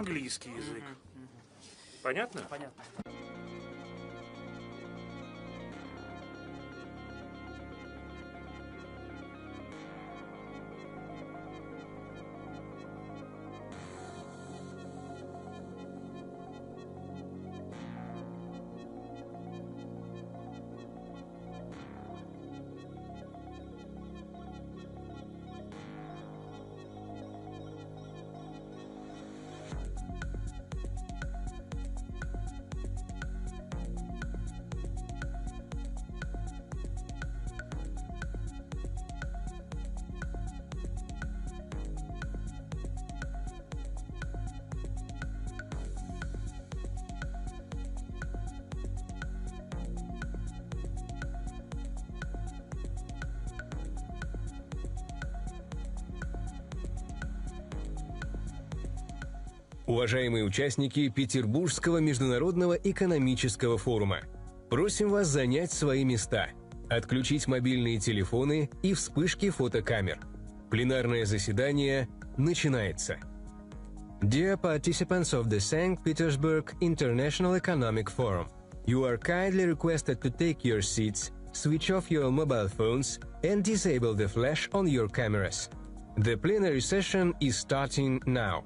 английский язык. Понятно? Понятно. Уважаемые участники Петербургского международного экономического форума, просим вас занять свои места, отключить мобильные телефоны и вспышки фотокамер. Пленарное заседание начинается. Dear participants of the St. Petersburg International Economic Forum, you are kindly requested to take your seats, switch off your mobile phones and disable the flash on your cameras. The plenary session is starting now.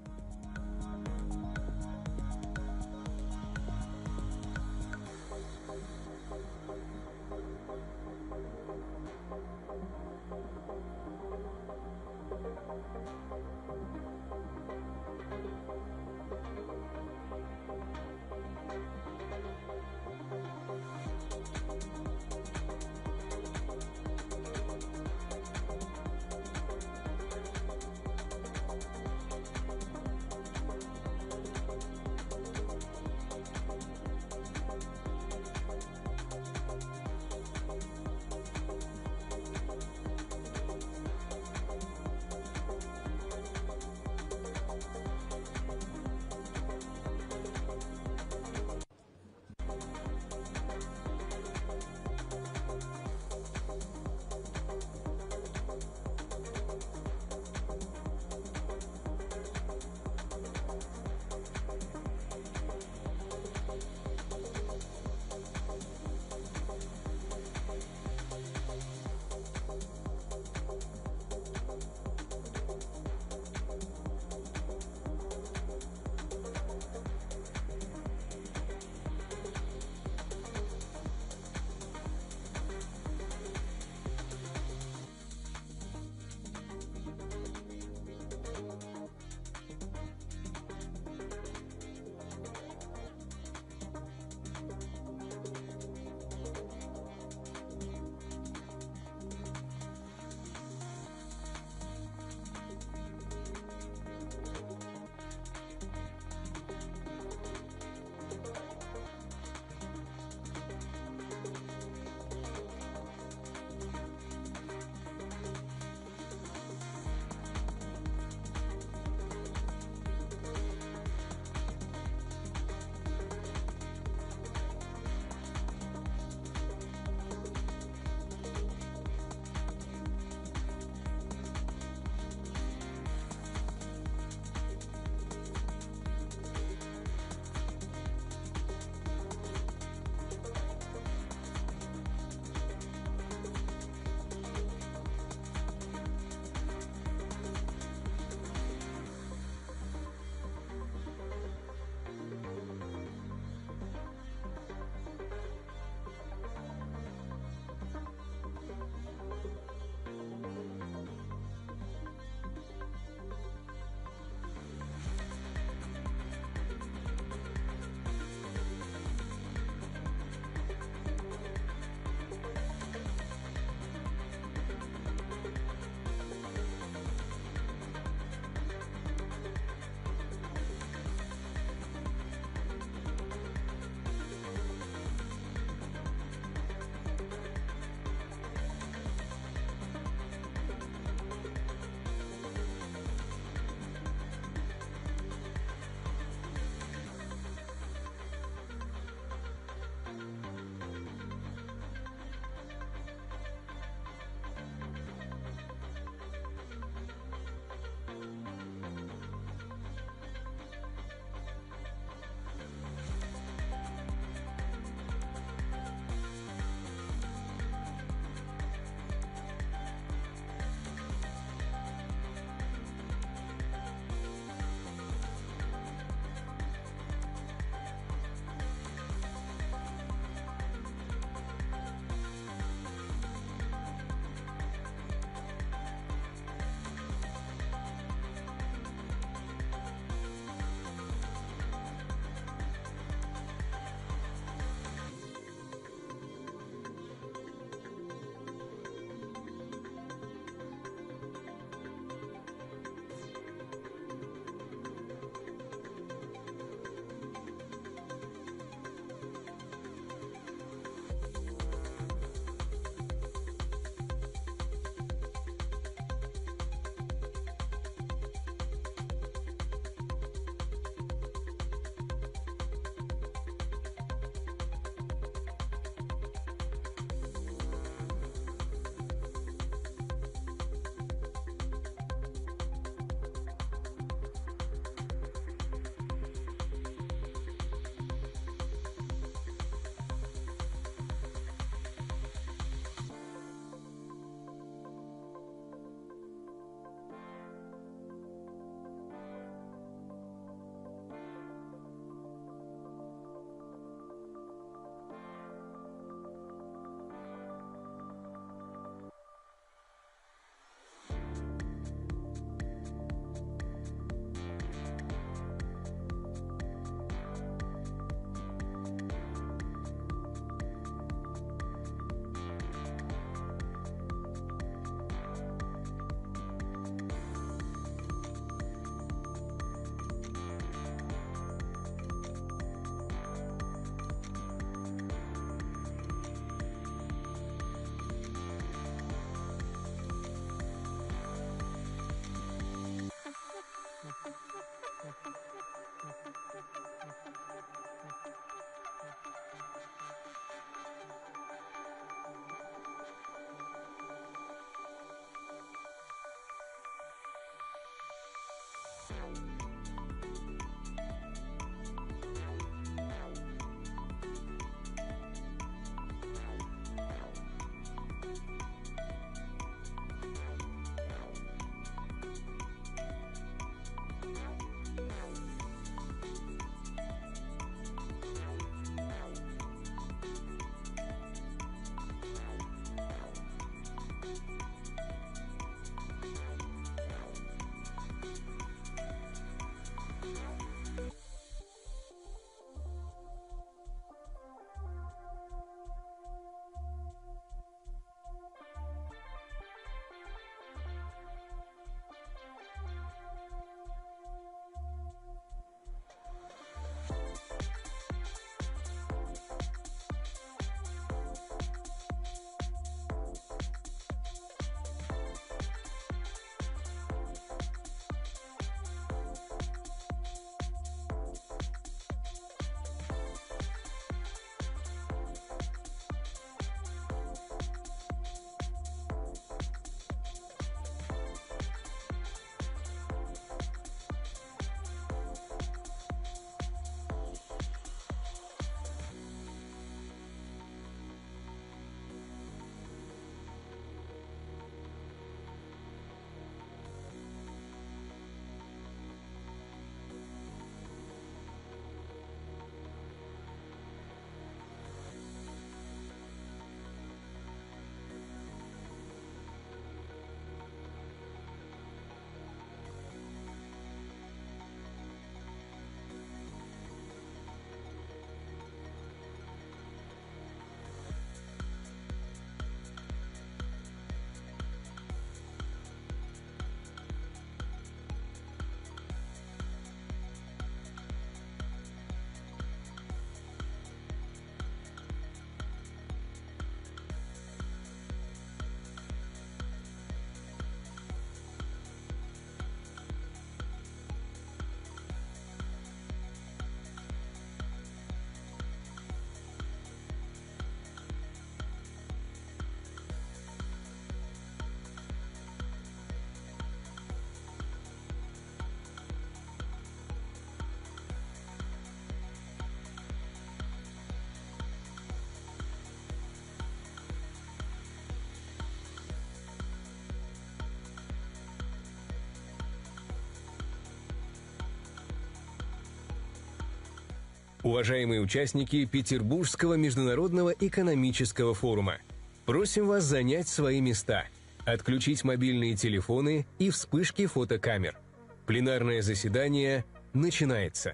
Уважаемые участники Петербургского международного экономического форума, просим вас занять свои места, отключить мобильные телефоны и вспышки фотокамер. Пленарное заседание начинается.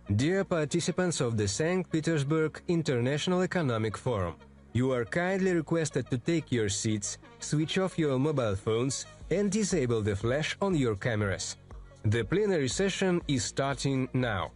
Dear participants of the St. Petersburg International Economic Forum, you are kindly requested to take your seats, switch off your mobile phones, and disable the flash on your cameras. The plenary session is starting now.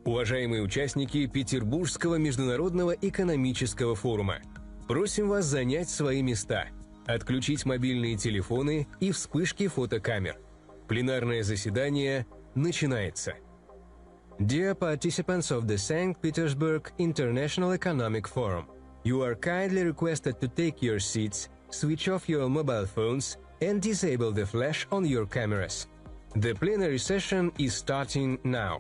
Уважаемые участники Петербургского международного экономического форума, просим вас занять свои места, отключить мобильные телефоны и вспышки фотокамер. Пленарное заседание начинается. Dear participants of the St. Petersburg International Economic Forum, you are kindly requested to take your seats, switch off your mobile phones, and disable the flash on your cameras. The plenary session is starting now.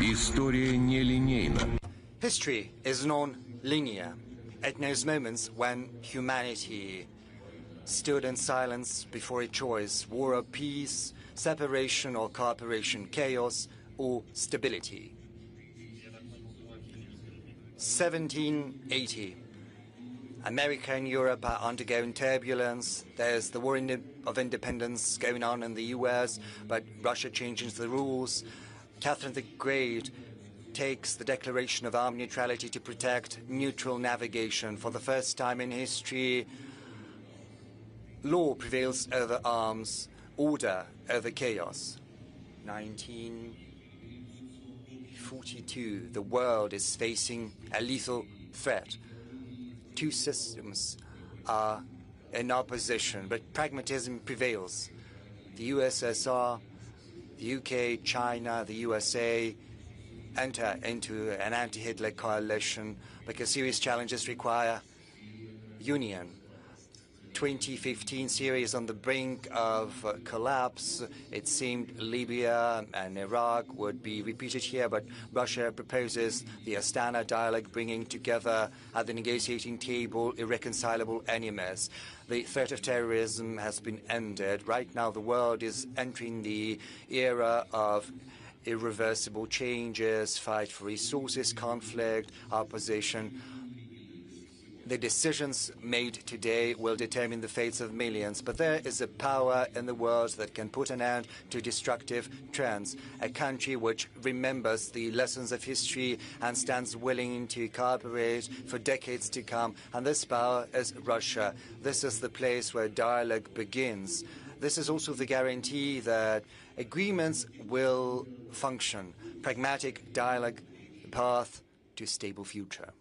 История нелинейна. History is non-linear. It knows moments when humanity stood in silence before a choice: war or peace, separation or cooperation, chaos or stability. 1780. America and Europe are undergoing turbulence. There's the war of independence going on in the US, but Russia changes the rules. Catherine the Great takes the declaration of armed neutrality to protect neutral navigation. For the first time in history, law prevails over arms, order over chaos. 1942, the world is facing a lethal threat. Two systems are in opposition, but pragmatism prevails. The USSR, the UK, China, the USA enter into an anti-Hitler coalition because serious challenges require union. 2015, Syria is on the brink of collapse. It seemed Libya and Iraq would be repeated here, but Russia proposes the Astana dialogue, bringing together at the negotiating table irreconcilable enemies. The threat of terrorism has been ended. Right now, the world is entering the era of irreversible changes, fight for resources, conflict, opposition. The decisions made today will determine the fates of millions, but there is a power in the world that can put an end to destructive trends. A country which remembers the lessons of history and stands willing to cooperate for decades to come, and this power is Russia. This is the place where dialogue begins. this is also the guarantee that agreements will function. Pragmatic dialogue, the path to a stable future.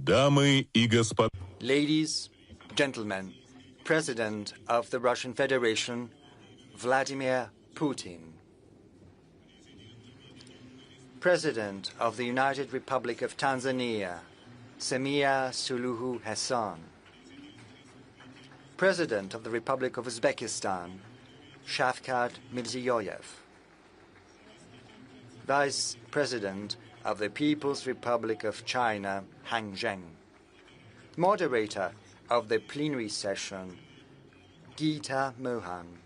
Дамы и господа. Ladies, gentlemen, President of the Russian Federation, Vladimir Putin. President of the United Republic of Tanzania, Samia Suluhu Hassan. President of the Republic of Uzbekistan, Shavkat Mirziyoyev. Vice President of the People's Republic of China, Han Zheng. Moderator of the plenary session, Gita Mohan.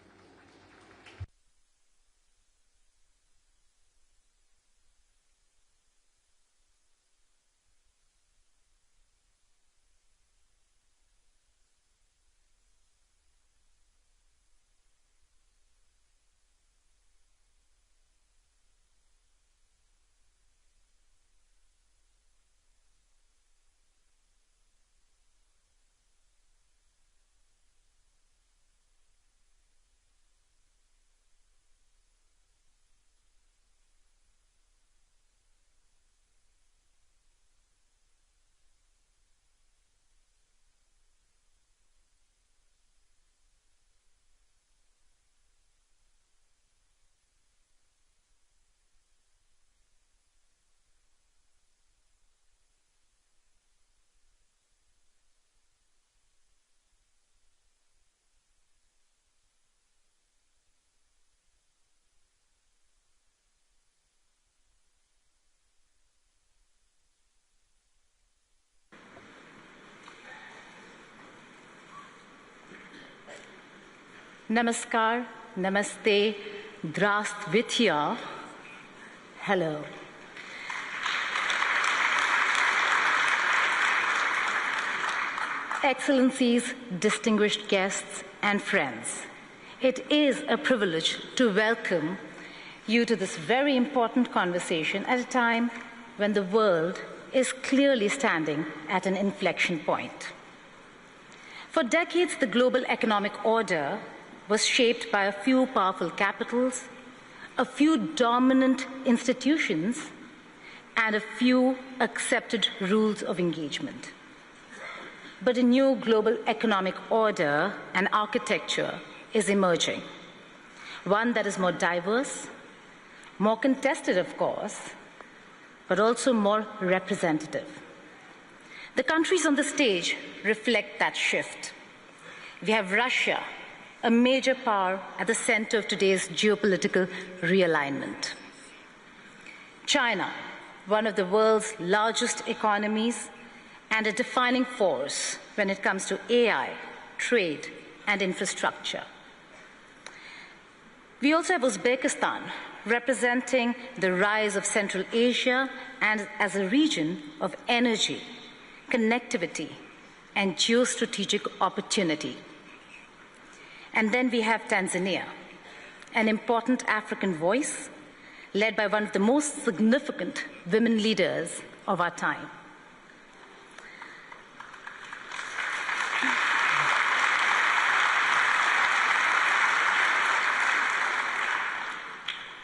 Namaskar, Namaste, Zdravstvuyte, hello. Excellencies, distinguished guests, and friends, it is a privilege to welcome you to this very important conversation at a time when the world is clearly standing at an inflection point. For decades, the global economic order was shaped by a few powerful capitals, a few dominant institutions, and a few accepted rules of engagement. But a new global economic order and architecture is emerging, one that is more diverse, more contested, of course, but also more representative. The countries on the stage reflect that shift. We have Russia, a major power at the center of today's geopolitical realignment. China, one of the world's largest economies and a defining force when it comes to AI, trade, and infrastructure. We also have Uzbekistan, representing the rise of Central Asia and as a region of energy, connectivity, and geostrategic opportunity. And then we have Tanzania, an important African voice led by one of the most significant women leaders of our time.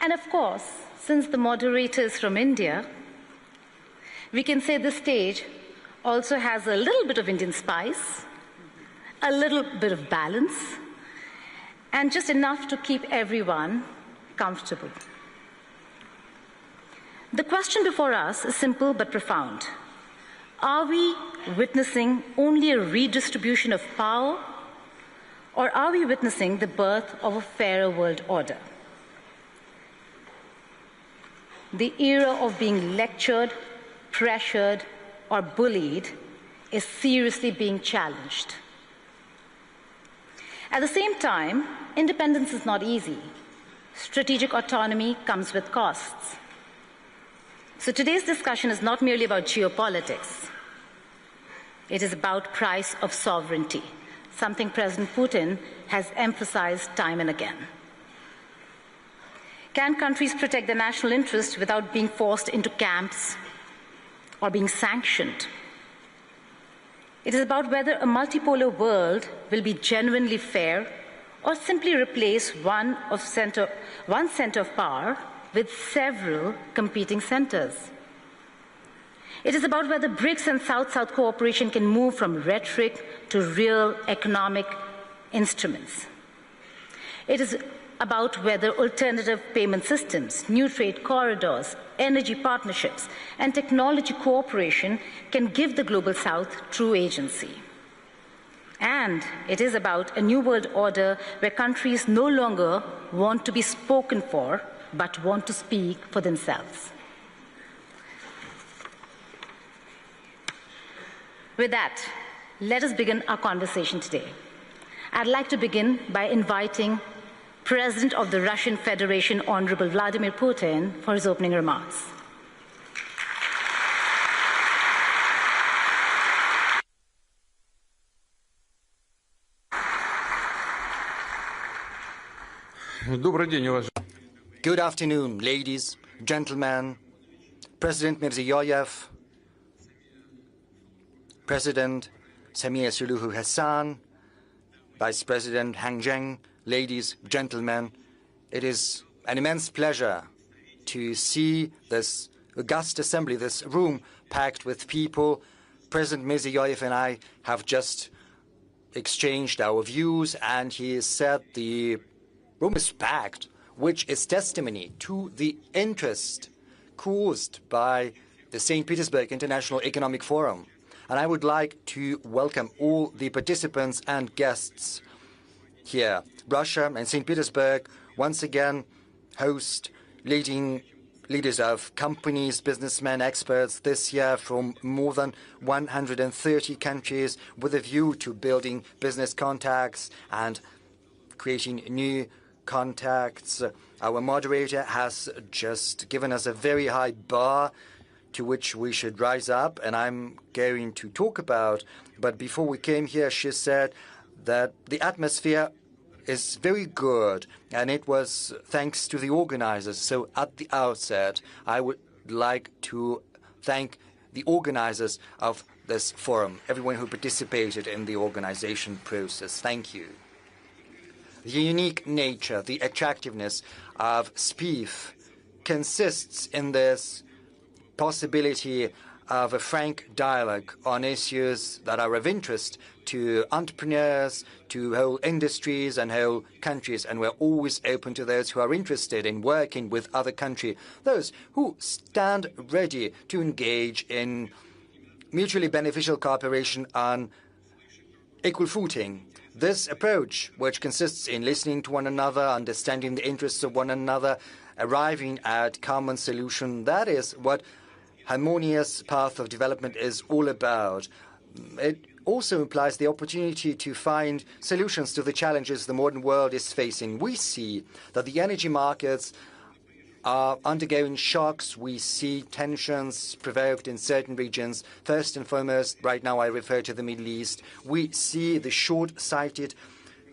And of course, since the moderator is from India, we can say this stage also has a little bit of Indian spice a little bit of balance, and just enough to keep everyone comfortable. The question before us is simple but profound. Are we witnessing only a redistribution of power, or are we witnessing the birth of a fairer world order? The era of being lectured, pressured, or bullied is seriously being challenged. At the same time, independence is not easy. Strategic autonomy comes with costs. So today's discussion is not merely about geopolitics. It is about price of sovereignty, something President Putin has emphasized time and again. Can countries protect their national interest without being forced into camps or being sanctioned? It is about whether a multipolar world will be genuinely fair or simply replace one center of power with several competing centers. It is about whether BRICS and South-South cooperation can move from rhetoric to real economic instruments. It is about whether alternative payment systems, new trade corridors, energy partnerships, and technology cooperation can give the Global South true agency. And it is about a new world order where countries no longer want to be spoken for, but want to speak for themselves. With that, let us begin our conversation today. I'd like to begin by inviting President of the Russian Federation, Honorable Vladimir Putin, for his opening remarks. Good afternoon, ladies, gentlemen, President Mirziyoyev, President Samir Suluhu Hassan, Vice President Hang Zheng, ladies, gentlemen, it is an immense pleasure to see this august assembly, this room packed with people. President Mirziyoyev and I have just exchanged our views, and he said the room is packed, which is testimony to the interest caused by the St. Petersburg International Economic Forum. And I would like to welcome all the participants and guests here. Russia and St. Petersburg once again host leaders of companies, businessmen, experts this year from more than 130 countries with a view to building business contacts and creating new contacts. Our moderator has just given us a very high bar to which we should rise up, and I'm going to talk about. But before we came here, she said that the atmosphere is very good, and it was thanks to the organizers. So at the outset, I would like to thank the organizers of this forum, everyone who participated in the organization process. Thank you. The unique nature, the attractiveness of SPIEF consists in this possibility of a frank dialogue on issues that are of interest to entrepreneurs, to whole industries and whole countries. And we're always open to those who are interested in working with other countries, those who stand ready to engage in mutually beneficial cooperation on equal footing. This approach, which consists in listening to one another, understanding the interests of one another, arriving at common solution, that is what harmonious path of development is all about. It also implies the opportunity to find solutions to the challenges the modern world is facing. We see that the energy markets are undergoing shocks. We see tensions provoked in certain regions. First and foremost, right now I refer to the Middle East. We see the short-sighted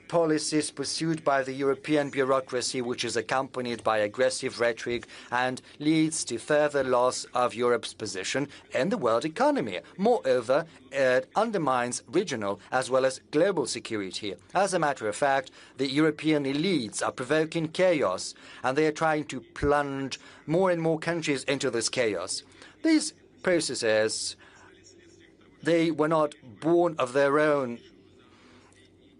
policies pursued by the European bureaucracy, which is accompanied by aggressive rhetoric and leads to further loss of Europe's position in the world economy. Moreover, it undermines regional as well as global security. As a matter of fact, the European elites are provoking chaos, and they are trying to plunge more and more countries into this chaos. These processes, they were not born of their own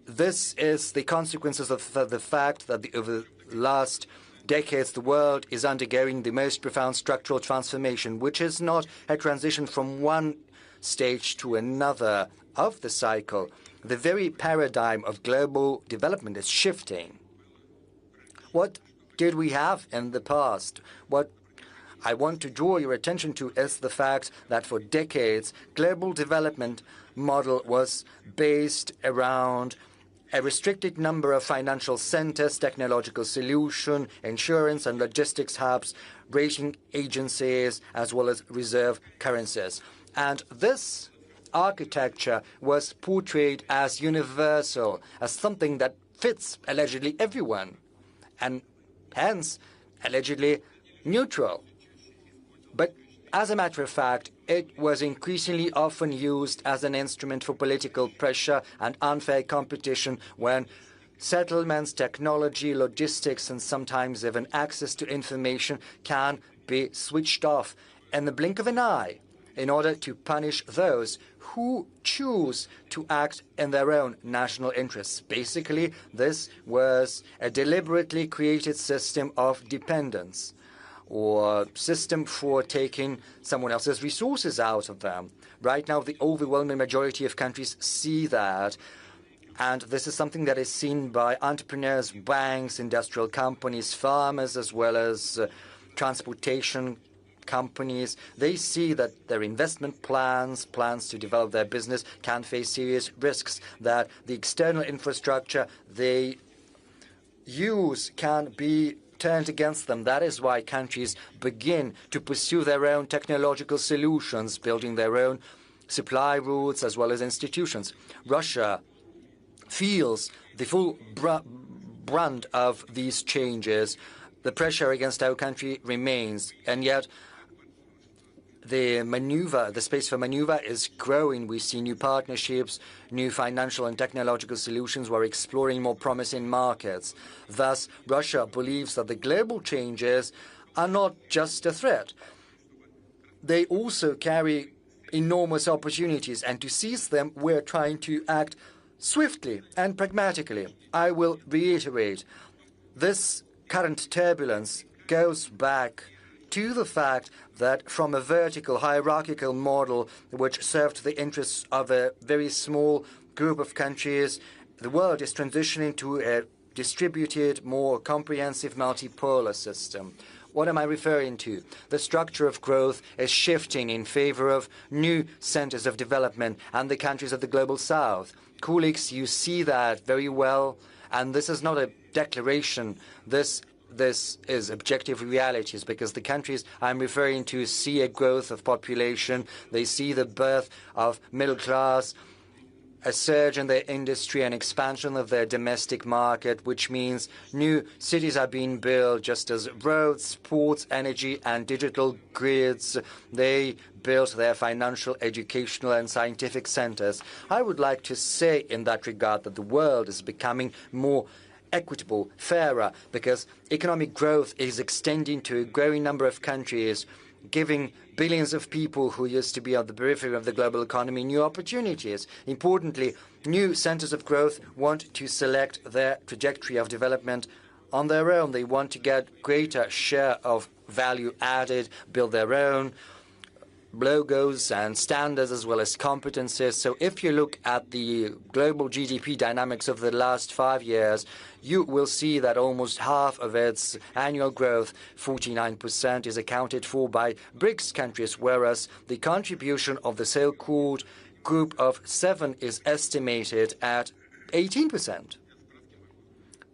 this is the consequences of the fact that over the last decades, the world is undergoing the most profound structural transformation, which is not a transition from one stage to another of the cycle. The very paradigm of global development is shifting. What did we have in the past? What I want to draw your attention to is the fact that for decades, global development model was based around a restricted number of financial centers, technological solution, insurance and logistics hubs, rating agencies, as well as reserve currencies. And this architecture was portrayed as universal, as something that fits allegedly everyone, and hence allegedly neutral. But as a matter of fact, it was increasingly often used as an instrument for political pressure and unfair competition when settlements, technology, logistics, and sometimes even access to information can be switched off in the blink of an eye in order to punish those who choose to act in their own national interests. Basically, this was a deliberately created system of dependence, or system for taking someone else's resources out of them. Right now, the overwhelming majority of countries see that, and this is something that is seen by entrepreneurs, banks, industrial companies, farmers, as well as transportation companies. They see that their investment plans to develop their business can face serious risks, that the external infrastructure they use can be turned against them. That is why countries begin to pursue their own technological solutions, building their own supply routes as well as institutions. Russia feels the full brunt of these changes. The pressure against our country remains, and yet the space for maneuver is growing. We see new partnerships, new financial and technological solutions. We're exploring more promising markets. Thus, Russia believes that the global changes are not just a threat. They also carry enormous opportunities, and to seize them, we're trying to act swiftly and pragmatically. I will reiterate, this current turbulence goes back to the fact that from a vertical hierarchical model which served the interests of a very small group of countries, the world is transitioning to a distributed, more comprehensive multipolar system. What am I referring to? The structure of growth is shifting in favor of new centers of development and the countries of the global south. Colleagues, you see that very well, and this is not a declaration. This is objective realities, because the countries I'm referring to see a growth of population. They see the birth of middle class, a surge in their industry, and expansion of their domestic market, which means new cities are being built, just as roads, ports, energy, and digital grids. They built their financial, educational, and scientific centers. I would like to say in that regard that the world is becoming more equitable, fairer, because economic growth is extending to a growing number of countries, giving billions of people who used to be on the periphery of the global economy new opportunities. Importantly, new centers of growth want to select their trajectory of development on their own. They want to get greater share of value added, build their own logos and standards as well as competences. So if you look at the global GDP dynamics of the last 5 years, you will see that almost half of its annual growth, 49%, is accounted for by BRICS countries, whereas the contribution of the so-called Group of 7 is estimated at 18%.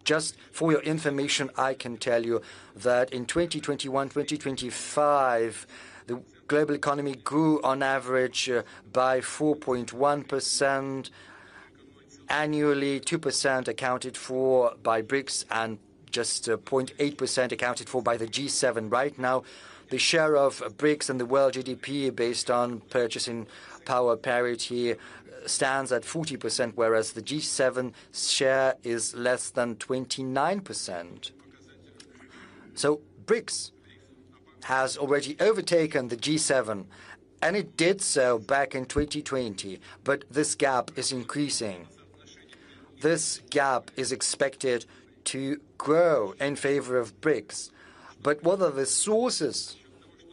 Just for your information, I can tell you that in 2021-2025, the global economy grew on average by 4.1%. Annually, 2% accounted for by BRICS and just 0.8% accounted for by the G7. Right now, the share of BRICS in the world GDP based on purchasing power parity stands at 40%, whereas the G7 share is less than 29%. So BRICS has already overtaken the G7, and it did so back in 2020, but this gap is increasing. this gap is expected to grow in favor of BRICS. But what are the sources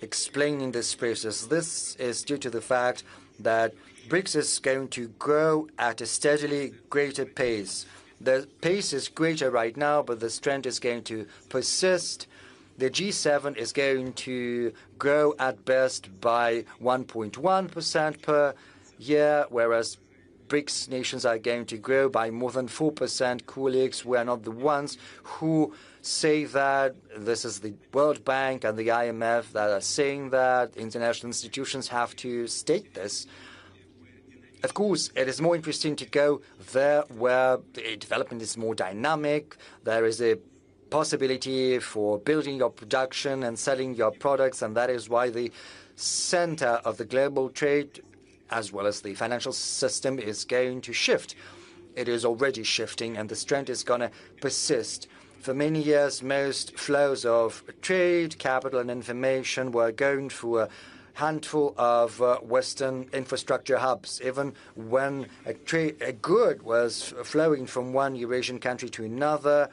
explaining this process? This is due to the fact that BRICS is going to grow at a steadily greater pace. The pace is greater right now, but this trend is going to persist. The G7 is going to grow at best by 1.1% per year, whereas BRICS nations are going to grow by more than 4%. Colleagues, we are not the ones who say that. This is the World Bank and the IMF that are saying that. International institutions have to state this. Of course, it is more interesting to go there where the development is more dynamic. There is a possibility for building your production and selling your products, and that is why the center of the global trade as well as the financial system is going to shift. It is already shifting, and this trend is going to persist. For many years, most flows of trade, capital, and information were going through a handful of Western infrastructure hubs. Even when a good was flowing from one Eurasian country to another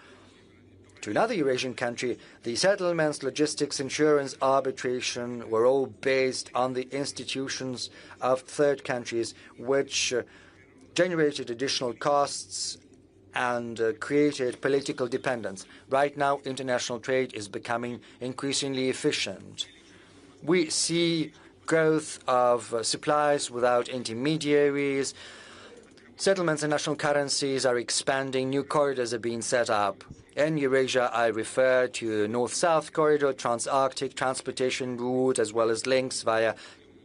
Eurasian country, the settlements, logistics, insurance, arbitration were all based on the institutions of third countries, which generated additional costs and created political dependence. Right now, international trade is becoming increasingly efficient. We see growth of supplies without intermediaries. Settlements in national currencies are expanding. New corridors are being set up. In Eurasia, I refer to North-South corridor, Trans-Arctic transportation route, as well as links via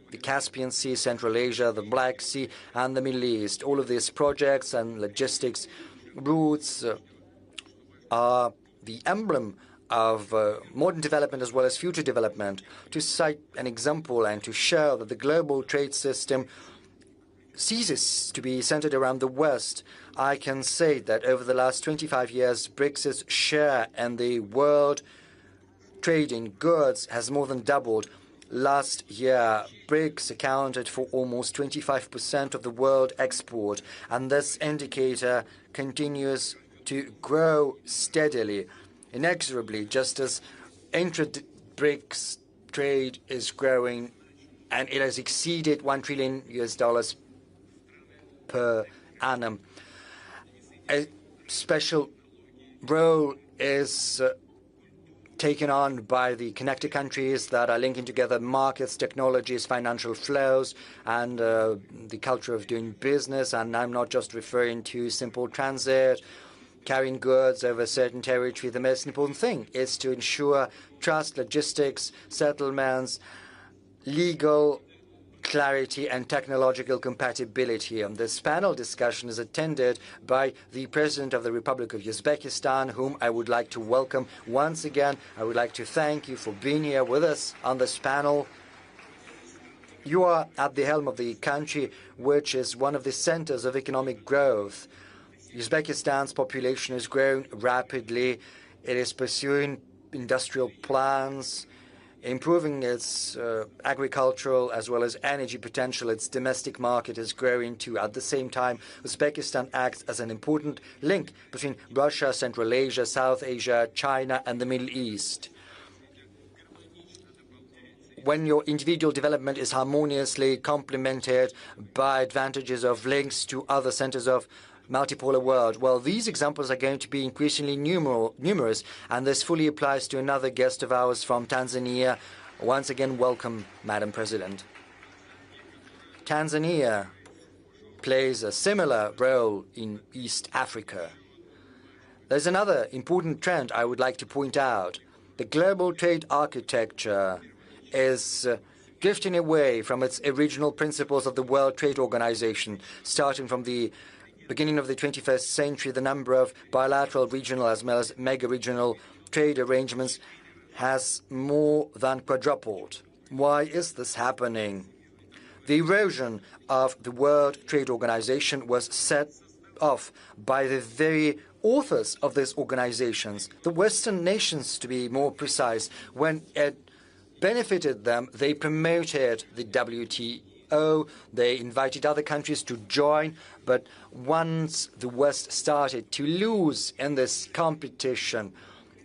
the Caspian Sea, Central Asia, the Black Sea, and the Middle East. All of these projects and logistics routes are the emblem of modern development as well as future development. To cite an example and to show that the global trade system ceases to be centered around the West, I can say that over the last 25 years, BRICS' share in the world trade in goods has more than doubled. Last year, BRICS accounted for almost 25% of the world export, and this indicator continues to grow steadily, inexorably, just as intra-BRICS trade is growing, and it has exceeded $1 trillion per annum. A special role is taken on by the connected countries that are linking together markets, technologies, financial flows, and the culture of doing business. And I'm not just referring to simple transit, carrying goods over a certain territory. The most important thing is to ensure trust, logistics, settlements, legal clarity, and technological compatibility. And this panel discussion is attended by the President of the Republic of Uzbekistan, whom I would like to welcome once again. I would like to thank you for being here with us on this panel. You are at the helm of the country, which is one of the centers of economic growth. Uzbekistan's population is growing rapidly. It is pursuing industrial plans, improving its agricultural as well as energy potential. Its domestic market is growing too. At the same time, Uzbekistan acts as an important link between Russia, Central Asia, South Asia, China, and the Middle East. When your individual development is harmoniously complemented by advantages of links to other centers of multipolar world, well, these examples are going to be increasingly numerous, and this fully applies to another guest of ours from Tanzania. Once again, welcome, Madam President. Tanzania plays a similar role in East Africa. There's another important trend I would like to point out. The global trade architecture is drifting away from its original principles of the World Trade Organization. Starting from the beginning of the 21st century, the number of bilateral, regional, as well as mega-regional trade arrangements has more than quadrupled. Why is this happening? The erosion of the World Trade Organization was set off by the very authors of these organizations, the Western nations to be more precise. When it benefited them, they promoted the WTO. WTO. They invited other countries to join. But once the West started to lose in this competition,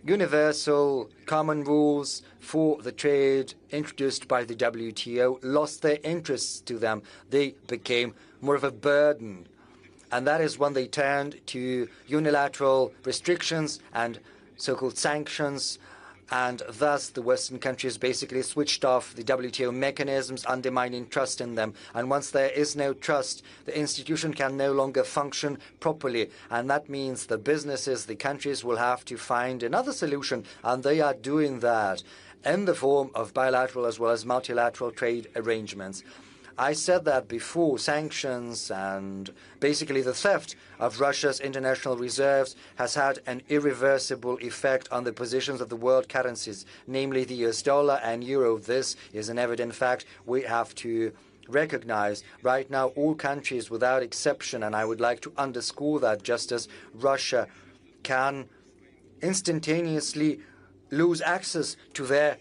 universal common rules for the trade introduced by the WTO lost their interests to them. They became more of a burden. And that is when they turned to unilateral restrictions and so-called sanctions, and thus the Western countries basically switched off the WTO mechanisms, undermining trust in them. And once there is no trust, the institution can no longer function properly. And that means the businesses, the countries will have to find another solution, and they are doing that in the form of bilateral as well as multilateral trade arrangements. I said that before, sanctions and basically the theft of Russia's international reserves has had an irreversible effect on the positions of the world currencies, namely the US dollar and euro. This is an evident fact we have to recognize. Right now, all countries without exception, and I would like to underscore that, just as Russia can instantaneously lose access to their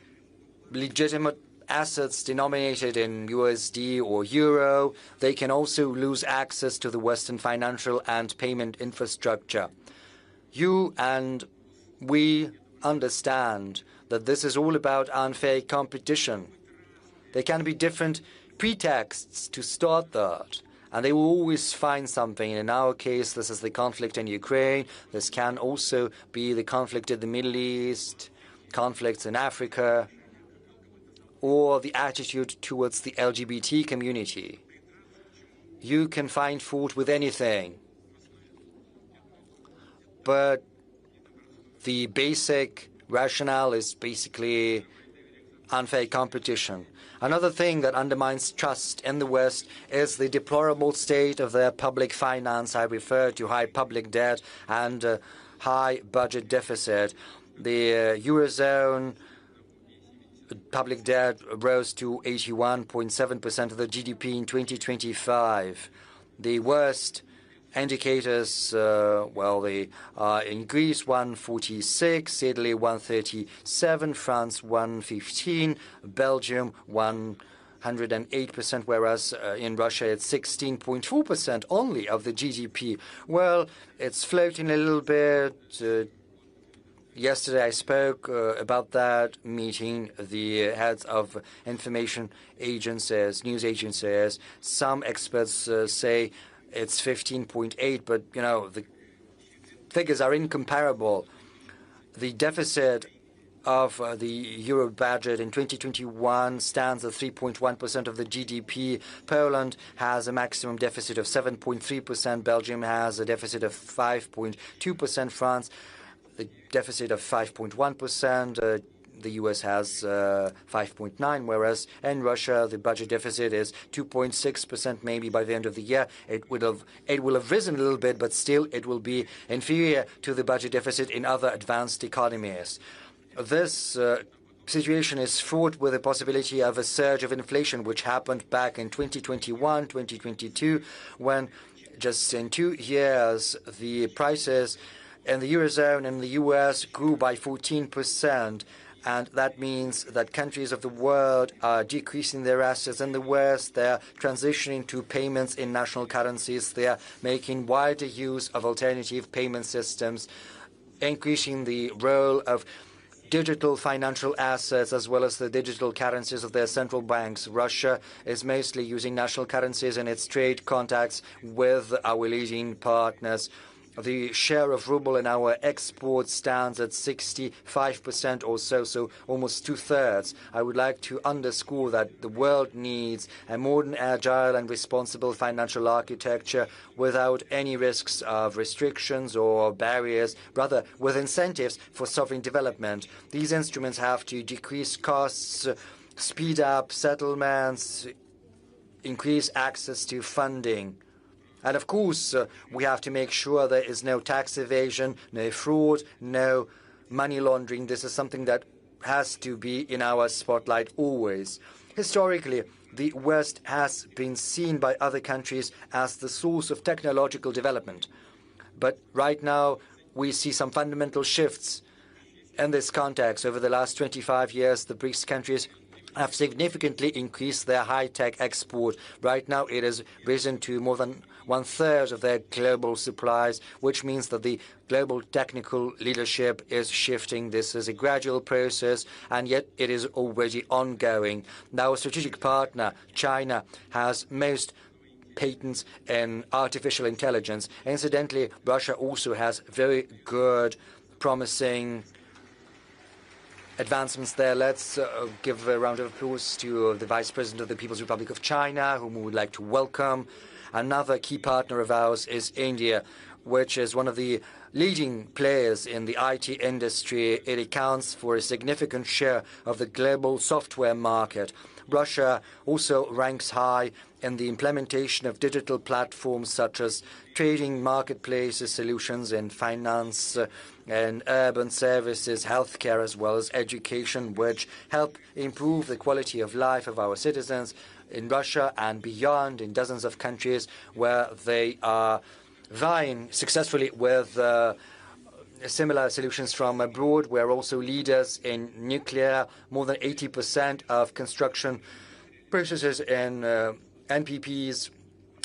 legitimate assets denominated in USD or euro, they can also lose access to the Western financial and payment infrastructure. You and we understand that this is all about unfair competition. There can be different pretexts to start that, and they will always find something. In our case, this is the conflict in Ukraine. This can also be the conflict in the Middle East, conflicts in Africa, or the attitude towards the LGBT community. You can find fault with anything, but the basic rationale is basically unfair competition. Another thing that undermines trust in the West is the deplorable state of their public finance. I refer to high public debt and high budget deficit. The Eurozone public debt rose to 81.7% of the GDP in 2025. The worst indicators, they are in Greece 146, Italy 137, France 115, Belgium 108%, whereas in Russia it's 16.4% only of the GDP. Well, it's floating a little bit. Yesterday I spoke about that meeting the heads of information agencies, news agencies. Some experts say it's 15.8, but the figures are incomparable. The deficit of the euro budget in 2021 stands at 3.1% of the GDP. Poland has a maximum deficit of 7.3%. Belgium has a deficit of 5.2%. France, the deficit of 5.1%. The US has 5.9%, whereas in Russia the budget deficit is 2.6%. Maybe by the end of the year it will have risen a little bit, but still it will be inferior to the budget deficit in other advanced economies. This situation is fraught with the possibility of a surge of inflation, which happened back in 2021, 2022, when just in 2 years the prices in the Eurozone and the US grew by 14%. And that means that countries of the world are decreasing their assets. In the West, they're transitioning to payments in national currencies. They're making wider use of alternative payment systems, increasing the role of digital financial assets as well as the digital currencies of their central banks. Russia is mostly using national currencies in its trade contacts with our leading partners. The share of ruble in our exports stands at 65% or so almost 2/3. I would like to underscore that the world needs a modern, agile and responsible financial architecture without any risks of restrictions or barriers, rather with incentives for sovereign development. These instruments have to decrease costs, speed up settlements, increase access to funding. And of course, we have to make sure there is no tax evasion, no fraud, no money laundering. This is something that has to be in our spotlight always. Historically, the West has been seen by other countries as the source of technological development. But right now, we see some fundamental shifts in this context. Over the last 25 years, the BRICS countries have significantly increased their high-tech export. Right now, it has risen to more than one-third of their global supplies, which means that the global technical leadership is shifting. This is a gradual process, and yet it is already ongoing. Now, our strategic partner, China, has most patents in artificial intelligence. Incidentally, Russia also has very good, promising advancements there. Let's give a round of applause to the Vice President of the People's Republic of China, whom we would like to welcome. Another key partner of ours is India, which is one of the leading players in the IT industry. It accounts for a significant share of the global software market. Russia also ranks high in the implementation of digital platforms such as trading marketplaces, solutions in finance and urban services, healthcare, as well as education, which help improve the quality of life of our citizens in Russia and beyond, in dozens of countries where they are vying successfully with similar solutions from abroad. We're also leaders in nuclear. More than 80% of construction processes in NPPs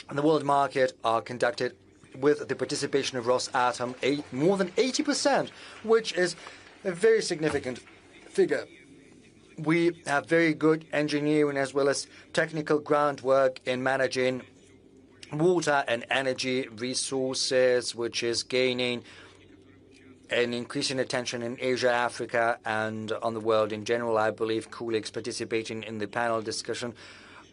in the world market are conducted with the participation of Rosatom, more than 80%, which is a very significant figure. We have very good engineering as well as technical groundwork in managing water and energy resources, which is gaining an increasing attention in Asia, Africa, and on the world in general. I believe colleagues participating in the panel discussion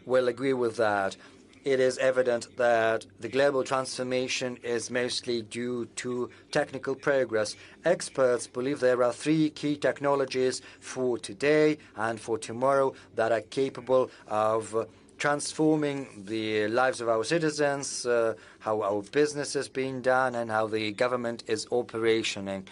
will agree with that. It is evident that the global transformation is mostly due to technical progress. Experts believe there are three key technologies for today and for tomorrow that are capable of transforming the lives of our citizens, how our business is being done, and how the government is operating.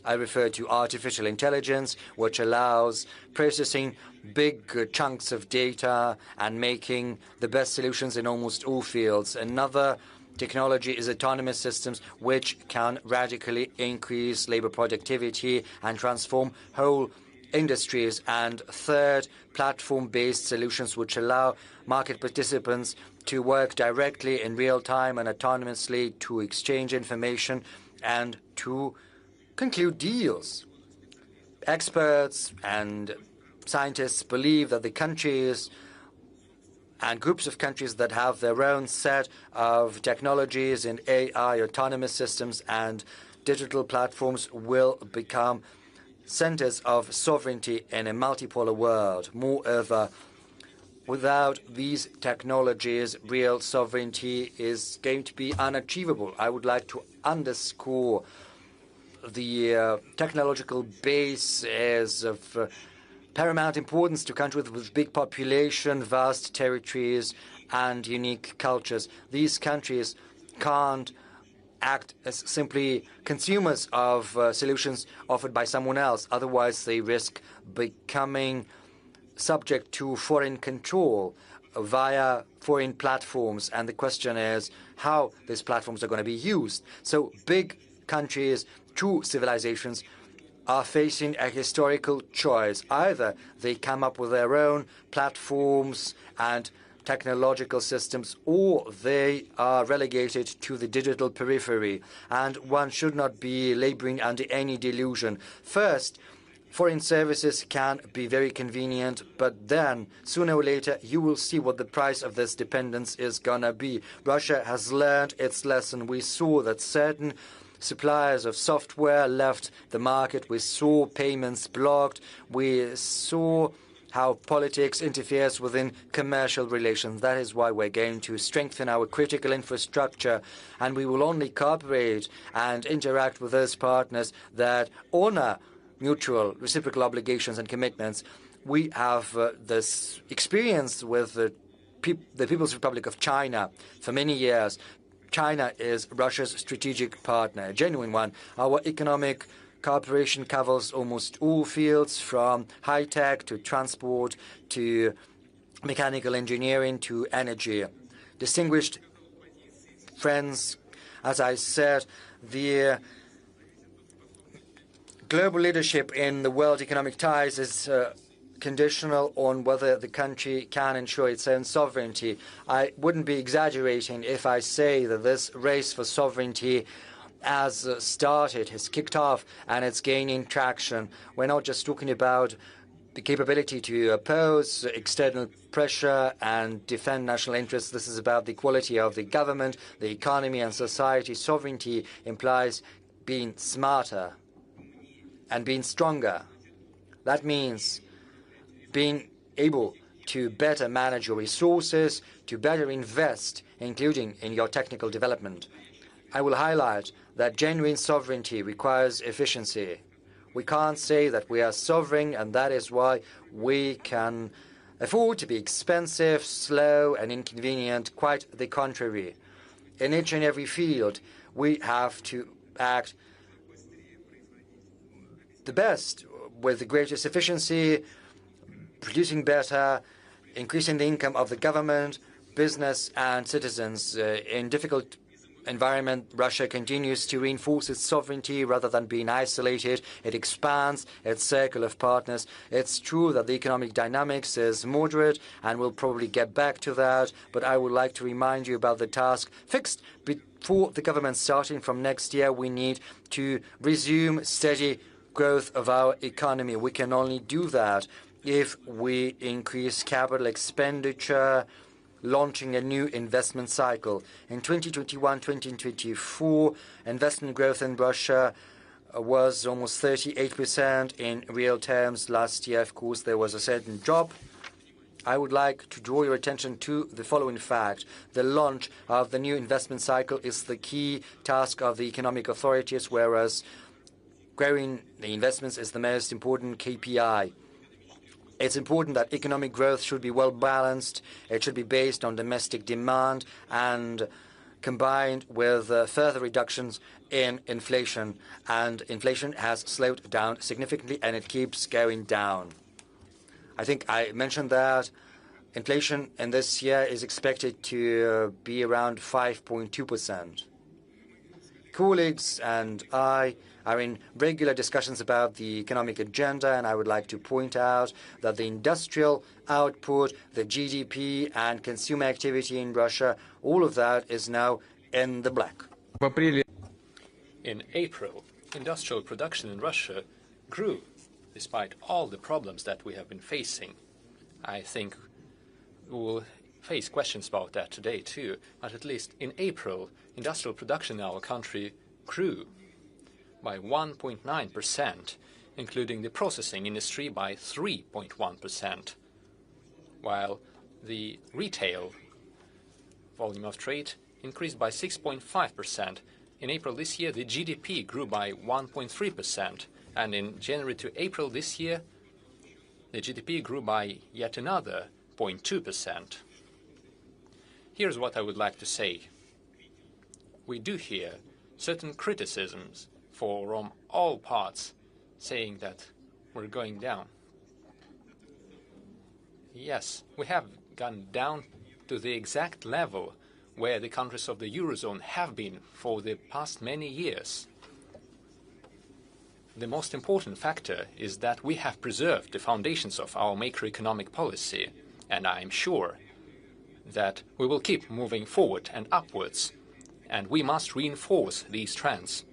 I refer to artificial intelligence, which allows processing big chunks of data and making the best solutions in almost all fields. Another technology is autonomous systems, which can radically increase labor productivity and transform whole industries. And third, platform-based solutions, which allow market participants to work directly in real time and autonomously to exchange information and to conclude deals. Experts and scientists believe that the countries and groups of countries that have their own set of technologies in AI, autonomous systems, and digital platforms will become centers of sovereignty in a multipolar world. Moreover, without these technologies, real sovereignty is going to be unachievable. I would like to underscore the technological base is of paramount importance to countries with big population, vast territories, and unique cultures. These countries can't act as simply consumers of solutions offered by someone else. Otherwise, they risk becoming subject to foreign control via foreign platforms. And the question is how these platforms are going to be used. So big countries, true civilizations, are facing a historical choice. Either they come up with their own platforms and technological systems, or they are relegated to the digital periphery. And one should not be laboring under any delusion. First, foreign services can be very convenient, but then, sooner or later, you will see what the price of this dependence is gonna be. Russia has learned its lesson. We saw that certain suppliers of software left the market. We saw payments blocked. We saw how politics interferes within commercial relations. That is why we're going to strengthen our critical infrastructure, and we will only cooperate and interact with those partners that honor mutual reciprocal obligations and commitments. We have this experience with the People's Republic of China for many years. China is Russia's strategic partner, a genuine one. Our economic cooperation covers almost all fields, from high-tech to transport to mechanical engineering to energy. Distinguished friends, as I said, the global leadership in the world economic ties is conditional on whether the country can ensure its own sovereignty. I wouldn't be exaggerating if I say that this race for sovereignty has started, has kicked off, and it's gaining traction. We're not just talking about the capability to oppose external pressure and defend national interests. This is about the quality of the government, the economy, and society. Sovereignty implies being smarter and being stronger. That means being able to better manage your resources, to better invest, including in your technical development. I will highlight that genuine sovereignty requires efficiency. We can't say that we are sovereign, and that is why we can afford to be expensive, slow, and inconvenient. Quite the contrary. In each and every field, we have to act the best, with the greatest efficiency, producing better, increasing the income of the government, business, and citizens. In difficult environment, Russia continues to reinforce its sovereignty rather than being isolated. It expands its circle of partners. It's true that the economic dynamics is moderate, and we'll probably get back to that, but I would like to remind you about the task fixed before the government starting from next year. We need to resume steady growth of our economy. We can only do that if we increase capital expenditure, launching a new investment cycle. In 2021-2024, investment growth in Russia was almost 38% in real terms. Last year, of course, there was a certain drop. I would like to draw your attention to the following fact. The launch of the new investment cycle is the key task of the economic authorities, whereas growing the investments is the most important KPI. It's important that economic growth should be well balanced. It should be based on domestic demand and combined with further reductions in inflation. And inflation has slowed down significantly, and it keeps going down. I think I mentioned that inflation in this year is expected to be around 5.2%. Colleagues and I are in regular discussions about the economic agenda, and I would like to point out that the industrial output, the GDP, and consumer activity in Russia, all of that is now in the black. In April, industrial production in Russia grew, despite all the problems that we have been facing. I think we will face questions about that today too, but at least in April, industrial production in our country grew by 1.9%, including the processing industry by 3.1%, while the retail volume of trade increased by 6.5%. In April this year, the GDP grew by 1.3%, and in January to April this year, the GDP grew by yet another 0.2%. Here's what I would like to say. We do hear certain criticisms from all parts saying that we're going down. Yes, we have gone down to the exact level where the countries of the Eurozone have been for the past many years. The most important factor is that we have preserved the foundations of our macroeconomic policy, and I am sure that we will keep moving forward and upwards, and we must reinforce these trends.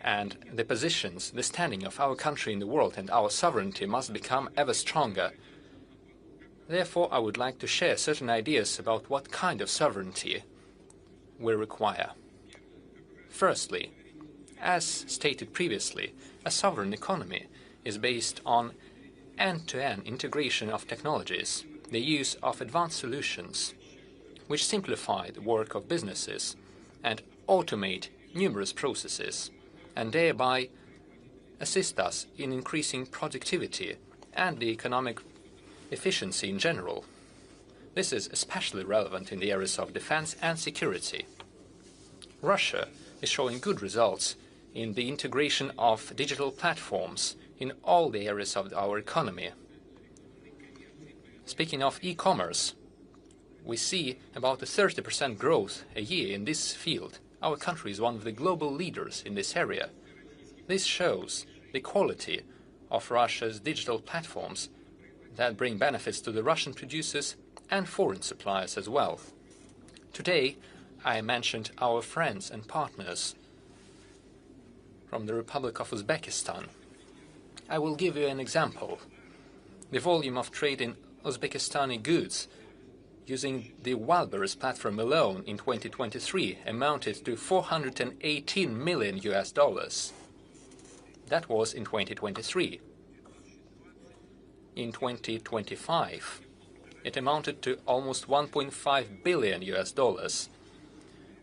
And the positions, the standing of our country in the world and our sovereignty must become ever stronger. Therefore, I would like to share certain ideas about what kind of sovereignty we require. Firstly, as stated previously, a sovereign economy is based on end-to-end integration of technologies, the use of advanced solutions, which simplify the work of businesses and automate numerous processes, and thereby assist us in increasing productivity and the economic efficiency in general. This is especially relevant in the areas of defense and security. Russia is showing good results in the integration of digital platforms in all the areas of our economy. Speaking of e-commerce, we see about a 30% growth a year in this field. Our country is one of the global leaders in this area. This shows the quality of Russia's digital platforms that bring benefits to the Russian producers and foreign suppliers as well. Today, I mentioned our friends and partners from the Republic of Uzbekistan. I will give you an example. The volume of trade in Uzbekistani goods using the Wildberries platform alone in 2023 amounted to $418 million. That was in 2023. In 2025, it amounted to almost $1.5 billion,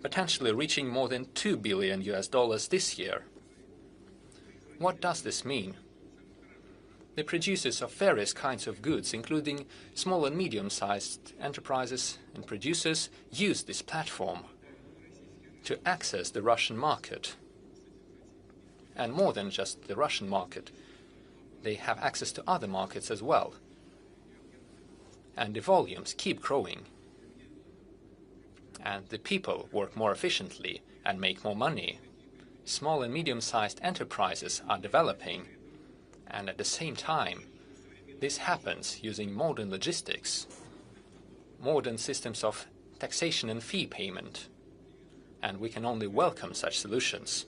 potentially reaching more than $2 billion this year. What does this mean? The producers of various kinds of goods, including small and medium-sized enterprises and producers, use this platform to access the Russian market. And more than just the Russian market, they have access to other markets as well. And the volumes keep growing. And the people work more efficiently and make more money. Small and medium-sized enterprises are developing. And at the same time, this happens using modern logistics, modern systems of taxation and fee payment. And we can only welcome such solutions.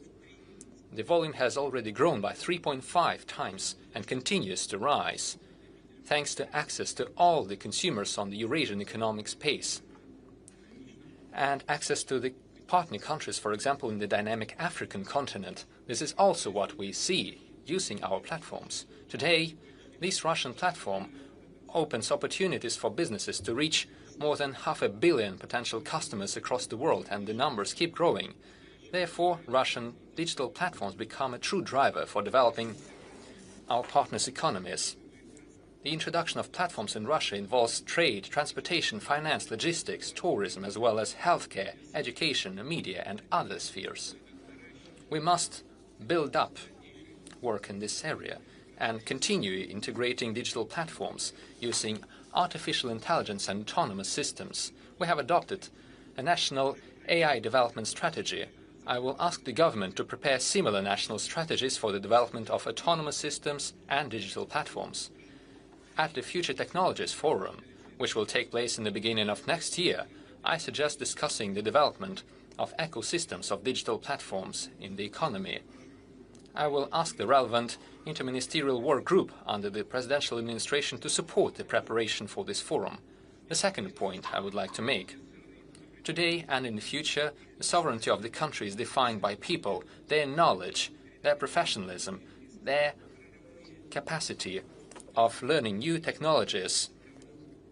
The volume has already grown by 3.5 times and continues to rise, thanks to access to all the consumers on the Eurasian economic space, and access to the partner countries, for example, in the dynamic African continent. This is also what we see using our platforms. Today, this Russian platform opens opportunities for businesses to reach more than 500 million potential customers across the world, and the numbers keep growing. Therefore, Russian digital platforms become a true driver for developing our partners' economies. The introduction of platforms in Russia involves trade, transportation, finance, logistics, tourism, as well as healthcare, education, media, and other spheres. We must build up work in this area and continue integrating digital platforms using artificial intelligence and autonomous systems. We have adopted a national AI development strategy. I will ask the government to prepare similar national strategies for the development of autonomous systems and digital platforms. At the Future Technologies Forum, which will take place in the beginning of next year, I suggest discussing the development of ecosystems of digital platforms in the economy. I will ask the relevant interministerial work group under the presidential administration to support the preparation for this forum. The second point I would like to make. Today and in the future, the sovereignty of the country is defined by people, their knowledge, their professionalism, their capacity of learning new technologies,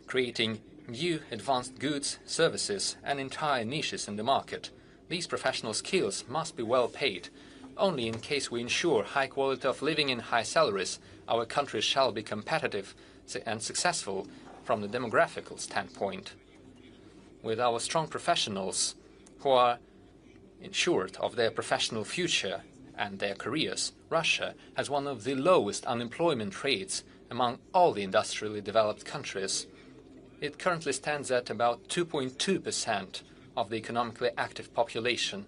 creating new advanced goods, services, and entire niches in the market. These professional skills must be well paid. Only in case we ensure high quality of living and high salaries, our country shall be competitive and successful from the demographical standpoint. With our strong professionals who are ensured of their professional future and their careers, Russia has one of the lowest unemployment rates among all the industrially developed countries. It currently stands at about 2.2% of the economically active population.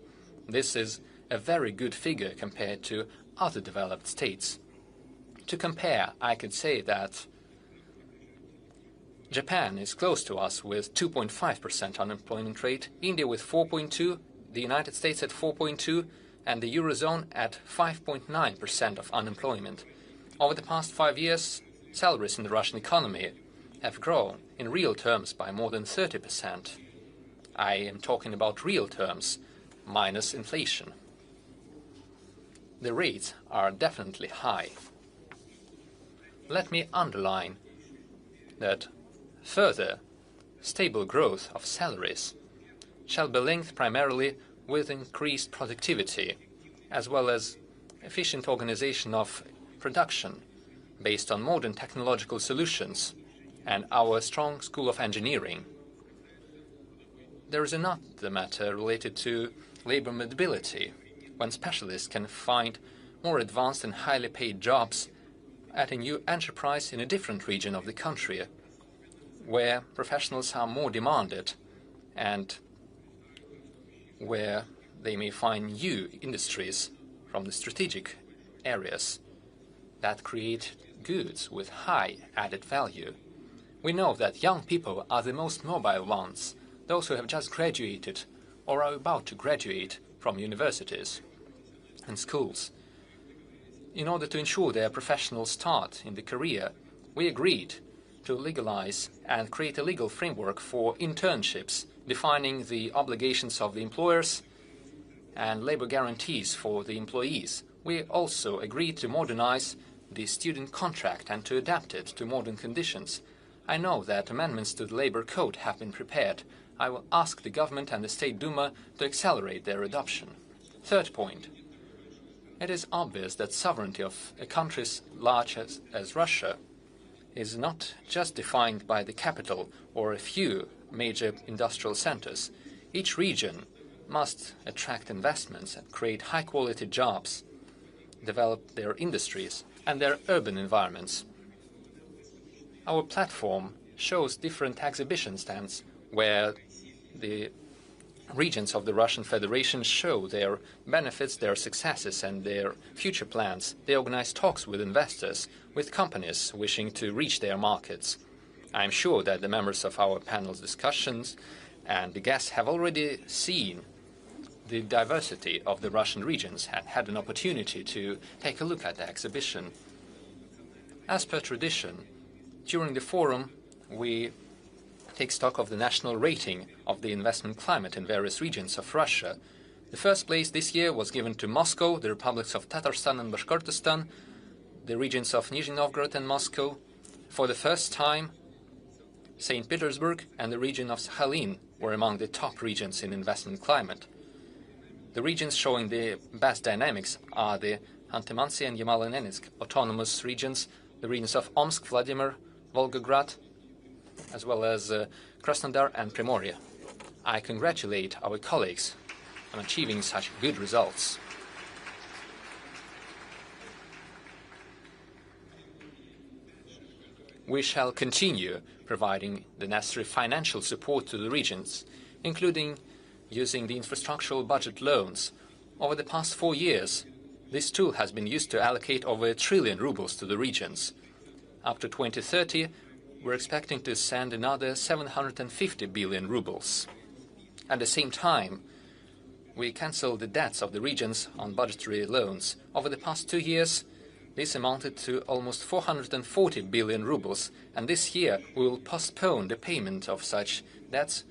This is a very good figure compared to other developed states. To compare, I could say that Japan is close to us with 2.5% unemployment rate, India with 4.2%, the United States at 4.2%, and the Eurozone at 5.9% of unemployment. Over the past 5 years, salaries in the Russian economy have grown in real terms by more than 30%. I am talking about real terms, minus inflation. The rates are definitely high. Let me underline that further stable growth of salaries shall be linked primarily with increased productivity, as well as efficient organization of production based on modern technological solutions and our strong School of Engineering. There is another matter related to labor mobility, when specialists can find more advanced and highly paid jobs at a new enterprise in a different region of the country, where professionals are more demanded and where they may find new industries from the strategic areas that create goods with high added value. We know that young people are the most mobile ones, those who have just graduated or are about to graduate from universities and schools. In order to ensure their professional start in the career, we agreed to legalize and create a legal framework for internships, defining the obligations of the employers and labor guarantees for the employees. We also agreed to modernize the student contract and to adapt it to modern conditions. I know that amendments to the labor code have been prepared. I will ask the government and the State Duma to accelerate their adoption. Third point. It is obvious that sovereignty of a country as large as Russia is not just defined by the capital or a few major industrial centers. Each region must attract investments and create high-quality jobs, develop their industries and their urban environments. Our platform shows different exhibition stands where the regions of the Russian Federation show their benefits, their successes and their future plans. They organize talks with investors, with companies wishing to reach their markets. I am sure that the members of our panel's discussions and the guests have already seen the diversity of the Russian regions and had an opportunity to take a look at the exhibition. As per tradition, during the forum, we take stock of the national rating of the investment climate in various regions of Russia. The first place this year was given to Moscow, the republics of Tatarstan and Bashkortostan, the regions of Nizhny Novgorod and Moscow. For the first time, St. Petersburg and the region of Sakhalin were among the top regions in investment climate. The regions showing the best dynamics are the Khanty-Mansi and Yamal-Nenetsk autonomous regions, the regions of Omsk, Vladimir, Volgograd, as well as Krasnodar and Primorye. I congratulate our colleagues on achieving such good results. We shall continue providing the necessary financial support to the regions, including using the infrastructural budget loans. Over the past 4 years, this tool has been used to allocate over 1 trillion rubles to the regions. Up to 2030, we're expecting to send another 750 billion rubles. At the same time, we cancelled the debts of the regions on budgetary loans. Over the past 2 years, this amounted to almost 440 billion rubles, and this year we will postpone the payment of such debts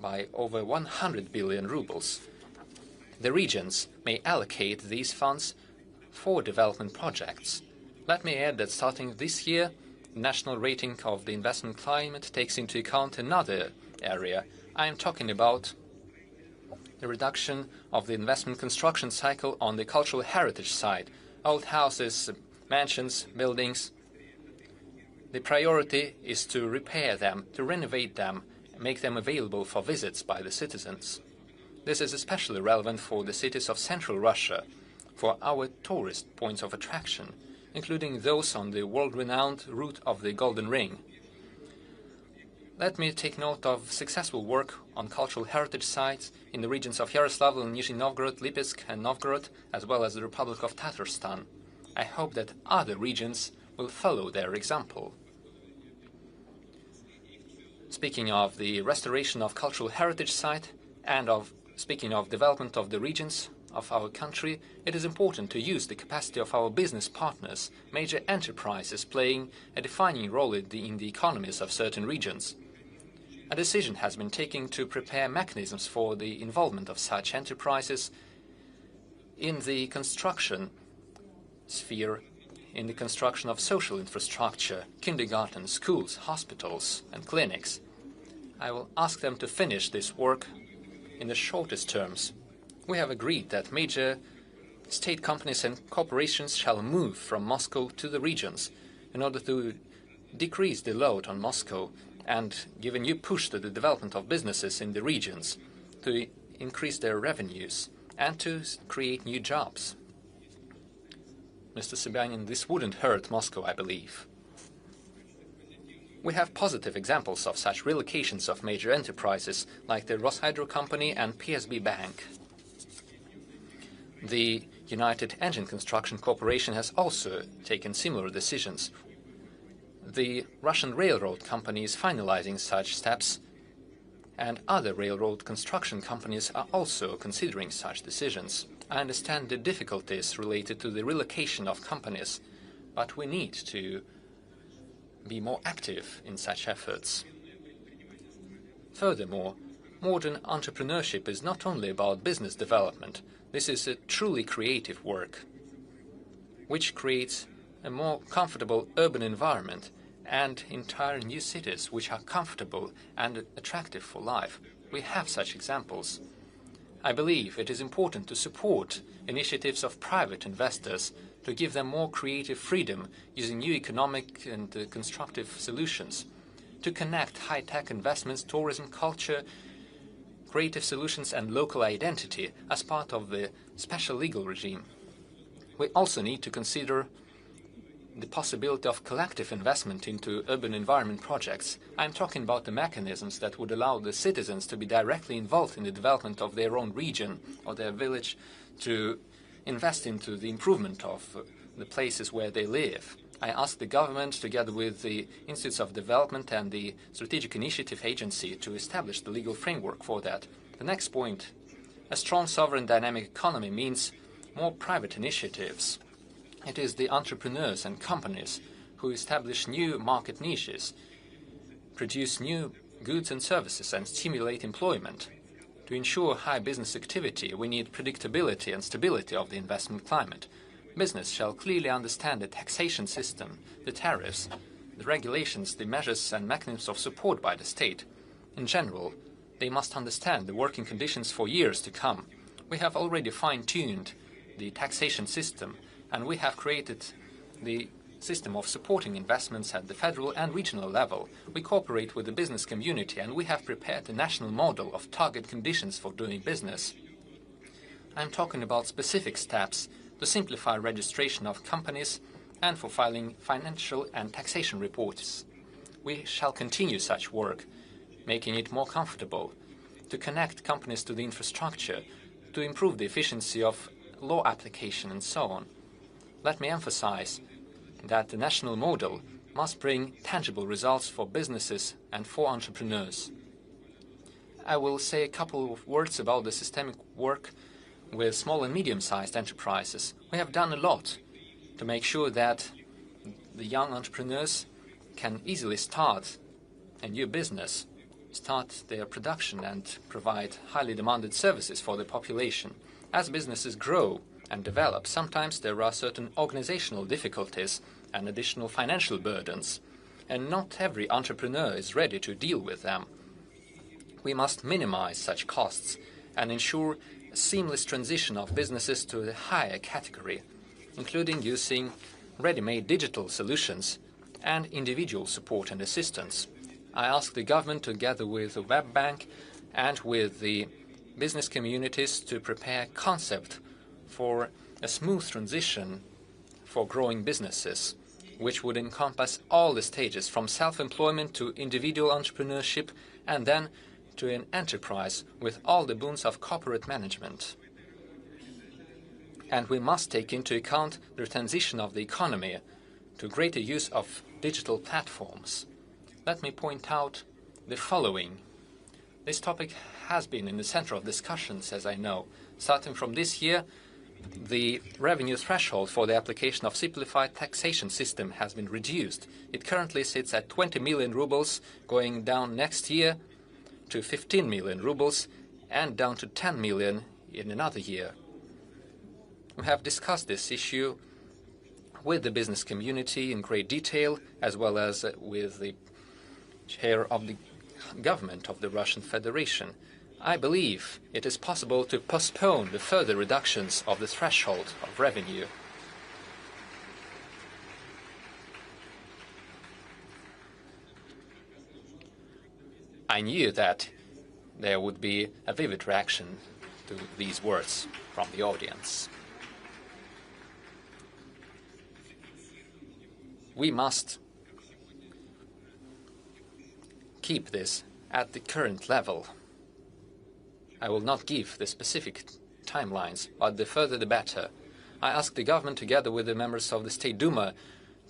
by over 100 billion rubles. The regions may allocate these funds for development projects. Let me add that starting this year, the national rating of the investment climate takes into account another area. I am talking about the reduction of the investment construction cycle on the cultural heritage side. Old houses, mansions, buildings. The priority is to repair them, to renovate them, and make them available for visits by the citizens. This is especially relevant for the cities of central Russia, for our tourist points of attraction, including those on the world-renowned route of the Golden Ring. Let me take note of successful work on cultural heritage sites in the regions of Yaroslavl and Nizhny Novgorod, Lipetsk and Novgorod, as well as the Republic of Tatarstan. I hope that other regions will follow their example. Speaking of the restoration of cultural heritage site and speaking of development of the regions of our country, it is important to use the capacity of our business partners, major enterprises playing a defining role in the economies of certain regions. A decision has been taken to prepare mechanisms for the involvement of such enterprises in the construction sphere, in the construction of social infrastructure, kindergartens, schools, hospitals and clinics. I will ask them to finish this work in the shortest terms. We have agreed that major state companies and corporations shall move from Moscow to the regions in order to decrease the load on Moscow and give a new push to the development of businesses in the regions, to increase their revenues and to create new jobs. Mr. Sobyanin, this wouldn't hurt Moscow, I believe. We have positive examples of such relocations of major enterprises like the Roshydro Company and PSB Bank. The United Engine Construction Corporation has also taken similar decisions. The Russian railroad company is finalizing such steps, and other railroad construction companies are also considering such decisions. I understand the difficulties related to the relocation of companies, but we need to be more active in such efforts. Furthermore, modern entrepreneurship is not only about business development. This is a truly creative work, which creates a more comfortable urban environment and entire new cities which are comfortable and attractive for life. We have such examples. I believe it is important to support initiatives of private investors to give them more creative freedom using new economic and constructive solutions, to connect high-tech investments, tourism, culture, creative solutions and local identity as part of the special legal regime. We also need to consider the possibility of collective investment into urban environment projects. I'm talking about the mechanisms that would allow the citizens to be directly involved in the development of their own region or their village, to invest into the improvement of the places where they live. I ask the government, together with the Institutes of Development and the Strategic Initiative Agency, to establish the legal framework for that. The next point, a strong sovereign dynamic economy means more private initiatives. It is the entrepreneurs and companies who establish new market niches, produce new goods and services, and stimulate employment. To ensure high business activity, we need predictability and stability of the investment climate. Business shall clearly understand the taxation system, the tariffs, the regulations, the measures and mechanisms of support by the state. In general, they must understand the working conditions for years to come. We have already fine-tuned the taxation system, and we have created the system of supporting investments at the federal and regional level. We cooperate with the business community, and we have prepared a national model of target conditions for doing business. I'm talking about specific steps to simplify registration of companies and for filing financial and taxation reports. We shall continue such work, making it more comfortable, to connect companies to the infrastructure, to improve the efficiency of law application and so on. Let me emphasize that the national model must bring tangible results for businesses and for entrepreneurs. I will say a couple of words about the systemic work with small and medium-sized enterprises. We have done a lot to make sure that the young entrepreneurs can easily start a new business, start their production and provide highly demanded services for the population. As businesses grow and develop, sometimes there are certain organizational difficulties and additional financial burdens, and not every entrepreneur is ready to deal with them. We must minimize such costs and ensure a seamless transition of businesses to the higher category, including using ready-made digital solutions and individual support and assistance. I ask the government, together with the Web Bank and with the business communities, to prepare a concept for a smooth transition for growing businesses, which would encompass all the stages from self-employment to individual entrepreneurship and then to an enterprise with all the boons of corporate management. And we must take into account the transition of the economy to greater use of digital platforms. Let me point out the following. This topic has been in the center of discussions, as I know. Starting from this year, the revenue threshold for the application of simplified taxation system has been reduced. It currently sits at 20 million rubles, going down next year to 15 million rubles and down to 10 million in another year. We have discussed this issue with the business community in great detail, as well as with the chair of the government of the Russian Federation. I believe it is possible to postpone the further reductions of the threshold of revenue. I knew that there would be a vivid reaction to these words from the audience. We must keep this at the current level. I will not give the specific timelines, but the further the better. I ask the government, together with the members of the State Duma,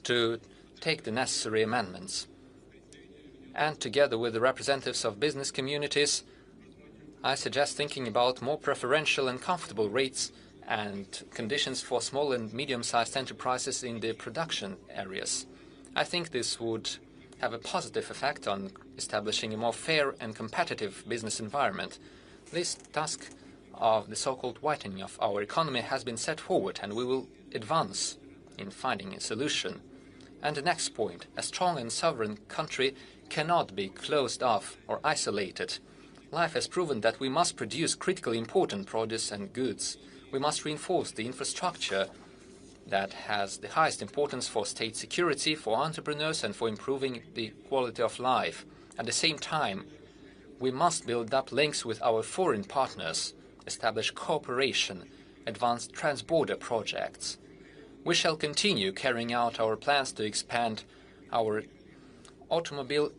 to take the necessary amendments. And together with the representatives of business communities, I suggest thinking about more preferential and comfortable rates and conditions for small and medium-sized enterprises in the production areas. I think this would have a positive effect on establishing a more fair and competitive business environment. This task of the so-called whitening of our economy has been set forward, and we will advance in finding a solution. And the next point, a strong and sovereign country cannot be closed off or isolated. Life has proven that we must produce critically important produce and goods. We must reinforce the infrastructure that has the highest importance for state security, for entrepreneurs, and for improving the quality of life. At the same time, we must build up links with our foreign partners, establish cooperation, advance transborder projects. We shall continue carrying out our plans to expand our automobile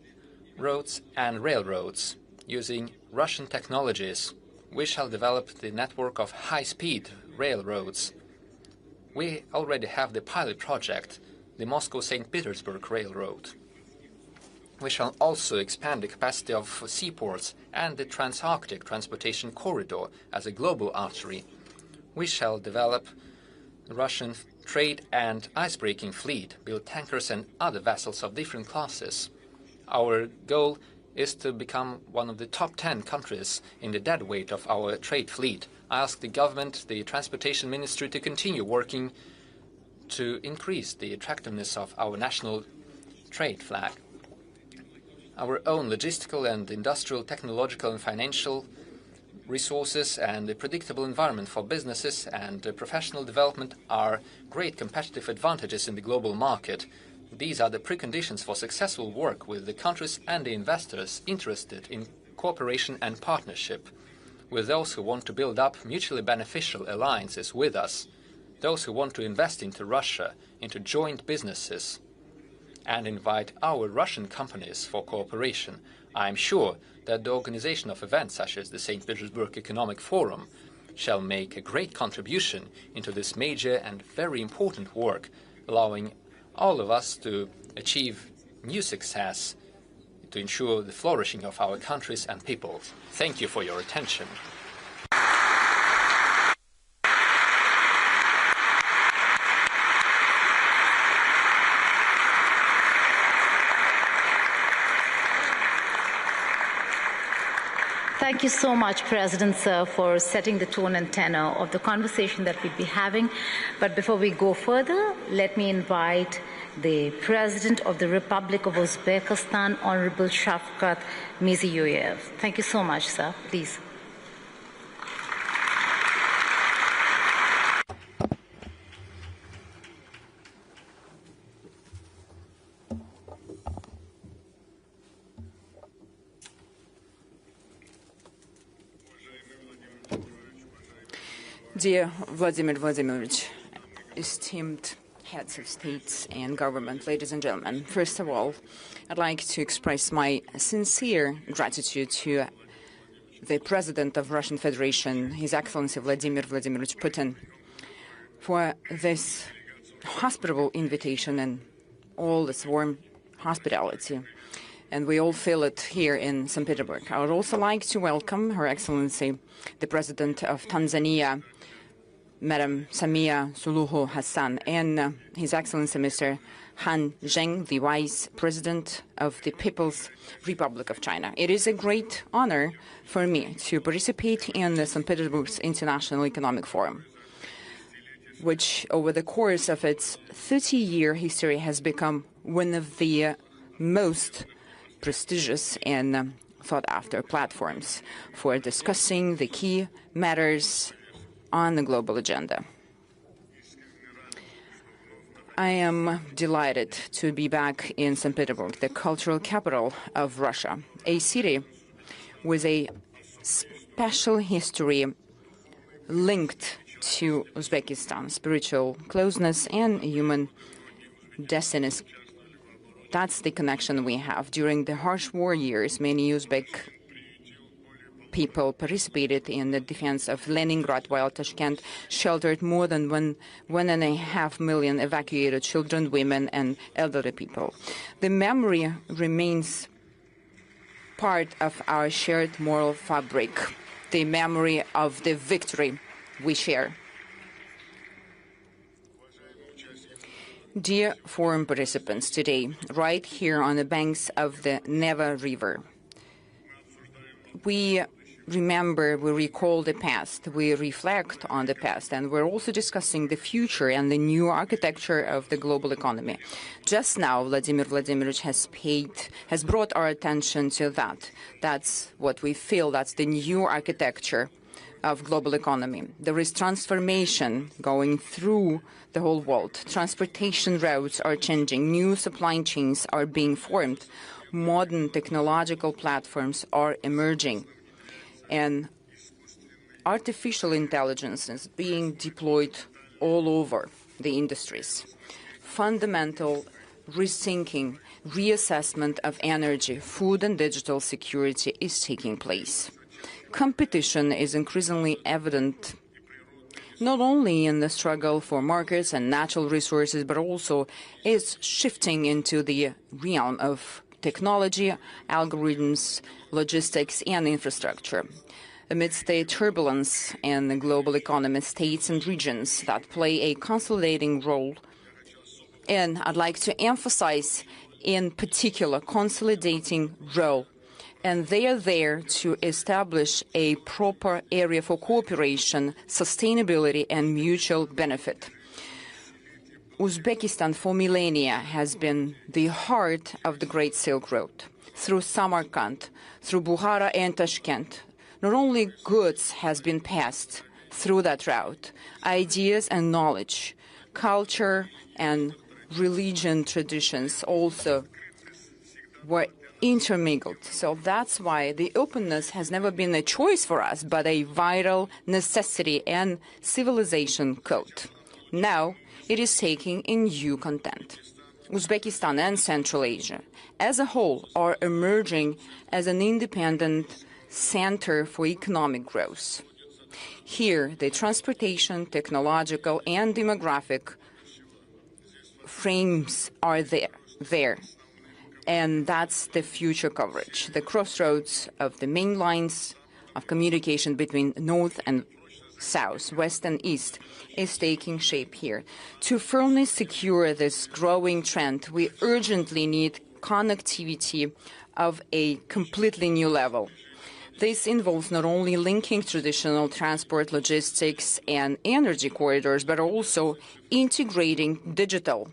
roads and railroads using Russian technologies. We shall develop the network of high-speed railroads. We already have the pilot project, the Moscow-St. Petersburg Railroad. We shall also expand the capacity of seaports and the Trans-Arctic Transportation Corridor as a global artery. We shall develop the Russian trade and ice-breaking fleet, build tankers and other vessels of different classes. Our goal is to become one of the top 10 countries in the deadweight of our trade fleet. I ask the government, the transportation ministry, to continue working to increase the attractiveness of our national trade flag. Our own logistical and industrial, technological and financial resources and a predictable environment for businesses and professional development are great competitive advantages in the global market. These are the preconditions for successful work with the countries and the investors interested in cooperation and partnership, with those who want to build up mutually beneficial alliances with us, those who want to invest into Russia, into joint businesses, and invite our Russian companies for cooperation. I am sure that the organization of events such as the St. Petersburg Economic Forum shall make a great contribution into this major and very important work, allowing all of us to achieve new success to ensure the flourishing of our countries and peoples. Thank you for your attention. Thank you so much, President, sir, for setting the tone and tenor of the conversation that we'll be having. But before we go further, let me invite the President of the Republic of Uzbekistan, Honorable Shavkat Mirziyoyev. Thank you so much, sir. Please. Dear Vladimir Vladimirovich, esteemed heads of states and government, ladies and gentlemen, first of all, I'd like to express my sincere gratitude to the President of Russian Federation, His Excellency Vladimir Vladimirovich Putin, for this hospitable invitation and all this warm hospitality. And we all feel it here in St. Petersburg. I would also like to welcome Her Excellency, the President of Tanzania, Madam Samia Suluhu Hassan, and His Excellency Mr. Han Zheng, the Vice President of the People's Republic of China. It is a great honor for me to participate in the St. Petersburg International Economic Forum, which over the course of its 30-year history has become one of the most prestigious and sought-after platforms for discussing the key matters on the global agenda. I am delighted to be back in St. Petersburg, the cultural capital of Russia, a city with a special history linked to Uzbekistan, spiritual closeness and human destinies. That's the connection we have. During the harsh war years, many Uzbek people participated in the defense of Leningrad, while Tashkent sheltered more than 1.5 million evacuated children, women, and elderly people. The memory remains part of our shared moral fabric, the memory of the victory we share. Dear forum participants, today, right here on the banks of the Neva River, we remember, we recall the past, we reflect on the past, and we're also discussing the future and the new architecture of the global economy. Just now, Vladimir Vladimirovich has brought our attention to that. That's what we feel, that's the new architecture of global economy. There is transformation going through the whole world. Transportation routes are changing, new supply chains are being formed, modern technological platforms are emerging, and artificial intelligence is being deployed all over the industries. Fundamental rethinking, reassessment of energy, food and digital security is taking place. Competition is increasingly evident not only in the struggle for markets and natural resources, but also is shifting into the realm of technology, algorithms, logistics, and infrastructure. Amidst the turbulence in the global economy, states and regions that play a consolidating role, and I'd like to emphasize in particular consolidating role, and they are there to establish a proper area for cooperation, sustainability, and mutual benefit. Uzbekistan for millennia has been the heart of the Great Silk Road. Through Samarkand, through Bukhara and Tashkent, not only goods has been passed through that route, ideas and knowledge, culture and religion traditions also were intermingled. So that's why the openness has never been a choice for us, but a vital necessity and civilization code. Now it is taking in new content. Uzbekistan and Central Asia as a whole are emerging as an independent center for economic growth. Here, the transportation, technological, and demographic frames are there. And that's the future coverage. The crossroads of the main lines of communication between North and South, West and East is taking shape here. To firmly secure this growing trend, we urgently need connectivity of a completely new level. This involves not only linking traditional transport, logistics, and energy corridors, but also integrating digital,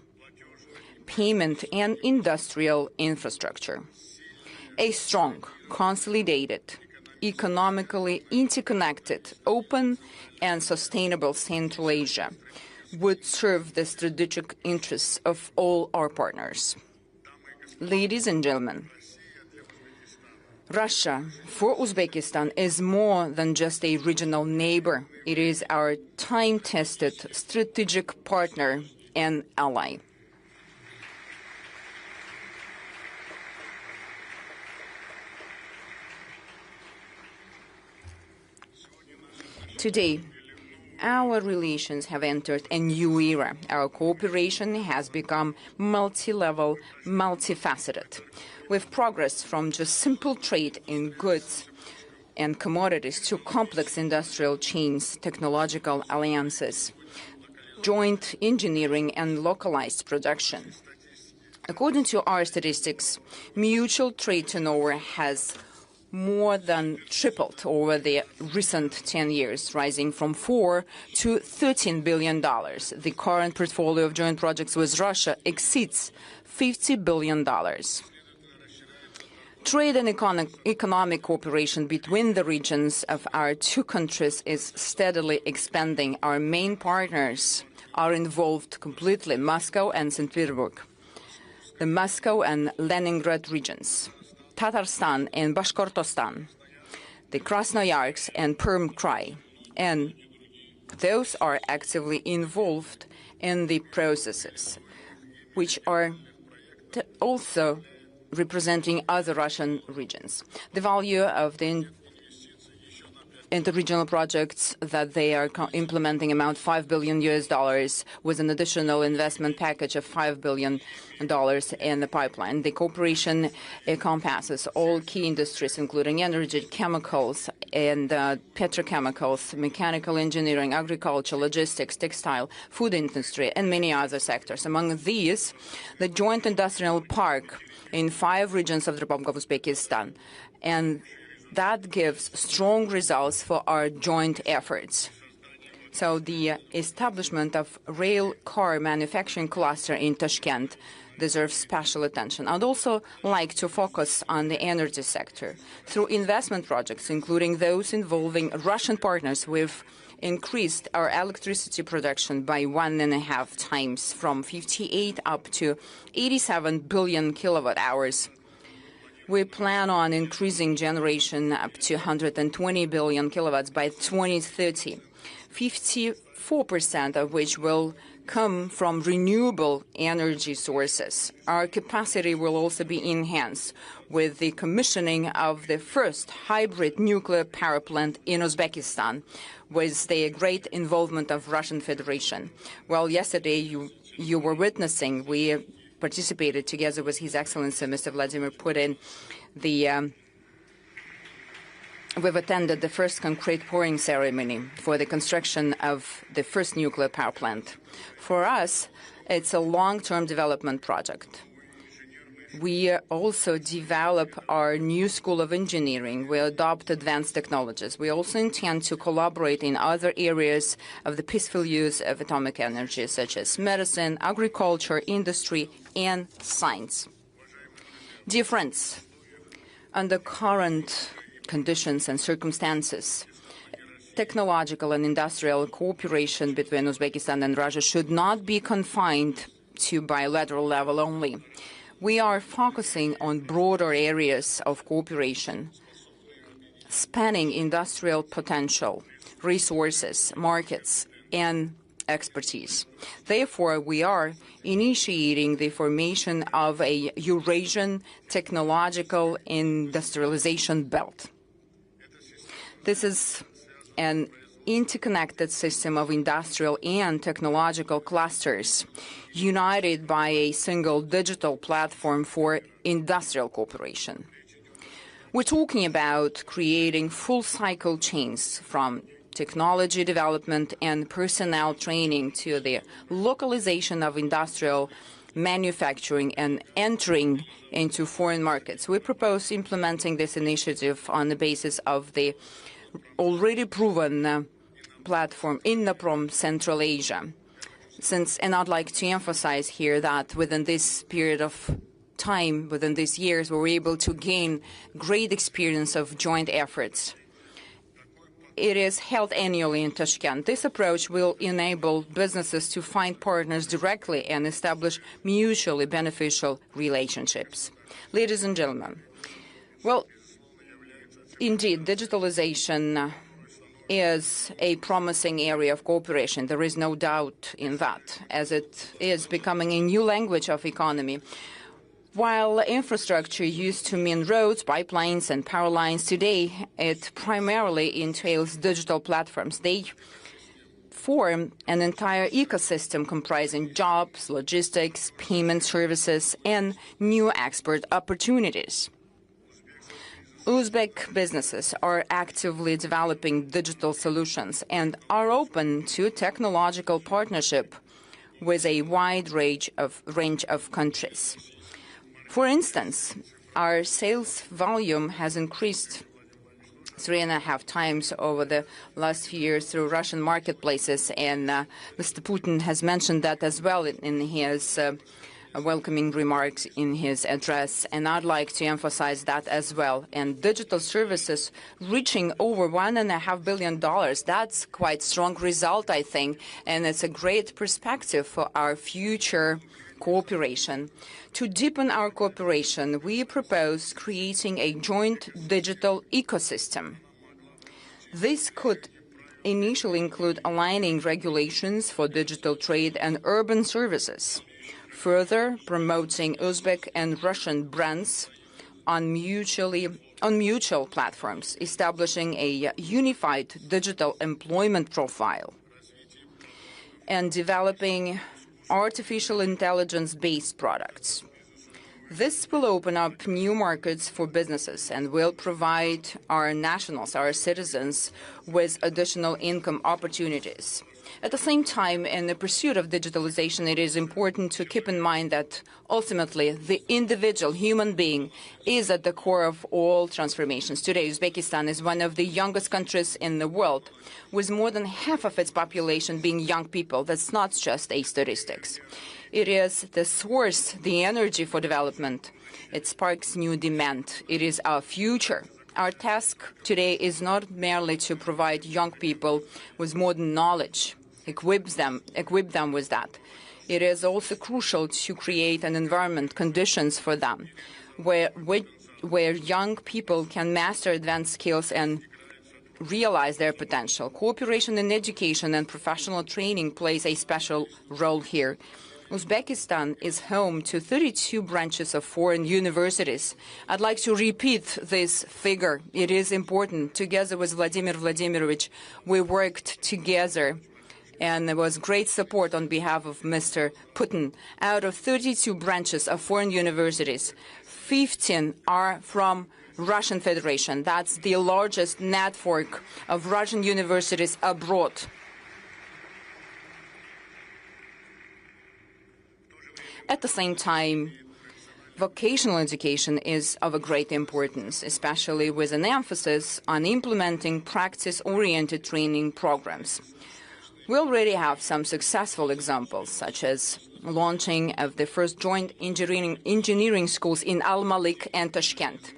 payment, and industrial infrastructure. A strong, consolidated, economically interconnected, open, and sustainable Central Asia would serve the strategic interests of all our partners. Ladies and gentlemen, Russia for Uzbekistan is more than just a regional neighbor. It is our time-tested strategic partner and ally. Today, our relations have entered a new era. Our cooperation has become multi-level, multifaceted. We've progressed from just simple trade in goods and commodities to complex industrial chains, technological alliances, joint engineering, and localized production. According to our statistics, mutual trade turnover has more than tripled over the recent 10 years, rising from $4 to $13 billion. The current portfolio of joint projects with Russia exceeds $50 billion. Trade and economic cooperation between the regions of our two countries is steadily expanding. Our main partners are involved completely, Moscow and St. Petersburg, the Moscow and Leningrad regions, Tatarstan and Bashkortostan, the Krasnoyarsk and Perm Krai, and those are actively involved in the processes, which are also representing other Russian regions. The value of the interregional projects that they are implementing amount $5 billion with an additional investment package of $5 billion in the pipeline. The cooperation encompasses all key industries, including energy, chemicals, and petrochemicals, mechanical engineering, agriculture, logistics, textile, food industry, and many other sectors. Among these, the joint industrial park in 5 regions of the Republic of Uzbekistan, and that gives strong results for our joint efforts. So the establishment of rail car manufacturing cluster in Tashkent deserves special attention. I'd also like to focus on the energy sector. Through investment projects, including those involving Russian partners, we've increased our electricity production by 1.5 times, from 58 up to 87 billion kilowatt hours. We plan on increasing generation up to 120 billion kilowatts by 2030, 54% of which will come from renewable energy sources. Our capacity will also be enhanced with the commissioning of the first hybrid nuclear power plant in Uzbekistan, with the great involvement of Russian Federation. Well, yesterday you were witnessing, we participated together with His Excellency Mr. Vladimir Putin. We've attended the first concrete pouring ceremony for the construction of the first nuclear power plant. For us, it's a long-term development project. We also develop our new School of Engineering. We adopt advanced technologies. We also intend to collaborate in other areas of the peaceful use of atomic energy, such as medicine, agriculture, industry, and science. Dear friends, under current conditions and circumstances, technological and industrial cooperation between Uzbekistan and Russia should not be confined to bilateral level only. We are focusing on broader areas of cooperation, spanning industrial potential, resources, markets, and expertise. Therefore, we are initiating the formation of a Eurasian technological industrialization belt. This is an interconnected system of industrial and technological clusters united by a single digital platform for industrial cooperation. We're talking about creating full-cycle chains from technology development and personnel training to the localization of industrial manufacturing and entering into foreign markets. We propose implementing this initiative on the basis of the already proven platform INNOPROM Central Asia. And I'd like to emphasize here that within this period of time, within these years, we were able to gain great experience of joint efforts. It is held annually in Tashkent. This approach will enable businesses to find partners directly and establish mutually beneficial relationships. Ladies and gentlemen, well, indeed, digitalization is a promising area of cooperation. There is no doubt in that, as it is becoming a new language of economy. While infrastructure used to mean roads, pipelines, and power lines, today it primarily entails digital platforms. They form an entire ecosystem comprising jobs, logistics, payment services, and new export opportunities. Uzbek businesses are actively developing digital solutions and are open to technological partnership with a wide range of countries. For instance, our sales volume has increased 3.5 times over the last few years through Russian marketplaces, and Mr. Putin has mentioned that as well in his welcoming remarks in his address, and I'd like to emphasize that as well. And digital services reaching over $1.5 billion, that's quite strong result, I think, and it's a great perspective for our future cooperation. To deepen our cooperation, we propose creating a joint digital ecosystem. This could initially include aligning regulations for digital trade and urban services, further promoting Uzbek and Russian brands on mutually on mutual platforms, establishing a unified digital employment profile, and developing artificial intelligence-based products. This will open up new markets for businesses and will provide our nationals, our citizens, with additional income opportunities. At the same time, in the pursuit of digitalization, it is important to keep in mind that ultimately the individual human being is at the core of all transformations. Today, Uzbekistan is one of the youngest countries in the world, with more than half of its population being young people. That's not just a statistics. It is the source, the energy for development. It sparks new demand. It is our future. Our task today is not merely to provide young people with modern knowledge, equip them with that. It is also crucial to create an environment, conditions for them, where young people can master advanced skills and realize their potential. Cooperation in education and professional training plays a special role here. Uzbekistan is home to 32 branches of foreign universities. I'd like to repeat this figure. It is important. Together with Vladimir Vladimirovich, we worked together, and there was great support on behalf of Mr. Putin. Out of 32 branches of foreign universities, 15 are from Russian Federation. That's the largest network of Russian universities abroad. At the same time, vocational education is of a great importance, especially with an emphasis on implementing practice-oriented training programs. We already have some successful examples, such as launching of the first joint engineering schools in Almalyk and Tashkent.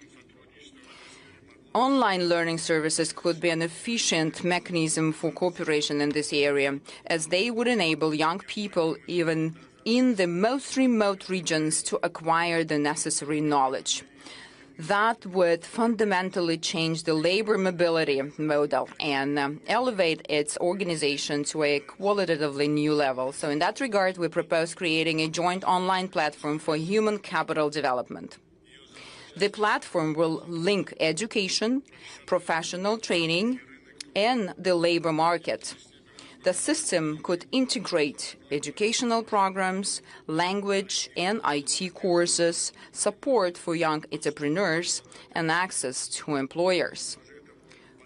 Online learning services could be an efficient mechanism for cooperation in this area, as they would enable young people even in the most remote regions to acquire the necessary knowledge. That would fundamentally change the labor mobility model and elevate its organization to a qualitatively new level. So in that regard, we propose creating a joint online platform for human capital development. The platform will link education, professional training, and the labor market. The system could integrate educational programs, language and IT courses, support for young entrepreneurs, and access to employers.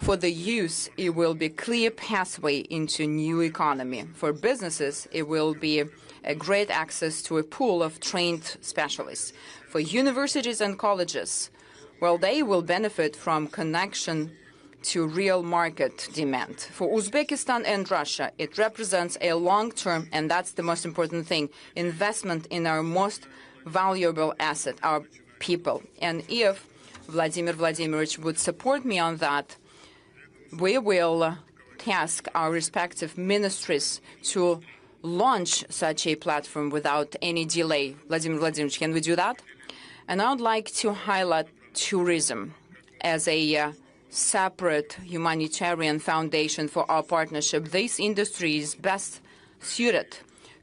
For the youth, it will be a clear pathway into new economy. For businesses, it will be a great access to a pool of trained specialists. For universities and colleges, well, they will benefit from connection to real market demand. For Uzbekistan and Russia, it represents a long-term, and that's the most important thing, investment in our most valuable asset, our people. And if Vladimir Vladimirovich would support me on that, we will task our respective ministries to launch such a platform without any delay. Vladimir Vladimirovich, can we do that? And I would like to highlight tourism as a separate humanitarian foundation for our partnership. This industry is best suited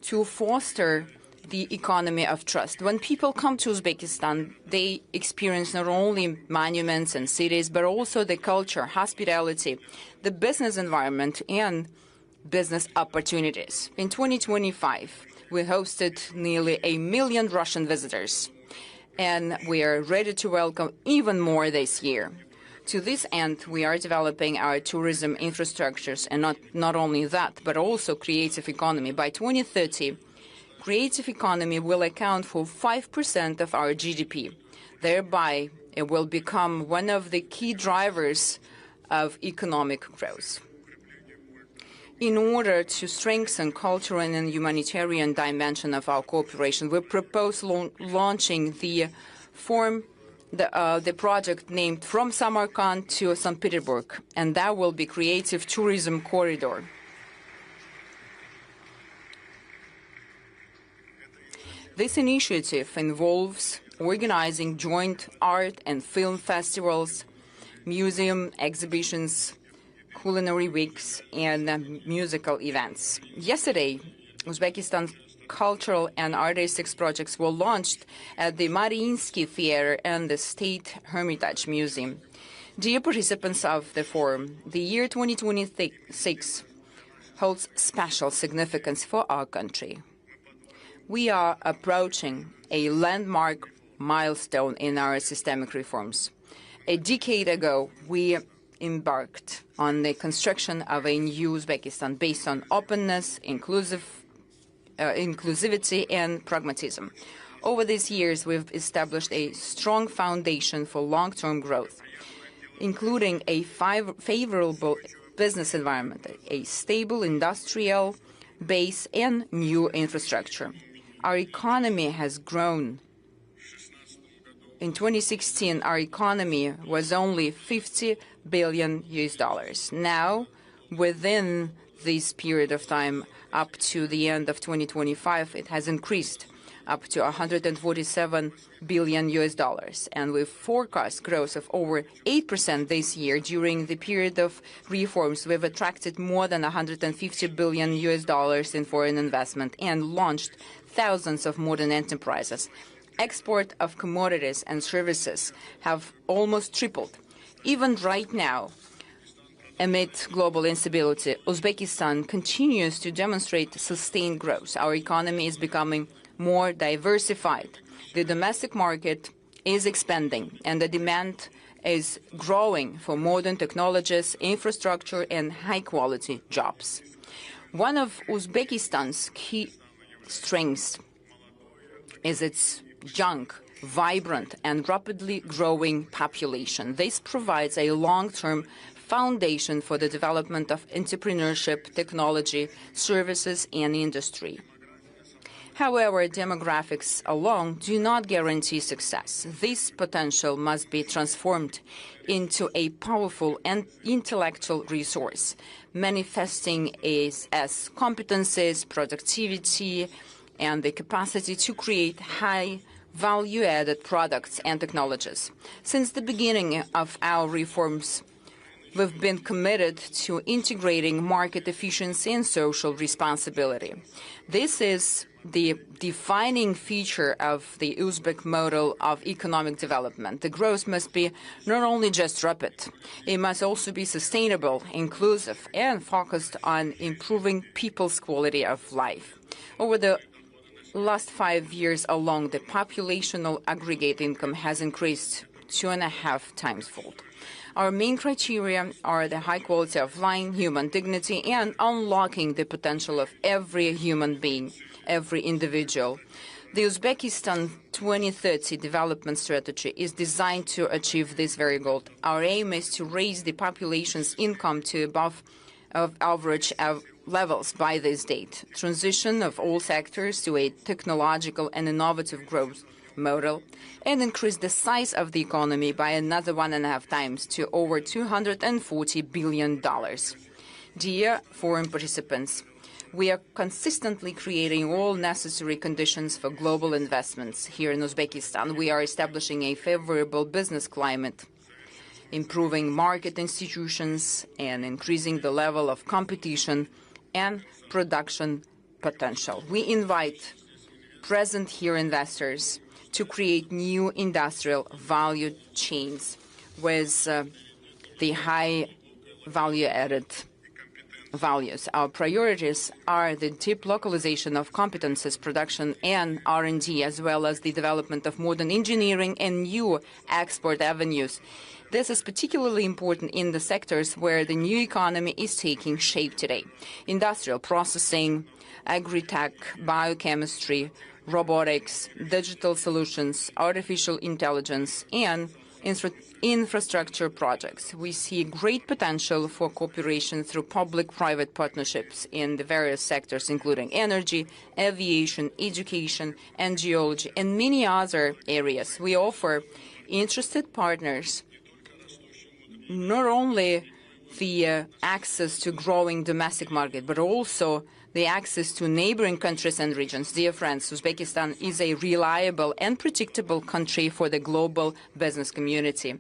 to foster the economy of trust. When people come to Uzbekistan, they experience not only monuments and cities, but also the culture, hospitality, the business environment, and business opportunities. In 2025, we hosted nearly 1 million Russian visitors, and we are ready to welcome even more this year. To this end, we are developing our tourism infrastructures, and not only that, but also creative economy. By 2030, creative economy will account for 5% of our GDP. Thereby, it will become one of the key drivers of economic growth. In order to strengthen cultural and humanitarian dimension of our cooperation, we propose launching the project named From Samarkand to St. Petersburg, and that will be Creative Tourism Corridor. This initiative involves organizing joint art and film festivals, museum exhibitions, culinary weeks, and musical events. Yesterday, Uzbekistan cultural and artistic projects were launched at the Mariinsky Theater and the State Hermitage Museum. Dear participants of the forum, the year 2026 holds special significance for our country. We are approaching a landmark milestone in our systemic reforms. A decade ago, we embarked on the construction of a new Uzbekistan based on openness, inclusivity, and pragmatism. Over these years, we've established a strong foundation for long-term growth, including a favorable business environment, a stable industrial base, and new infrastructure. Our economy has grown. In 2016, our economy was only $50 billion. Now, within this period of time, up to the end of 2025, it has increased up to $147 billion, and we forecast growth of over 8% this year. During the period of reforms, we've attracted more than $150 billion in foreign investment and launched thousands of modern enterprises. Export of commodities and services have almost tripled. Even right now, amid global instability, Uzbekistan continues to demonstrate sustained growth. Our economy is becoming more diversified. The domestic market is expanding, and the demand is growing for modern technologies, infrastructure, and high-quality jobs. One of Uzbekistan's key strengths is its young, vibrant, and rapidly growing population. This provides a long-term foundation for the development of entrepreneurship, technology, services, and industry. However, demographics alone do not guarantee success. This potential must be transformed into a powerful and intellectual resource, manifesting as competencies, productivity, and the capacity to create high value-added products and technologies. Since the beginning of our reforms, we've been committed to integrating market efficiency and social responsibility. This is the defining feature of the Uzbek model of economic development. The growth must be not only just rapid, it must also be sustainable, inclusive, and focused on improving people's quality of life. Over the last 5 years alone, the populational aggregate income has increased 2.5 times fold. Our main criteria are the high quality of life, human dignity, and unlocking the potential of every human being, every individual. The Uzbekistan 2030 development strategy is designed to achieve this very goal. Our aim is to raise the population's income to above average levels by this date, transition of all sectors to a technological and innovative growth model, and increase the size of the economy by another 1.5 times to over $240 billion. Dear foreign participants, we are consistently creating all necessary conditions for global investments here in Uzbekistan. We are establishing a favorable business climate, improving market institutions, and increasing the level of competition and production potential. We invite present here investors to create new industrial value chains with the high value-added values. Our priorities are the deep localization of competences, production, and R&D, as well as the development of modern engineering and new export avenues. This is particularly important in the sectors where the new economy is taking shape today: industrial processing, agri-tech, biochemistry, robotics, digital solutions, artificial intelligence, and infrastructure projects. We see great potential for cooperation through public-private partnerships in the various sectors, including energy, aviation, education, and geology, and many other areas. We offer interested partners not only the access to growing domestic market, but also the access to neighboring countries and regions. Dear friends, Uzbekistan is a reliable and predictable country for the global business community.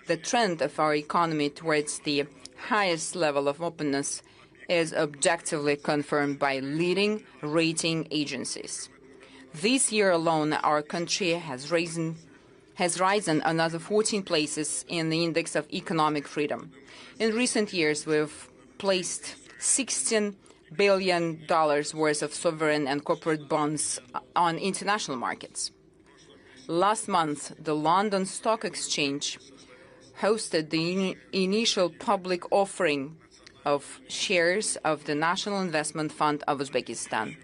The trend of our economy towards the highest level of openness is objectively confirmed by leading rating agencies. This year alone, our country has risen another 14 places in the Index of Economic Freedom. In recent years, we've placed $16 billion worth of sovereign and corporate bonds on international markets. Last month, the London Stock Exchange hosted the initial public offering of shares of the National Investment Fund of Uzbekistan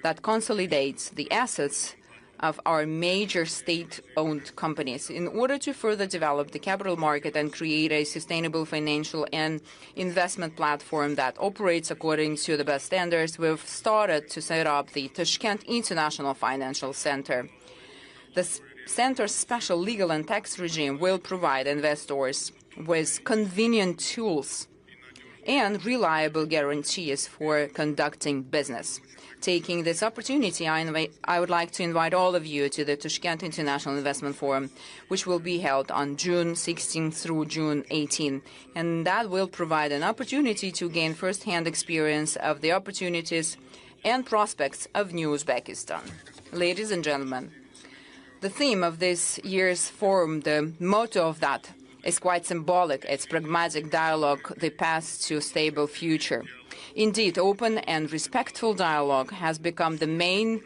that consolidates the assets of our major state-owned companies in order to further develop the capital market and create a sustainable financial and investment platform that operates according to the best standards. We've started to set up the Tashkent International Financial Center. The center's special legal and tax regime will provide investors with convenient tools and reliable guarantees for conducting business. Taking this opportunity, I would like to invite all of you to the Tashkent International Investment Forum, which will be held on June 16 through June 18, and that will provide an opportunity to gain first-hand experience of the opportunities and prospects of new Uzbekistan. Ladies and gentlemen, the theme of this year's forum, the motto of that, is quite symbolic. It's pragmatic dialogue, the path to a stable future. Indeed, open and respectful dialogue has become the main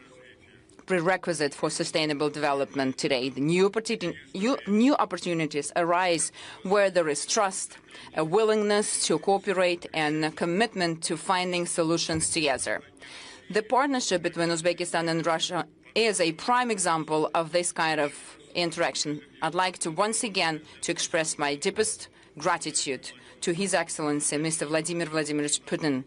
prerequisite for sustainable development today. The new opportunities arise where there is trust, a willingness to cooperate, and a commitment to finding solutions together. The partnership between Uzbekistan and Russia is a prime example of this kind of interaction. I'd like to once again to express my deepest gratitude to His Excellency, Mr. Vladimir Vladimirovich Putin,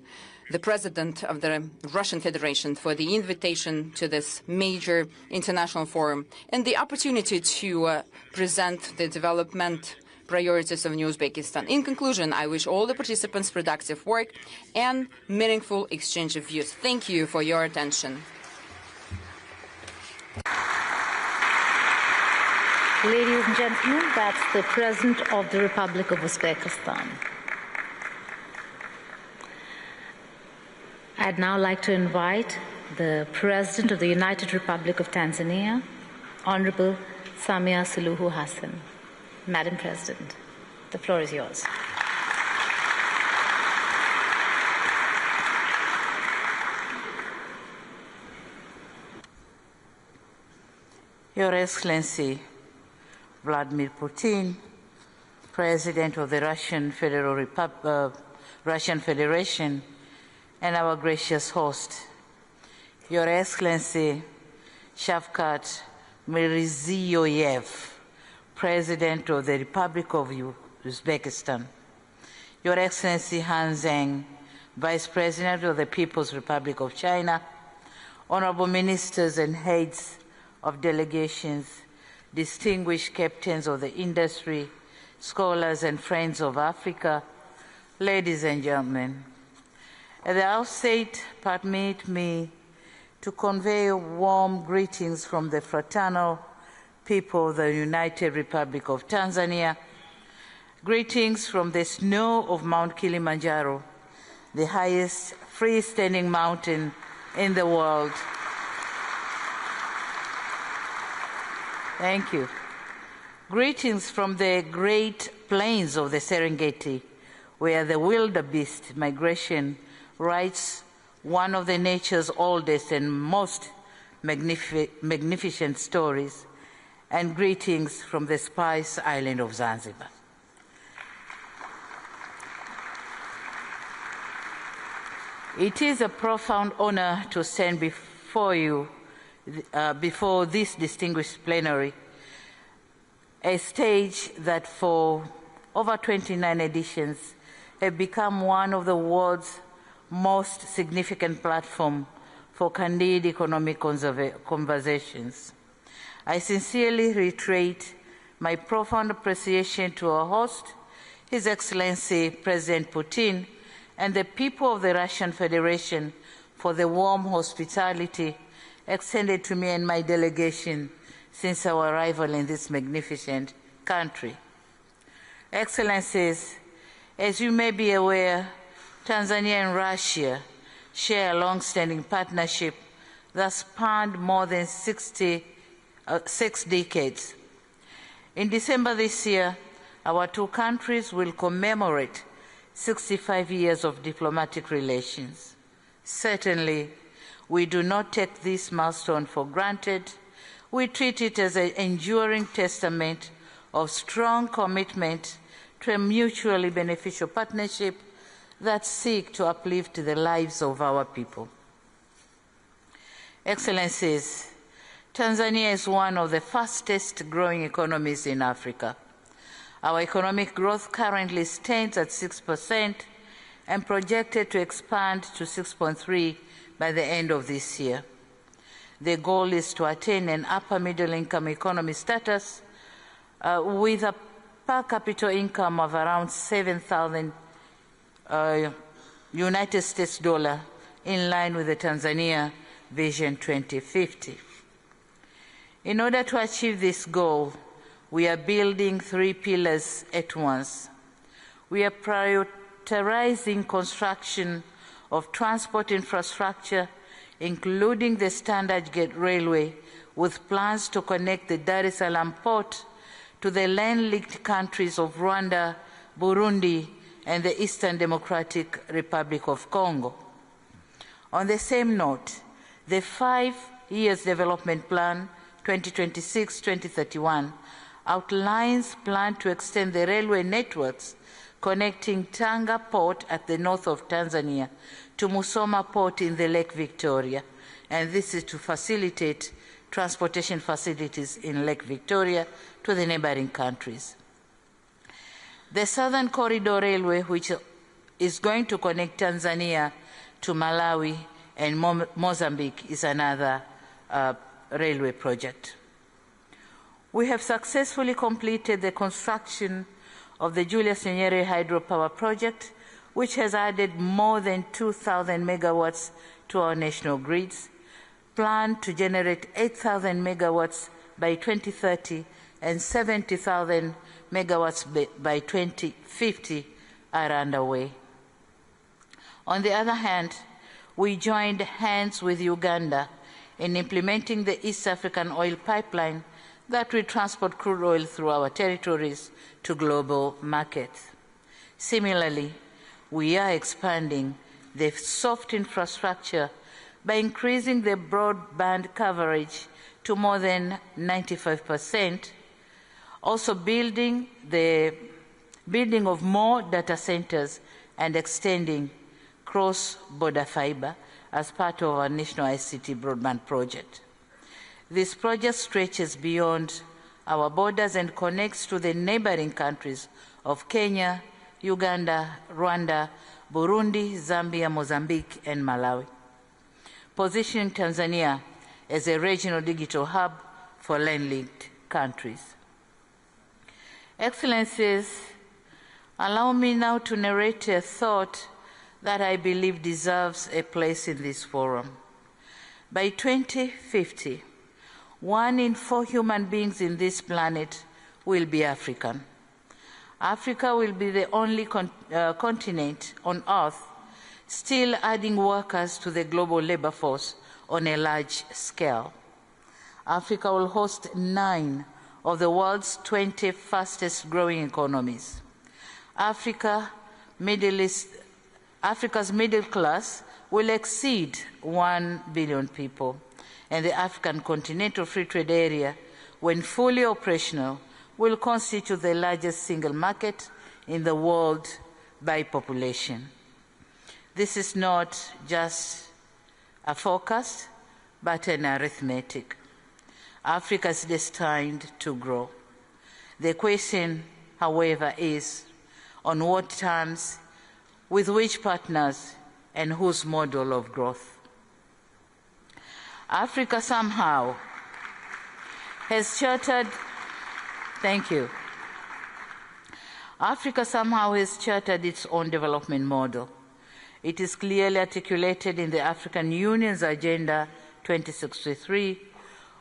the President of the Russian Federation, for the invitation to this major international forum and the opportunity to present the development priorities of New Uzbekistan. In conclusion, I wish all the participants productive work and meaningful exchange of views. Thank you for your attention. Ladies and gentlemen, that's the President of the Republic of Uzbekistan. I'd now like to invite the President of the United Republic of Tanzania, Honorable Samia Suluhu Hassan. Madam President, the floor is yours. Your Excellency, Vladimir Putin, President of the Russian Federation, and our gracious host, Your Excellency Shavkat Mirziyoyev, President of the Republic of Uzbekistan, Your Excellency Han Zheng, Vice President of the People's Republic of China, honorable ministers and heads of delegations, distinguished captains of the industry, scholars and friends of Africa, ladies and gentlemen. At the outset, permit me to convey warm greetings from the fraternal people of the United Republic of Tanzania, greetings from the snow of Mount Kilimanjaro, the highest freestanding mountain in the world. Thank you. Greetings from the great plains of the Serengeti, where the wildebeest migration writes one of nature's oldest and most magnificent stories, and greetings from the Spice Island of Zanzibar. It is a profound honor to stand before you, before this distinguished plenary, a stage that for over 29 editions have become one of the world's most significant platforms for candid economic conversations. I sincerely reiterate my profound appreciation to our host, His Excellency President Putin, and the people of the Russian Federation for the warm hospitality extended to me and my delegation since our arrival in this magnificent country. Excellencies, as you may be aware, Tanzania and Russia share a long-standing partnership that spanned more than 6 decades. In December this year, our two countries will commemorate 65 years of diplomatic relations. Certainly, we do not take this milestone for granted. We treat it as an enduring testament of strong commitment to a mutually beneficial partnership that seeks to uplift the lives of our people. Excellencies, Tanzania is one of the fastest growing economies in Africa. Our economic growth currently stands at 6% and projected to expand to 6.3% by the end of this year. The goal is to attain an upper middle income economy status with a per capita income of around 7,000 United States dollar, in line with the Tanzania Vision 2050. In order to achieve this goal, we are building 3 pillars at once. We are prioritizing construction of transport infrastructure, including the Standard Gauge Railway, with plans to connect the Dar es Salaam port to the land-linked countries of Rwanda, Burundi, and the Eastern Democratic Republic of Congo. On the same note, the 5-year development plan 2026-2031 outlines plan to extend the railway networks connecting Tanga port at the north of Tanzania to Musoma port in the Lake Victoria, and this is to facilitate transportation facilities in Lake Victoria to the neighboring countries. The Southern Corridor Railway, which is going to connect Tanzania to Malawi and Mozambique, is another railway project. We have successfully completed the construction of the Julius Nyerere hydropower project, which has added more than 2,000 megawatts to our national grids, planned to generate 8,000 megawatts by 2030 and 70,000 megawatts by 2050 are underway. On the other hand, we joined hands with Uganda in implementing the East African oil pipeline that will transport crude oil through our territories to global markets. Similarly, we are expanding the soft infrastructure by increasing the broadband coverage to more than 95%, also building of more data centers and extending cross-border fiber as part of our national ICT broadband project. This project stretches beyond our borders and connects to the neighboring countries of Kenya, Uganda, Rwanda, Burundi, Zambia, Mozambique, and Malawi, positioning Tanzania as a regional digital hub for land-linked countries. Excellencies, allow me now to narrate a thought that I believe deserves a place in this forum. By 2050, 1 in 4 human beings in this planet will be African. Africa will be the only continent on Earth still adding workers to the global labor force on a large scale. Africa will host 9 of the world's 20 fastest growing economies. Africa's middle class will exceed 1 billion people, and the African Continental Free Trade Area, when fully operational, will constitute the largest single market in the world by population. This is not just a forecast, but an arithmetic. Africa is destined to grow. The question, however, is on what terms, with which partners, and whose model of growth. Africa somehow has chartered, Africa somehow has chartered its own development model. It is clearly articulated in the African Union's Agenda 2063,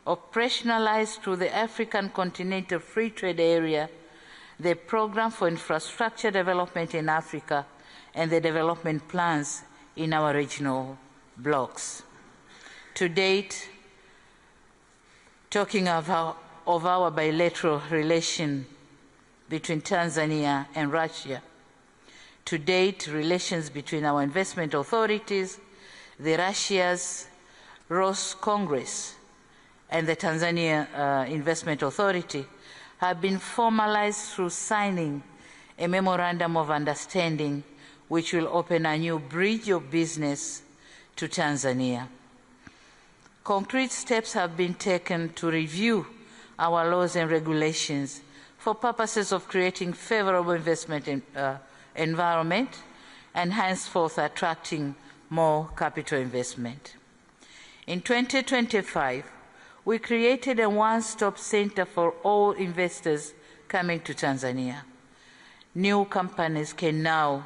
operationalized through the African Continental Free Trade Area, the Program for Infrastructure Development in Africa, and the development plans in our regional blocs. To date, talking of our bilateral relation between Tanzania and Russia, to date, relations between our investment authorities, the Russia's Congress, and the Tanzania Investment Authority have been formalized through signing a memorandum of understanding which will open a new bridge of business to Tanzania. Concrete steps have been taken to review our laws and regulations for purposes of creating favorable investment environment and henceforth attracting more capital investment. In 2025, we created a one-stop center for all investors coming to Tanzania. New companies can now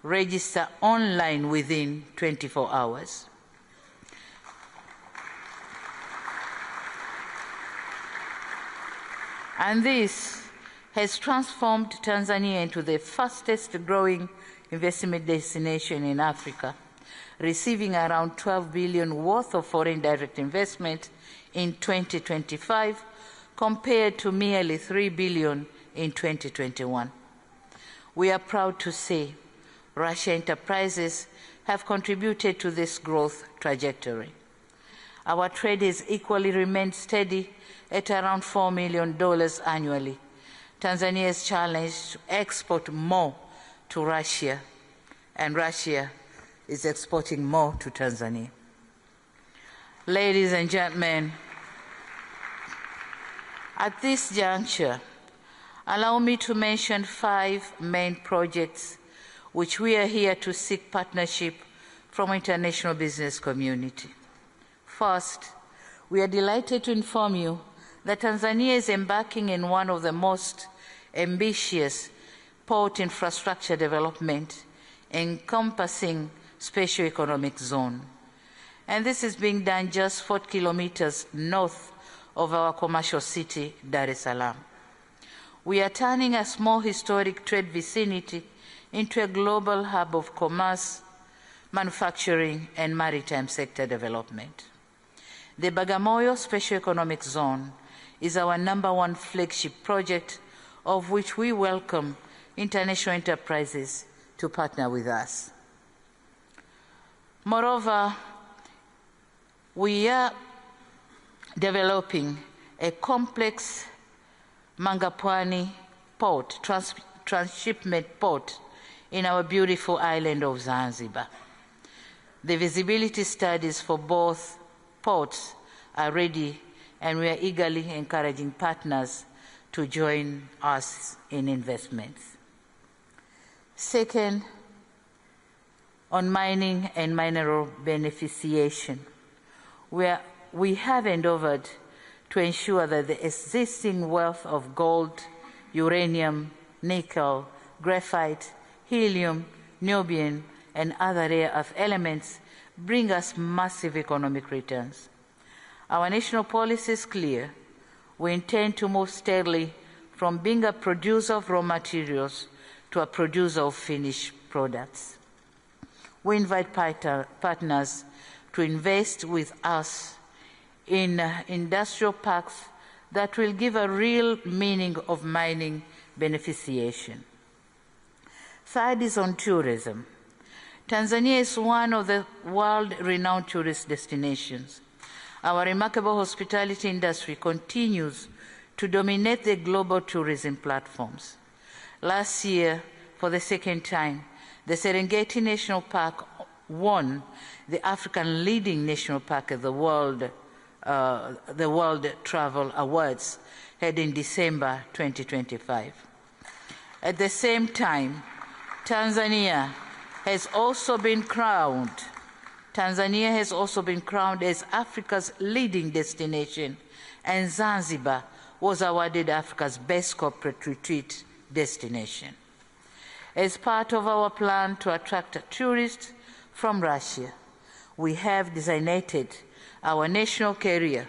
register online within 24 hours. And this has transformed Tanzania into the fastest growing investment destination in Africa, receiving around 12 billion worth of foreign direct investment in 2025 compared to merely 3 billion in 2021. We are proud to say Russia enterprises have contributed to this growth trajectory. Our trade has equally remained steady at around $4 million annually. Tanzania is challenged to export more to Russia, and Russia is exporting more to Tanzania. Ladies and gentlemen, at this juncture, allow me to mention 5 main projects which we are here to seek partnership from international business community. First, we are delighted to inform you that Tanzania is embarking in one of the most ambitious port infrastructure development encompassing special economic zone. And this is being done just 40 kilometers north of our commercial city, Dar es Salaam. We are turning a small historic trade vicinity into a global hub of commerce, manufacturing, and maritime sector development. The Bagamoyo Special Economic Zone is our #1 flagship project, of which we welcome international enterprises to partner with us. Moreover, we are developing a complex Mangapwani port, transshipment port in our beautiful island of Zanzibar. The visibility studies for both ports are ready, and we are eagerly encouraging partners to join us in investments. Second, on mining and mineral beneficiation, we have endeavored to ensure that the existing wealth of gold, uranium, nickel, graphite, helium, niobium, and other rare earth elements bring us massive economic returns. Our national policy is clear. We intend to move steadily from being a producer of raw materials to a producer of finished products. We invite partners to invest with us in industrial parks that will give a real meaning of mining beneficiation. Third is on tourism. Tanzania is one of the world-renowned tourist destinations. Our remarkable hospitality industry continues to dominate the global tourism platforms. Last year, for the second time, the Serengeti National Park won the African Leading National Park at the World Travel Awards held in December 2025. At the same time, Tanzania has also been crowned as Africa's leading destination, and Zanzibar was awarded Africa's best corporate retreat destination. As part of our plan to attract tourists from Russia, we have designated our national carrier,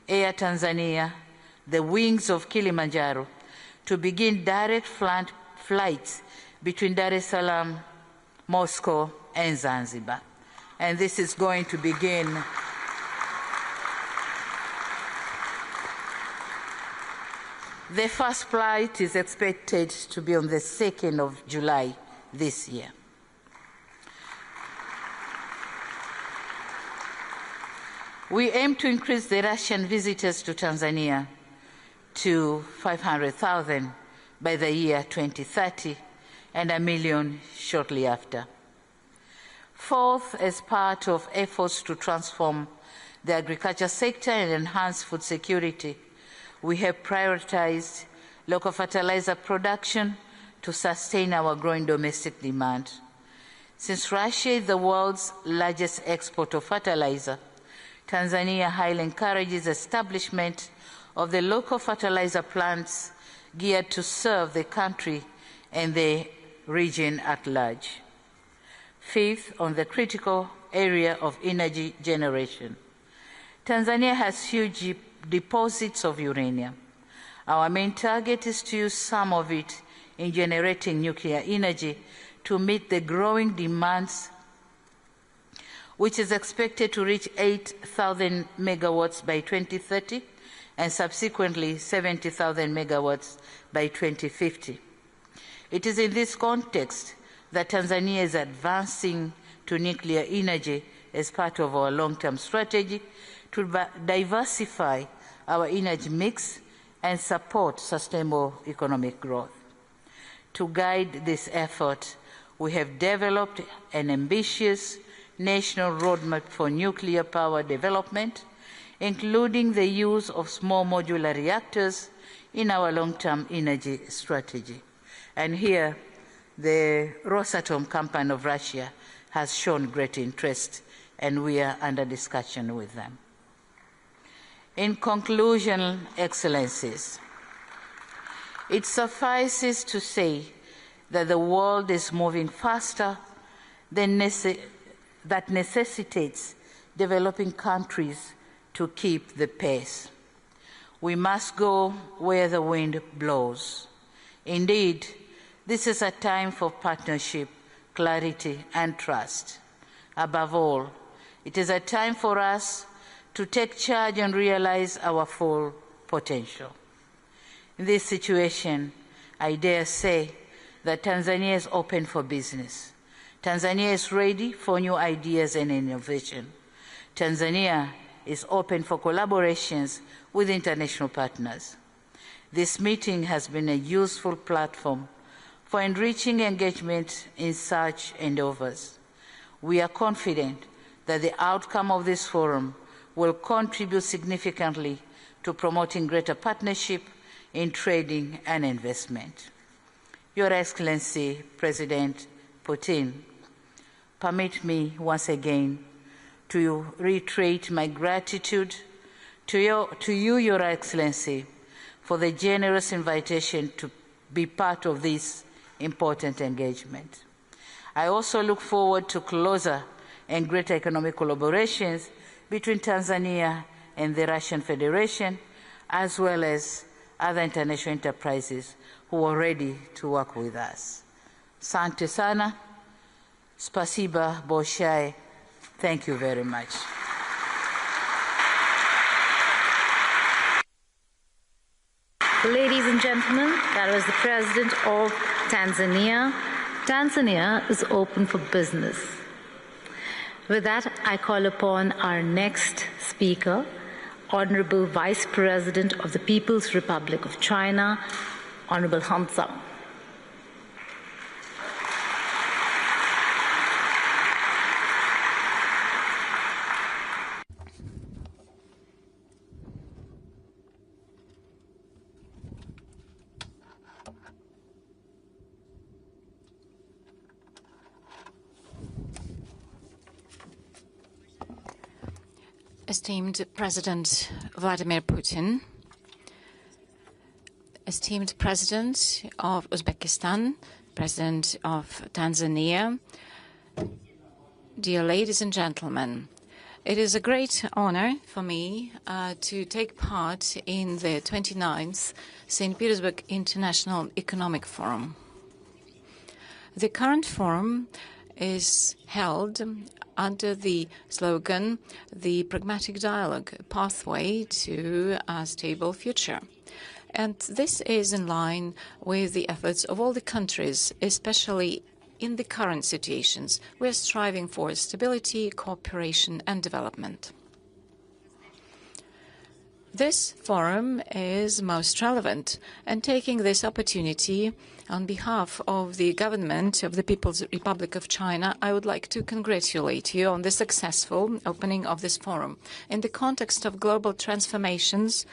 Air Tanzania, the wings of Kilimanjaro, to begin direct flights between Dar es Salaam Moscow, and Zanzibar. And this is going to begin the first flight is expected to be on the 2nd of July this year. We aim to increase the Russian visitors to Tanzania to 500,000 by the year 2030 and 1 million shortly after. Fourth, as part of efforts to transform the agriculture sector and enhance food security, we have prioritized local fertilizer production to sustain our growing domestic demand. Since Russia is the world's largest exporter of fertilizer, Tanzania highly encourages establishment of the local fertilizer plants geared to serve the country and the region at large. Fifth, on the critical area of energy generation, Tanzania has huge deposits of uranium. Our main target is to use some of it in generating nuclear energy to meet the growing demands, which is expected to reach 8,000 megawatts by 2030 and subsequently 70,000 megawatts by 2050. It is in this context that Tanzania is advancing to nuclear energy as part of our long-term strategy to diversify our energy mix and support sustainable economic growth. To guide this effort, we have developed an ambitious national roadmap for nuclear power development, including the use of small modular reactors in our long-term energy strategy. And here, the Rosatom company of Russia has shown great interest, and we are under discussion with them. In conclusion, Excellencies, it suffices to say that the world is moving faster than that necessitates developing countries to keep the pace. We must go where the wind blows. Indeed, this is a time for partnership, clarity, and trust. Above all, it is a time for us to take charge and realize our full potential. In this situation, I dare say that Tanzania is open for business. Tanzania is ready for new ideas and innovation. Tanzania is open for collaborations with international partners. This meeting has been a useful platform for enriching engagement in such endeavors. We are confident that the outcome of this forum will contribute significantly to promoting greater partnership in trading and investment. Your Excellency, President Putin, permit me once again to reiterate my gratitude to you, Your Excellency, for the generous invitation to be part of this important engagement. I also look forward to closer and greater economic collaborations between Tanzania and the Russian Federation, as well as other international enterprises who are ready to work with us. Asante sana, spasiba bolshoi. Thank you very much. Ladies and gentlemen, that was the President of Tanzania. Tanzania is open for business. With that, I call upon our next speaker, Honorable Vice President of the People's Republic of China, Honorable Han Zhang. Esteemed President Vladimir Putin, esteemed President of Uzbekistan, President of Tanzania, dear ladies and gentlemen, it is a great honor for me to take part in the 29th St. Petersburg International Economic Forum. The current forum is held under the slogan, the pragmatic dialogue, pathway to a stable future. And this is in line with the efforts of all the countries, especially in the current situations. We are striving for stability, cooperation, and development. This forum is most relevant, and taking this opportunity on behalf of the government of the People's Republic of China, I would like to congratulate you on the successful opening of this forum. In the context of global transformations,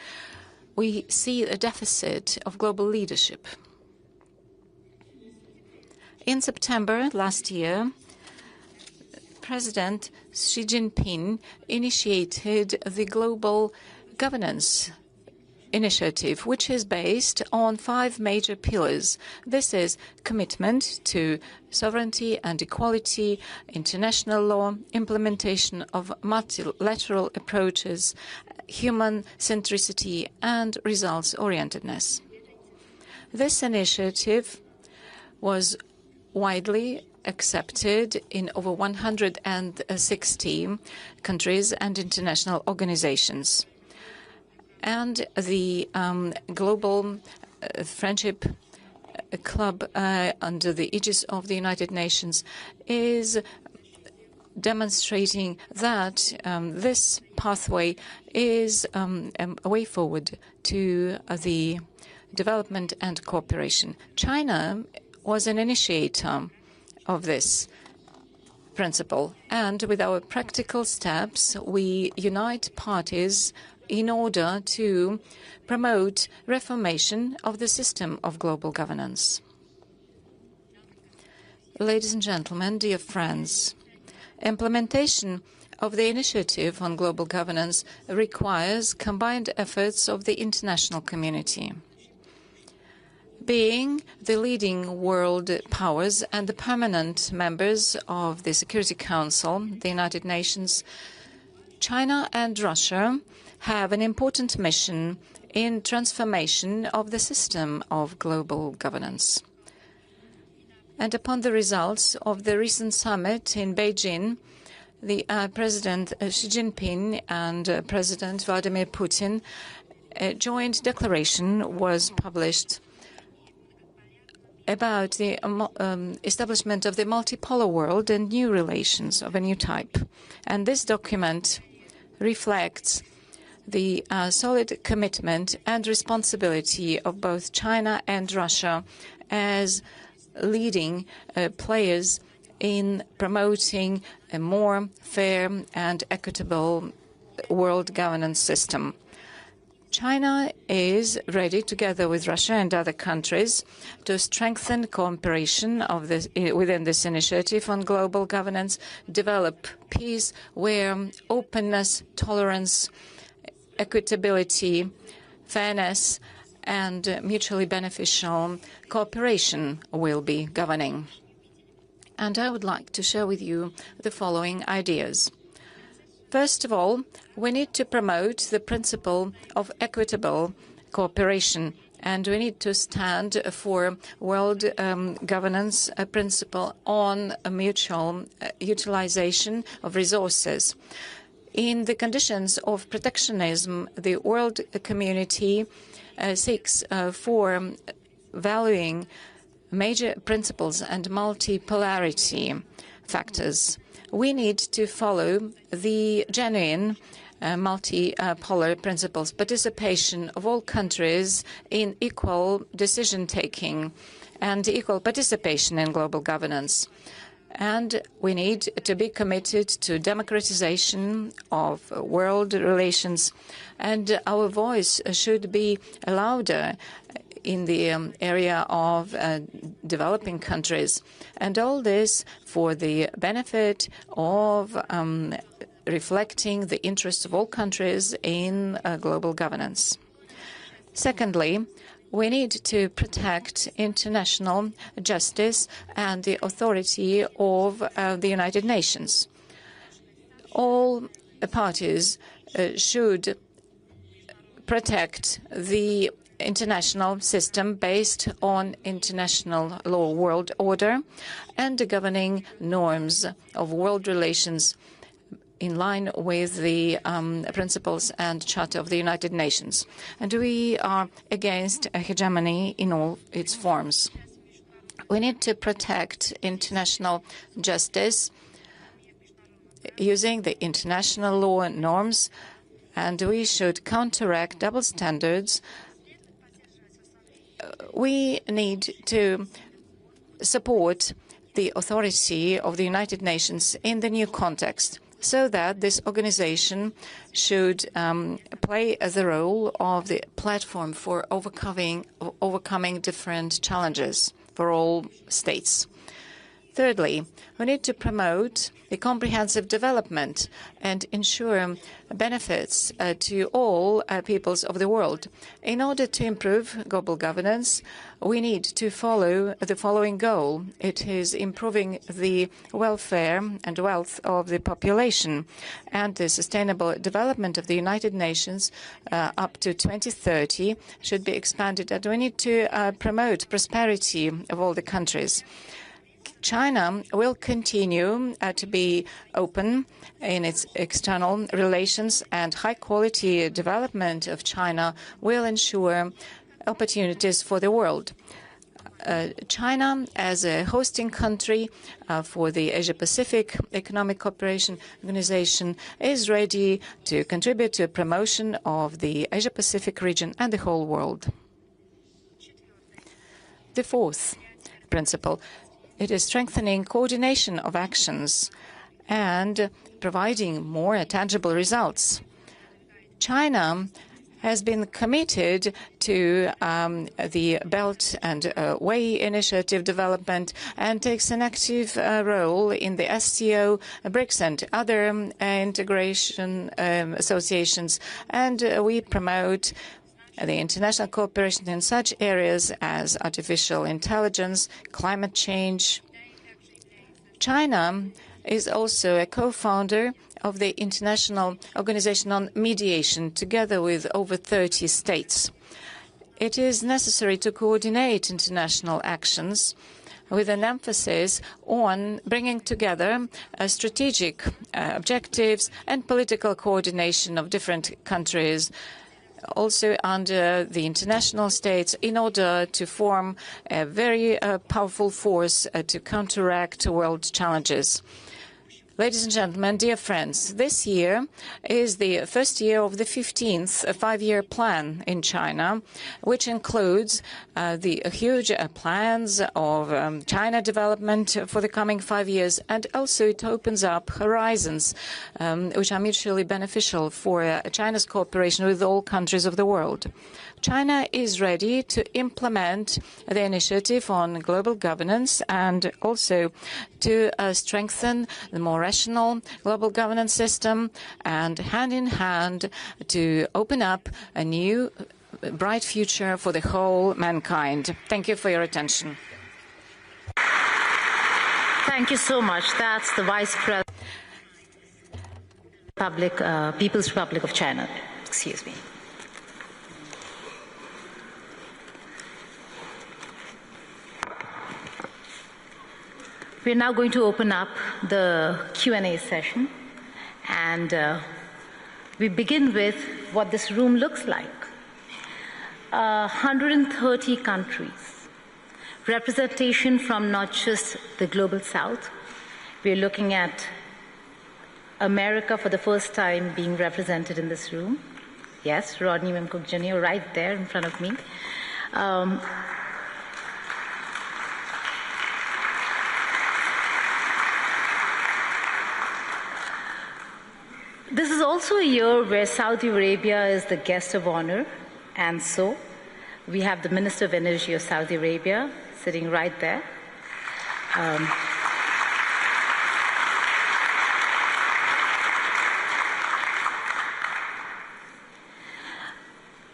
we see a deficit of global leadership. In September last year, President Xi Jinping initiated the Global Governance Initiative, which is based on 5 major pillars. This is commitment to sovereignty and equality, international law, implementation of multilateral approaches, human centricity, and results-orientedness. This initiative was widely accepted in over 160 countries and international organizations. And the Global Friendship Club under the aegis of the United Nations is demonstrating that this pathway is a way forward to the development and cooperation. China was an initiator of this principle, and with our practical steps, we unite parties in order to promote reformation of the system of global governance. Ladies and gentlemen, dear friends, implementation of the initiative on global governance requires combined efforts of the international community. Being the leading world powers and the permanent members of the Security Council, the United Nations, China and Russia have an important mission in transformation of the system of global governance. And upon the results of the recent summit in Beijing, the President Xi Jinping and President Vladimir Putin, a joint declaration was published about the establishment of the multipolar world and new relations of a new type. And this document reflects the solid commitment and responsibility of both China and Russia as leading players in promoting a more fair and equitable world governance system. China is ready, together with Russia and other countries, to strengthen cooperation of this, within this initiative on global governance, develop peace where openness, tolerance, equitability, fairness, and mutually beneficial cooperation will be governing. And I would like to share with you the following ideas. First of all, we need to promote the principle of equitable cooperation, and we need to stand for world governance principle on a mutual utilization of resources. In the conditions of protectionism, the world community seeks for valuing major principles and multipolarity factors. We need to follow the genuine multipolar principles, participation of all countries in equal decision-taking and equal participation in global governance. And we need to be committed to democratization of world relations, and our voice should be louder in the area of developing countries. And all this for the benefit of reflecting the interests of all countries in global governance. Secondly, we need to protect international justice and the authority of the United Nations. All parties should protect the international system based on international law, world order, and the governing norms of world relations in line with the principles and Charter of the United Nations. And we are against a hegemony in all its forms. We need to protect international justice using the international law and norms, and we should counteract double standards. We need to support the authority of the United Nations in the new context, so that this organization should play as a role of the platform for overcoming different challenges for all states. Thirdly, we need to promote the comprehensive development and ensure benefits to all peoples of the world. In order to improve global governance, we need to follow the following goal. It is improving the welfare and wealth of the population, and the sustainable development of the United Nations up to 2030 should be expanded, and we need to promote prosperity of all the countries. China will continue to be open in its external relations, and high-quality development of China will ensure opportunities for the world. China, as a hosting country for the Asia-Pacific Economic Cooperation Organization, is ready to contribute to promotion of the Asia-Pacific region and the whole world. The fourth principle, it is strengthening coordination of actions and providing more tangible results. China has been committed to the Belt and Way Initiative development and takes an active role in the SCO, BRICS, and other integration associations. And we promote the international cooperation in such areas as artificial intelligence, climate change. China is also a co-founder of the International Organization on Mediation, together with over 30 states. It is necessary to coordinate international actions with an emphasis on bringing together strategic objectives and political coordination of different countries, also under the international states, in order to form a very powerful force to counteract world challenges. Ladies and gentlemen, dear friends, this year is the first year of the 15th five-year plan in China, which includes the huge plans of China development for the coming 5 years, and also it opens up horizons which are mutually beneficial for China's cooperation with all countries of the world. China is ready to implement the initiative on global governance and also to strengthen the more rational global governance system, and hand in hand to open up a new bright future for the whole mankind. Thank you for your attention. Thank you so much. That's the Vice President of People's Republic of China. Excuse me. We're now going to open up the Q&A session, and we begin with what this room looks like. 130 countries, representation from not just the global south. We're looking at America for the first time being represented in this room. Yes, Rodney Mimcook Jr. right there in front of me. This is also a year where Saudi Arabia is the guest of honor, and so we have the Minister of Energy of Saudi Arabia sitting right there.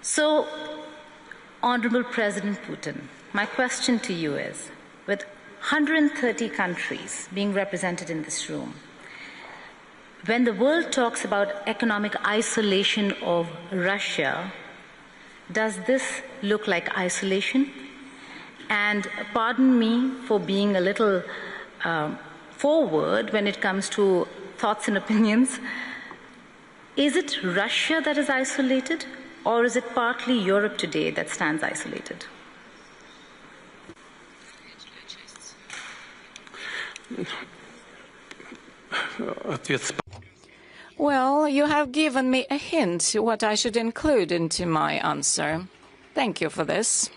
So, Honorable President Putin, my question to you is, with 130 countries being represented in this room, when the world talks about economic isolation of Russia, Does this look like isolation? And pardon me for being a little forward when it comes to thoughts and opinions. Is it Russia that is isolated, or is it partly Europe today that stands isolated? Well, you have given me a hint what I should include into my answer. Thank you for this.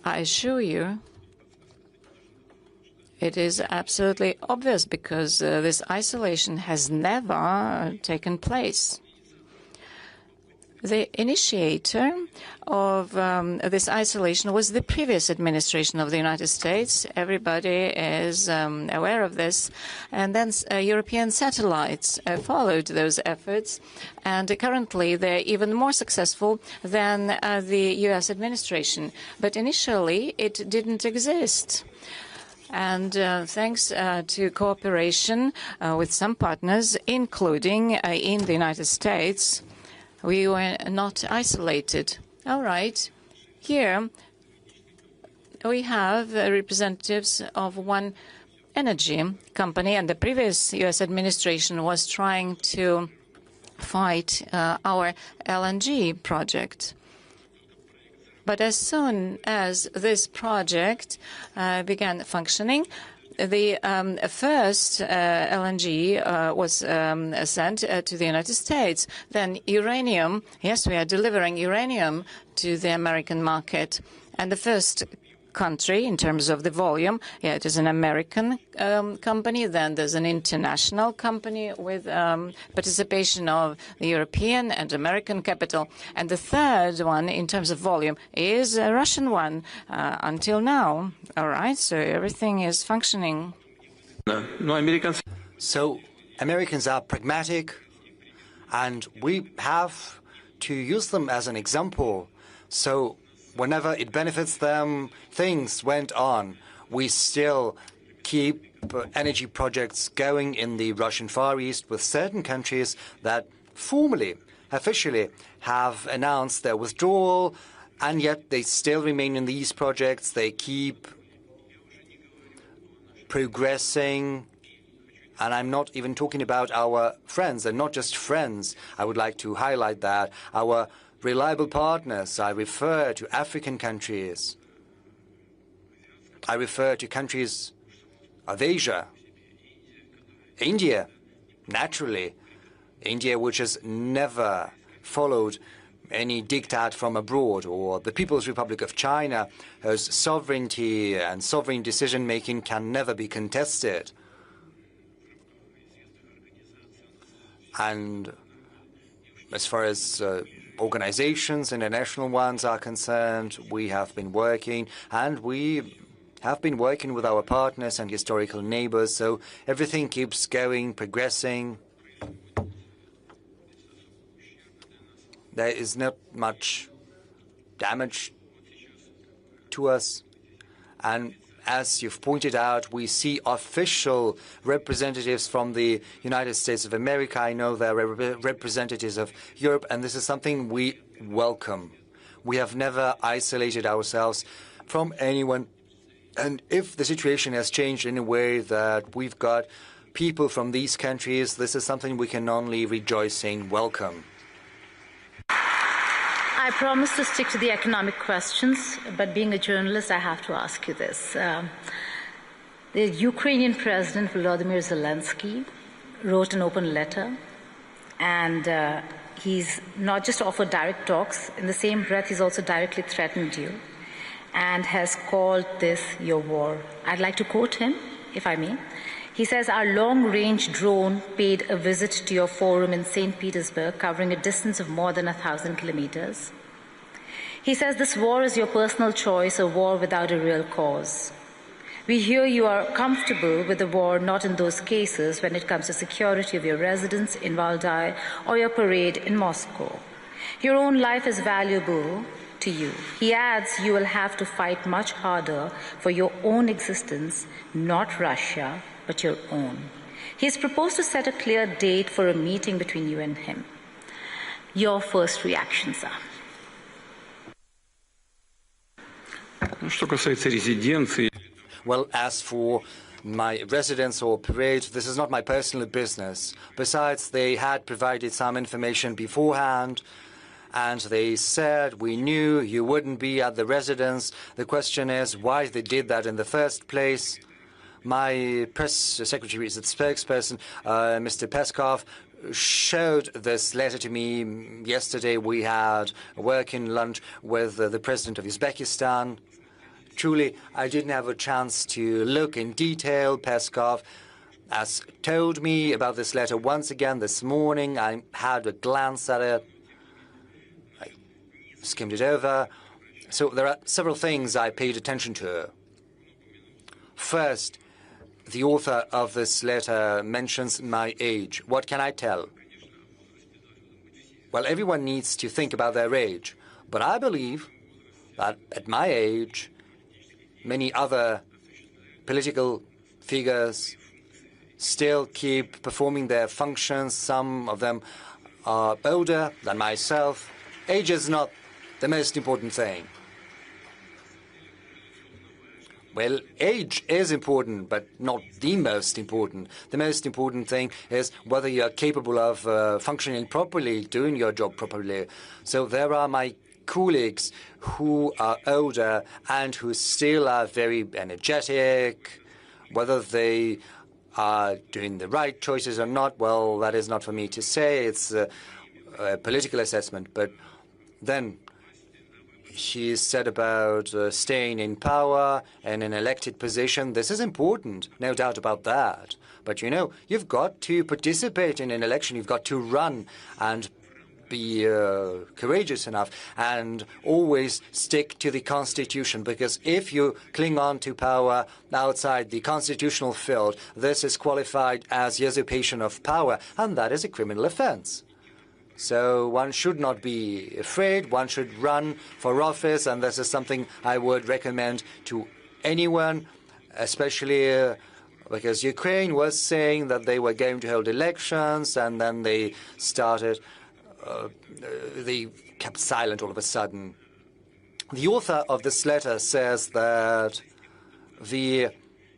I assure you, it is absolutely obvious because this isolation has never taken place. The initiator of this isolation was the previous administration of the United States. Everybody is aware of this. And then European satellites followed those efforts. And currently, they're even more successful than the U.S. administration. But initially, it didn't exist. And thanks to cooperation with some partners, including in the United States, we were not isolated. All right. Here we have representatives of one energy company, and the previous U.S. administration was trying to fight our LNG project. But as soon as this project began functioning, the first LNG was sent to the United States. Then uranium, yes, we are delivering uranium to the American market. And the first country, in terms of the volume, yeah, it is an American company. Then there's an international company with participation of the European and American capital. And the third one, in terms of volume, is a Russian one until now. All right, so everything is functioning. So Americans are pragmatic, and we have to use them as an example. So whenever it benefits them, things went on. We still keep energy projects going in the Russian Far East with certain countries that formally, officially have announced their withdrawal, and yet they still remain in these projects. They keep progressing. And I'm not even talking about our friends, and not just friends. I would like to highlight that. Our reliable partners. I refer to African countries. I refer to countries of Asia. India, naturally. India, which has never followed any diktat from abroad, or the People's Republic of China, whose sovereignty and sovereign decision-making can never be contested. And as far as organizations, international ones, are concerned, we have been working, and we have been working with our partners and historical neighbors, so everything keeps going, progressing. There is not much damage to us, and as you've pointed out, we see official representatives from the United States of America. I know there are representatives of Europe, and this is something we welcome. We have never isolated ourselves from anyone. And if the situation has changed in a way that we've got people from these countries, this is something we can only rejoice in, welcome. I promise to stick to the economic questions, but being a journalist, I have to ask you this. The Ukrainian President Volodymyr Zelensky wrote an open letter, and he's not just offered direct talks. In the same breath, he's also directly threatened you and has called this your war. I'd like to quote him, if I may. He says, "Our long-range drone paid a visit to your forum in St. Petersburg, covering a distance of more than 1,000 kilometers. He says, this war is your personal choice, a war without a real cause. We hear you are comfortable with the war, not in those cases when it comes to security of your residence in Valdai or your parade in Moscow. Your own life is valuable to you." He adds, "You will have to fight much harder for your own existence, not Russia, but your own." He has proposed to set a clear date for a meeting between you and him. your first reactions are. Что касается резиденции, Well, as for my residence or parade, this is not my personal business. Besides, they had provided some information beforehand, and they said, we knew you wouldn't be at the residence. The question is why they did that in the first place. My press secretary, the spokesperson, Mr. Peskov, showed this letter to me yesterday. We had a working lunch with the president of Uzbekistan. Truly, I didn't have a chance to look in detail. Peskov has told me about this letter once again this morning. I had a glance at it. I skimmed it over. So there are several things I paid attention to. First, the author of this letter mentions my age. What can I tell? Well, everyone needs to think about their age. But I believe that at my age, many other political figures still keep performing their functions. Some of them are older than myself. Age is not the most important thing. Well, age is important, but not the most important. The most important thing is whether you are capable of functioning properly, doing your job properly. So there are my colleagues who are older and who still are very energetic. Whether they are doing the right choices or not, well, that is not for me to say. It's a political assessment. But then he said about staying in power and an elected position. This is important, no doubt about that. But, you know, you've got to participate in an election. You've got to run and be courageous enough and always stick to the Constitution, because if you cling on to power outside the constitutional field, this is qualified as usurpation of power, and that is a criminal offense. So one should not be afraid. One should run for office, and this is something I would recommend to anyone, especially because Ukraine was saying that they were going to hold elections, and then they started they kept silent all of a sudden. The author of this letter says that the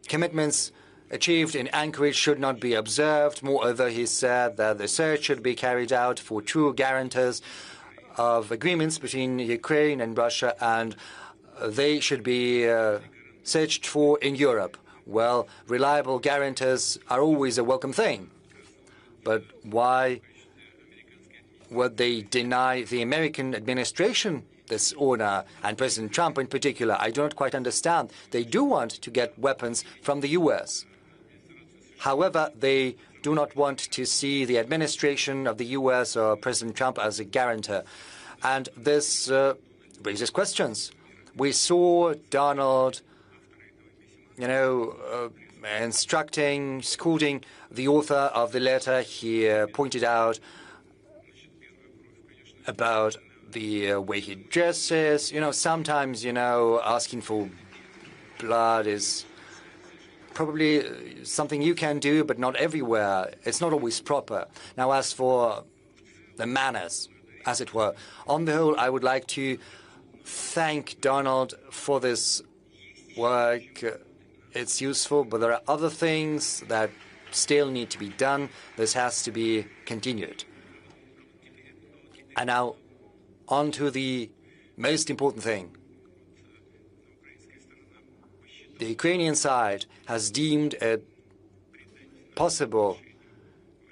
commitments achieved in Anchorage should not be observed. Moreover, he said that the search should be carried out for true guarantors of agreements between Ukraine and Russia, and they should be searched for in Europe. Well, reliable guarantors are always a welcome thing. But why would they deny the American administration this honor, and President Trump in particular? I do not quite understand. They do want to get weapons from the U.S. However, they do not want to see the administration of the U.S. or President Trump as a guarantor. And this raises questions. We saw Donald, scolding the author of the letter. He pointed out about the way he dresses. Sometimes, asking for blood is probably something you can do, but not everywhere. It's not always proper. Now, as for the manners, as it were, on the whole, I would like to thank Donald for this work. It's useful, but there are other things that still need to be done. This has to be continued. And now, on to the most important thing. The Ukrainian side has deemed it possible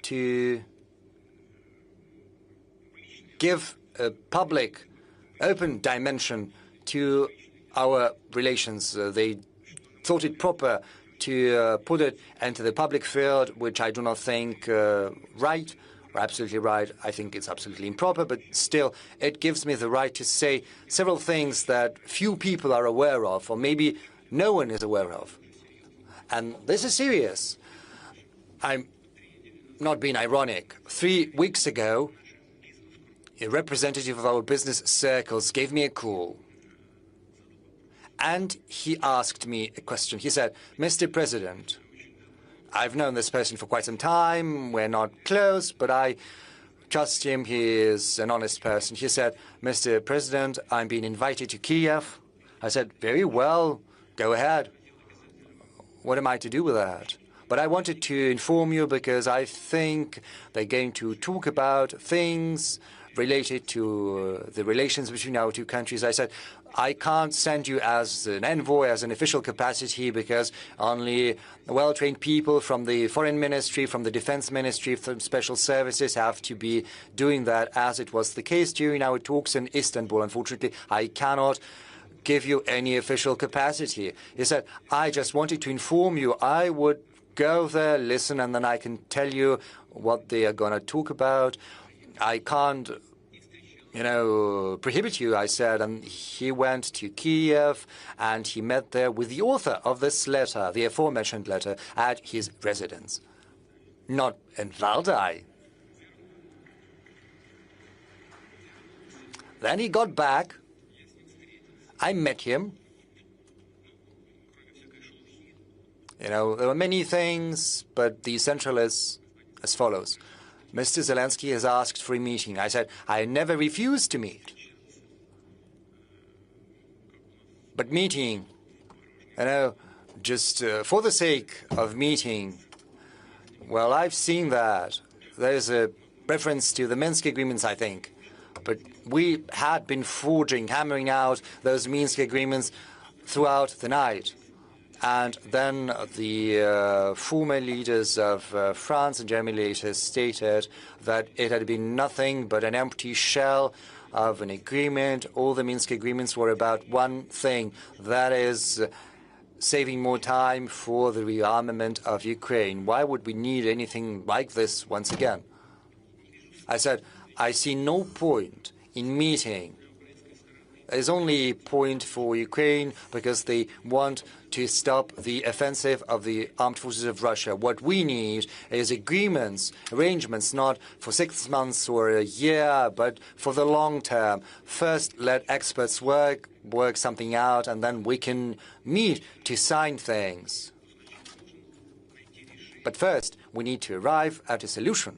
to give a public, open dimension to our relations. They thought it proper to put it into the public field, which I do not think right. Absolutely right. I think it's absolutely improper, but still, it gives me the right to say several things that few people are aware of, or maybe no one is aware of. And this is serious. I'm not being ironic. 3 weeks ago, a representative of our business circles gave me a call. And he asked me a question. He said, Mr. President, I've known this person for quite some time. We're not close, but I trust him. He is an honest person. He said, Mr. President, I'm being invited to Kiev. I said, very well, go ahead. What am I to do with that? But I wanted to inform you because I think they're going to talk about things related to the relations between our two countries. I said, I can't send you as an envoy, as an official capacity, because only well-trained people from the Foreign Ministry, from the Defense Ministry, from special services have to be doing that, as it was the case during our talks in Istanbul. Unfortunately, I cannot give you any official capacity. He said, I just wanted to inform you. I would go there, listen, and then I can tell you what they are going to talk about. I can't, prohibit you, I said. And he went to Kiev, and he met there with the author of this letter, the aforementioned letter, at his residence. Not in Valdai. Then he got back. I met him. There were many things, but the essential is as follows. Mr. Zelensky has asked for a meeting. I said, I never refused to meet. But meeting, just for the sake of meeting, well, I've seen that. There's a reference to the Minsk agreements, I think. But we had been hammering out those Minsk agreements throughout the night. And then the former leaders of France and Germany later stated that it had been nothing but an empty shell of an agreement. All the Minsk agreements were about one thing, that is saving more time for the rearmament of Ukraine. Why would we need anything like this once again? I said, I see no point in meeting. There's only a point for Ukraine because they want to stop the offensive of the armed forces of Russia. What we need is agreements, arrangements, not for 6 months or a year, but for the long term. First, let experts work something out, and then we can meet to sign things. But first, we need to arrive at a solution.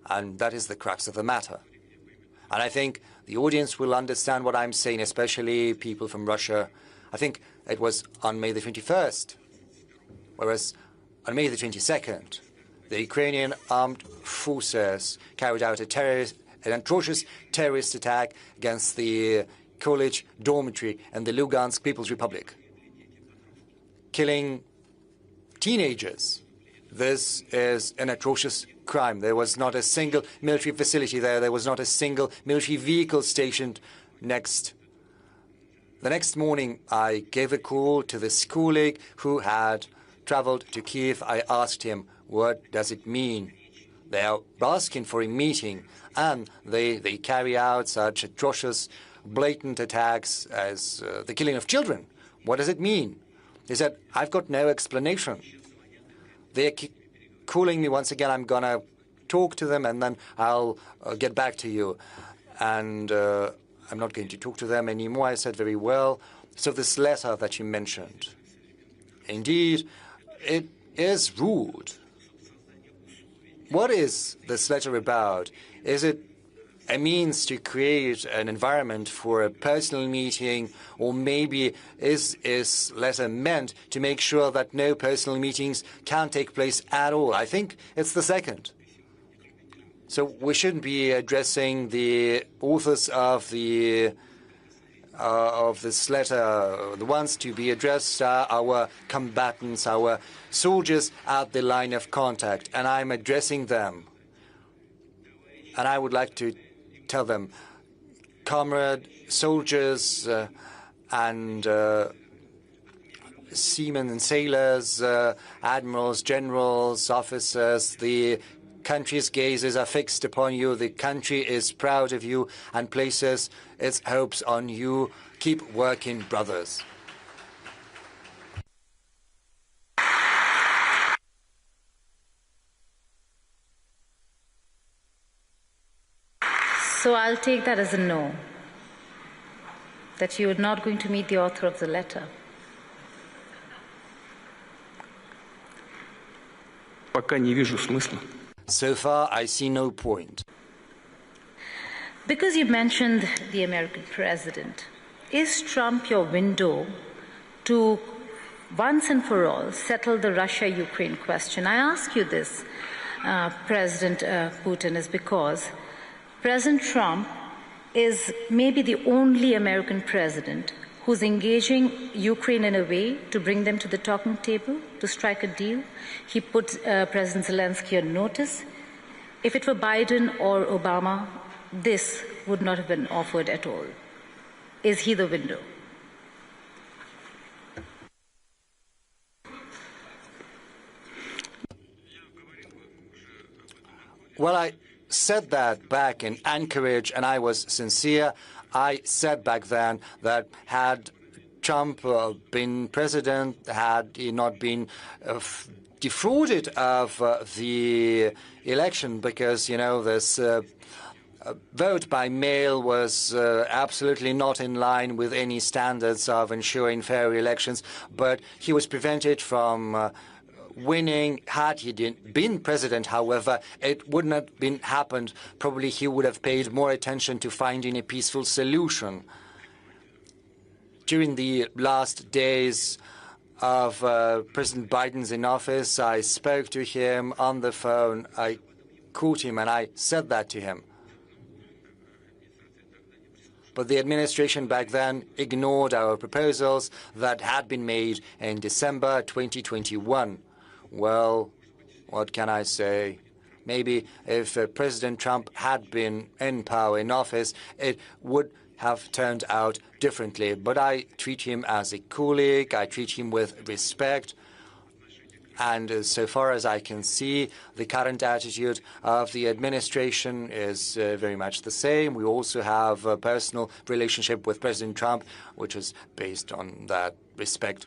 And that is the crux of the matter. And I think the audience will understand what I'm saying, especially people from Russia. I think it was on May the 21st, whereas on May the 22nd, the Ukrainian armed forces carried out an atrocious terrorist attack against the college dormitory in the Lugansk People's Republic, killing teenagers. This is an atrocious crime. There was not a single military facility there. There was not a single military vehicle stationed next. The next morning, I gave a call to this colleague who had traveled to Kiev. I asked him, what does it mean? They are asking for a meeting, and they carry out such atrocious, blatant attacks as the killing of children. What does it mean? He said, I've got no explanation. They're calling me once again. I'm going to talk to them, and then I'll get back to you. And I'm not going to talk to them anymore. I said, very well. So this letter that you mentioned, indeed, it is rude. What is this letter about? Is it a means to create an environment for a personal meeting, or maybe is this letter meant to make sure that no personal meetings can take place at all? I think it's the second. So we shouldn't be addressing the authors of this letter. The ones to be addressed are our combatants, our soldiers at the line of contact, and I'm addressing them. And I would like to tell them, comrade soldiers and seamen and sailors, admirals, generals, officers, the country's gazes are fixed upon you. The country is proud of you and places its hopes on you. Keep working, brothers. So I'll take that as a no, that you are not going to meet the author of the letter. Пока не вижу смысла. So far, I see no point. Because you mentioned the American president, is Trump your window to once and for all settle the Russia-Ukraine question? I ask you this, President Putin, is because President Trump is maybe the only American president who's engaging Ukraine in a way to bring them to the talking table, to strike a deal. He put President Zelensky on notice. If it were Biden or Obama, this would not have been offered at all. Is he the window? Well, I said that back in Anchorage, and I was sincere. I said back then that had Trump been president, had he not been defrauded of the election, because, you know, this vote by mail was absolutely not in line with any standards of ensuring fair elections, but he was prevented from winning. Had he been president, however, it wouldn't have been happened. Probably he would have paid more attention to finding a peaceful solution. During the last days of President Biden's in office, I spoke to him on the phone. I called him and I said that to him. But the administration back then ignored our proposals that had been made in December 2021. Well, what can I say? Maybe if President Trump had been in power, in office, it would have turned out differently. But I treat him as a colleague. I treat him with respect. And so far as I can see, the current attitude of the administration is very much the same. We also have a personal relationship with President Trump, which is based on that respect.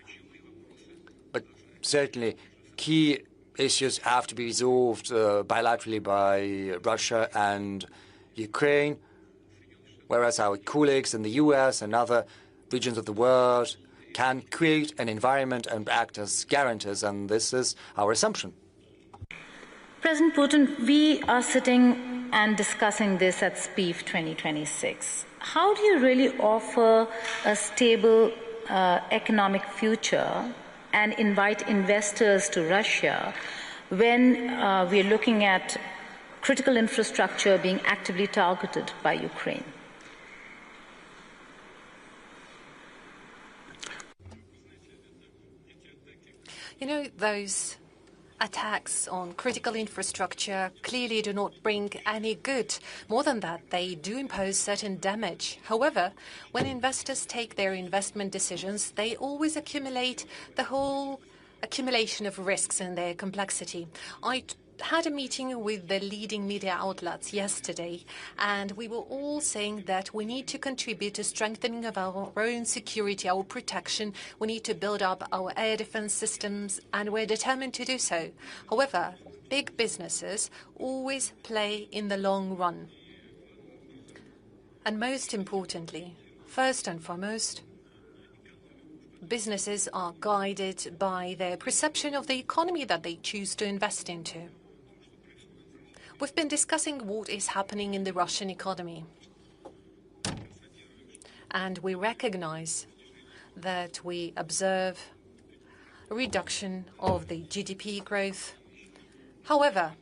But certainly, key issues have to be resolved bilaterally by Russia and Ukraine, whereas our colleagues in the US and other regions of the world can create an environment and act as guarantors, and this is our assumption. President Putin, we are sitting and discussing this at SPIEF 2026. How do you really offer a stable economic future and invite investors to Russia when we are looking at critical infrastructure being actively targeted by Ukraine? You know, those attacks on critical infrastructure clearly do not bring any good. More than that, they do impose certain damage. However, when investors take their investment decisions, they always accumulate the whole accumulation of risks and their complexity. I had a meeting with the leading media outlets yesterday, and we were all saying that we need to contribute to strengthening of our own security, our protection. We need to build up our air defense systems, and we're determined to do so. However, big businesses always play in the long run. And most importantly, first and foremost, businesses are guided by their perception of the economy that they choose to invest into. We've been discussing what is happening in the Russian economy. And we recognize that we observe a reduction of the GDP growth. However,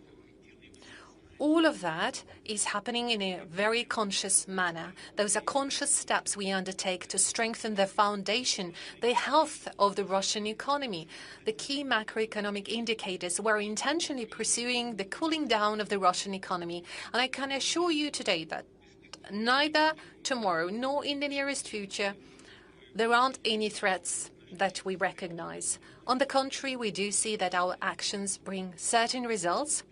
all of that is happening in a very conscious manner. Those are conscious steps we undertake to strengthen the foundation, the health of the Russian economy. The key macroeconomic indicators were intentionally pursuing the cooling down of the Russian economy. And I can assure you today that neither tomorrow nor in the nearest future, there aren't any threats that we recognize. On the contrary, we do see that our actions bring certain results.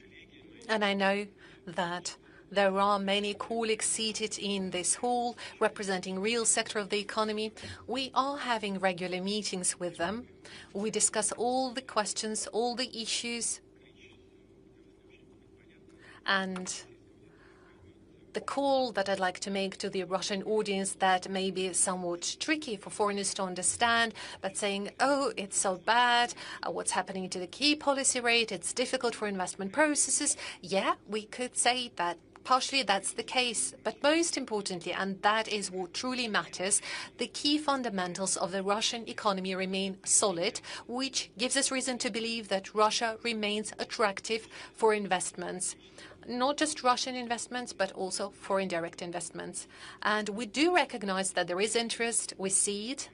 And I know that there are many colleagues seated in this hall representing real sector of the economy. We are having regular meetings with them. We discuss all the questions, all the issues. And the call that I'd like to make to the Russian audience that may be somewhat tricky for foreigners to understand, but saying, oh, it's so bad, what's happening to the key policy rate, it's difficult for investment processes. Yeah, we could say that partially that's the case, but most importantly, and that is what truly matters, the key fundamentals of the Russian economy remain solid, which gives us reason to believe that Russia remains attractive for investments. Not just Russian investments, but also foreign direct investments. And we do recognize that there is interest, we see it,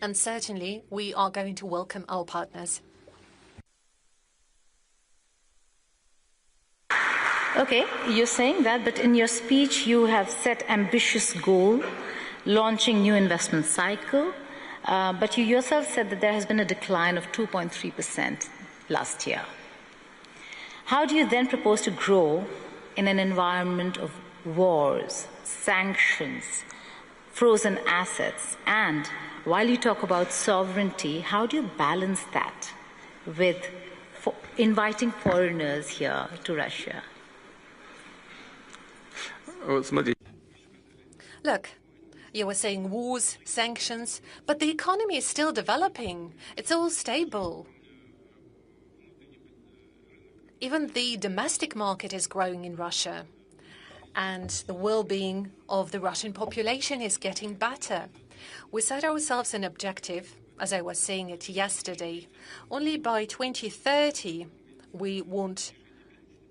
and certainly we are going to welcome our partners. Okay, you're saying that, but in your speech you have set ambitious goal, launching new investment cycle, but you yourself said that there has been a decline of 2.3% last year. How do you then propose to grow in an environment of wars, sanctions, frozen assets, and while you talk about sovereignty, how do you balance that with inviting foreigners here to Russia? Look, you were saying wars, sanctions, but the economy is still developing. It's all stable. Even the domestic market is growing in Russia, and the well-being of the Russian population is getting better. We set ourselves an objective, as I was saying it yesterday. Only by 2030 we want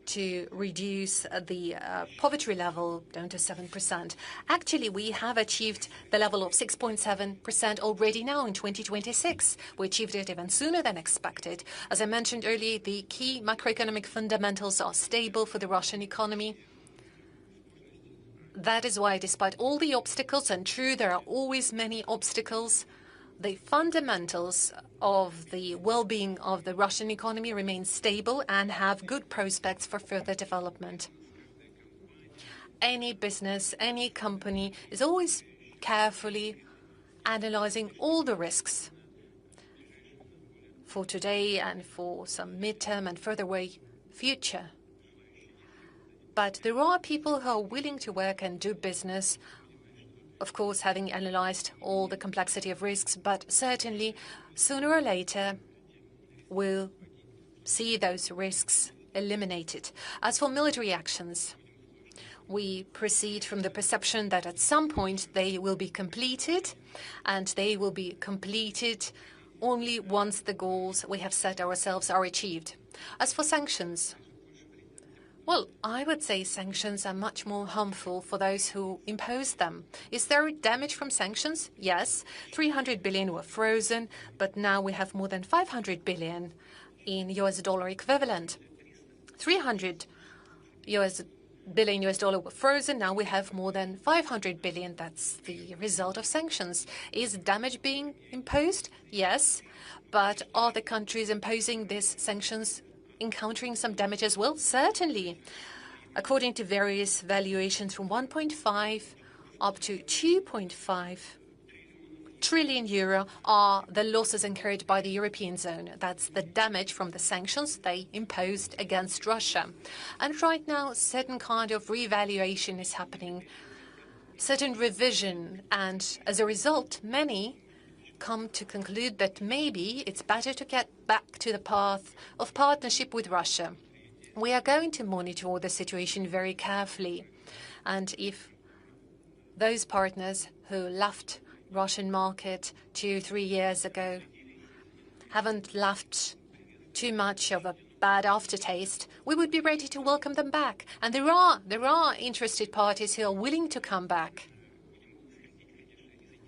to reduce the poverty level down to 7%. Actually, we have achieved the level of 6.7% already now in 2026. We achieved it even sooner than expected. As I mentioned earlier, the key macroeconomic fundamentals are stable for the Russian economy. That is why, despite all the obstacles, and true, there are always many obstacles, the fundamentals of the well-being of the Russian economy remain stable and have good prospects for further development. Any business, any company is always carefully analyzing all the risks for today and for some midterm and further away future. But there are people who are willing to work and do business, of course, having analyzed all the complexity of risks, but certainly sooner or later we'll see those risks eliminated. As for military actions, we proceed from the perception that at some point they will be completed, and they will be completed only once the goals we have set ourselves are achieved. As for sanctions, well, I would say sanctions are much more harmful for those who impose them. Is there damage from sanctions? Yes. 300 billion were frozen, but now we have more than 500 billion in US dollar equivalent. 300 billion US dollar were frozen, now we have more than 500 billion. That's the result of sanctions. Is damage being imposed? Yes. But are the countries imposing these sanctions encountering some damage as well? Certainly. According to various valuations, from 1.5 up to 2.5 trillion euro are the losses incurred by the European zone. That's the damage from the sanctions they imposed against Russia. And right now, certain kind of revaluation is happening, certain revision, and as a result, many come to conclude that maybe it's better to get back to the path of partnership with Russia. We are going to monitor the situation very carefully, and if those partners who left Russian market 2-3 years ago haven't left too much of a bad aftertaste, we would be ready to welcome them back. And there are interested parties who are willing to come back.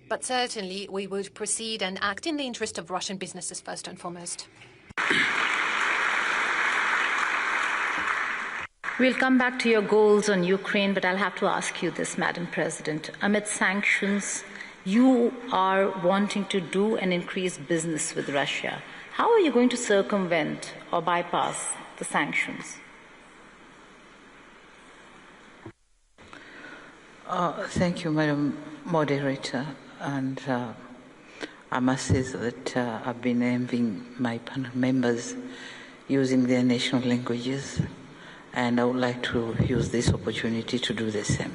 But certainly we would proceed and act in the interest of Russian businesses first and foremost. We'll come back to your goals on Ukraine, but I'll have to ask you this, Madam President. Amid sanctions, you are wanting to do and increase business with Russia. How are you going to circumvent or bypass the sanctions? Thank you, Madam Moderator. And I must say that I've been envying my panel members using their national languages. and I would like to use this opportunity to do the same.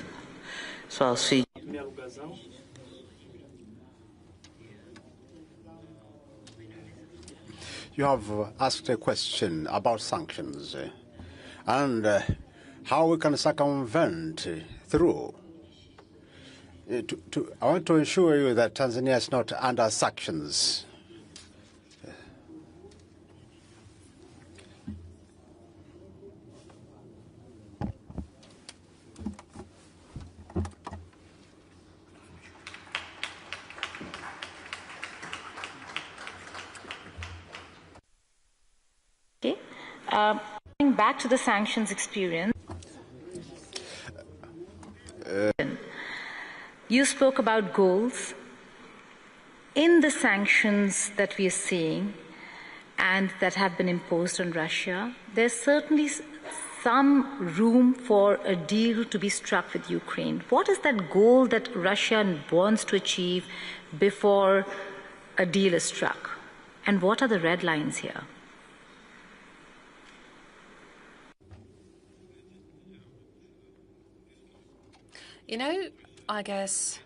So I'll see. You have asked a question about sanctions and how we can circumvent through. I want to assure you that Tanzania is not under sanctions. Okay. Going back to the sanctions experience, you spoke about goals. In the sanctions that we are seeing and that have been imposed on Russia, there's certainly some room for a deal to be struck with Ukraine. What is that goal that Russia wants to achieve before a deal is struck? And what are the red lines here? You know, I guess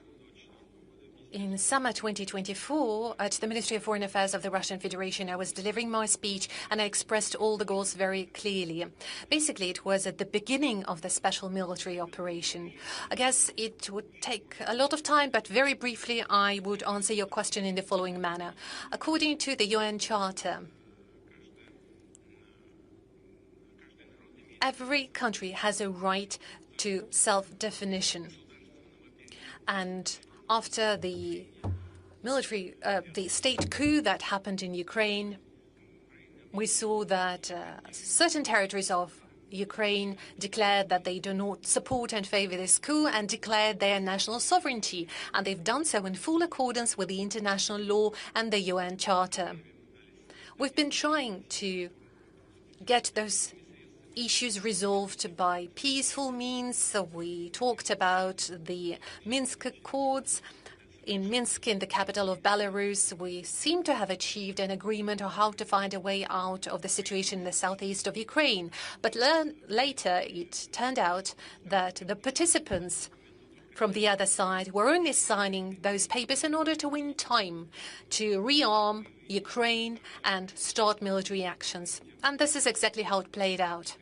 in summer 2024, at the Ministry of Foreign Affairs of the Russian Federation, I was delivering my speech and I expressed all the goals very clearly. Basically, it was at the beginning of the special military operation. I guess it would take a lot of time, but very briefly, I would answer your question in the following manner. According to the UN Charter, every country has a right to self-definition. And after the the state coup that happened in Ukraine, we saw that certain territories of Ukraine declared that they do not support and favor this coup and declared their national sovereignty. And they've done so in full accordance with the international law and the UN Charter. We've been trying to get those issues resolved by peaceful means. So we talked about the Minsk Accords. In Minsk, in the capital of Belarus, we seem to have achieved an agreement on how to find a way out of the situation in the southeast of Ukraine. But later, it turned out that the participants from the other side were only signing those papers in order to win time to rearm Ukraine and start military actions. And this is exactly how it played out.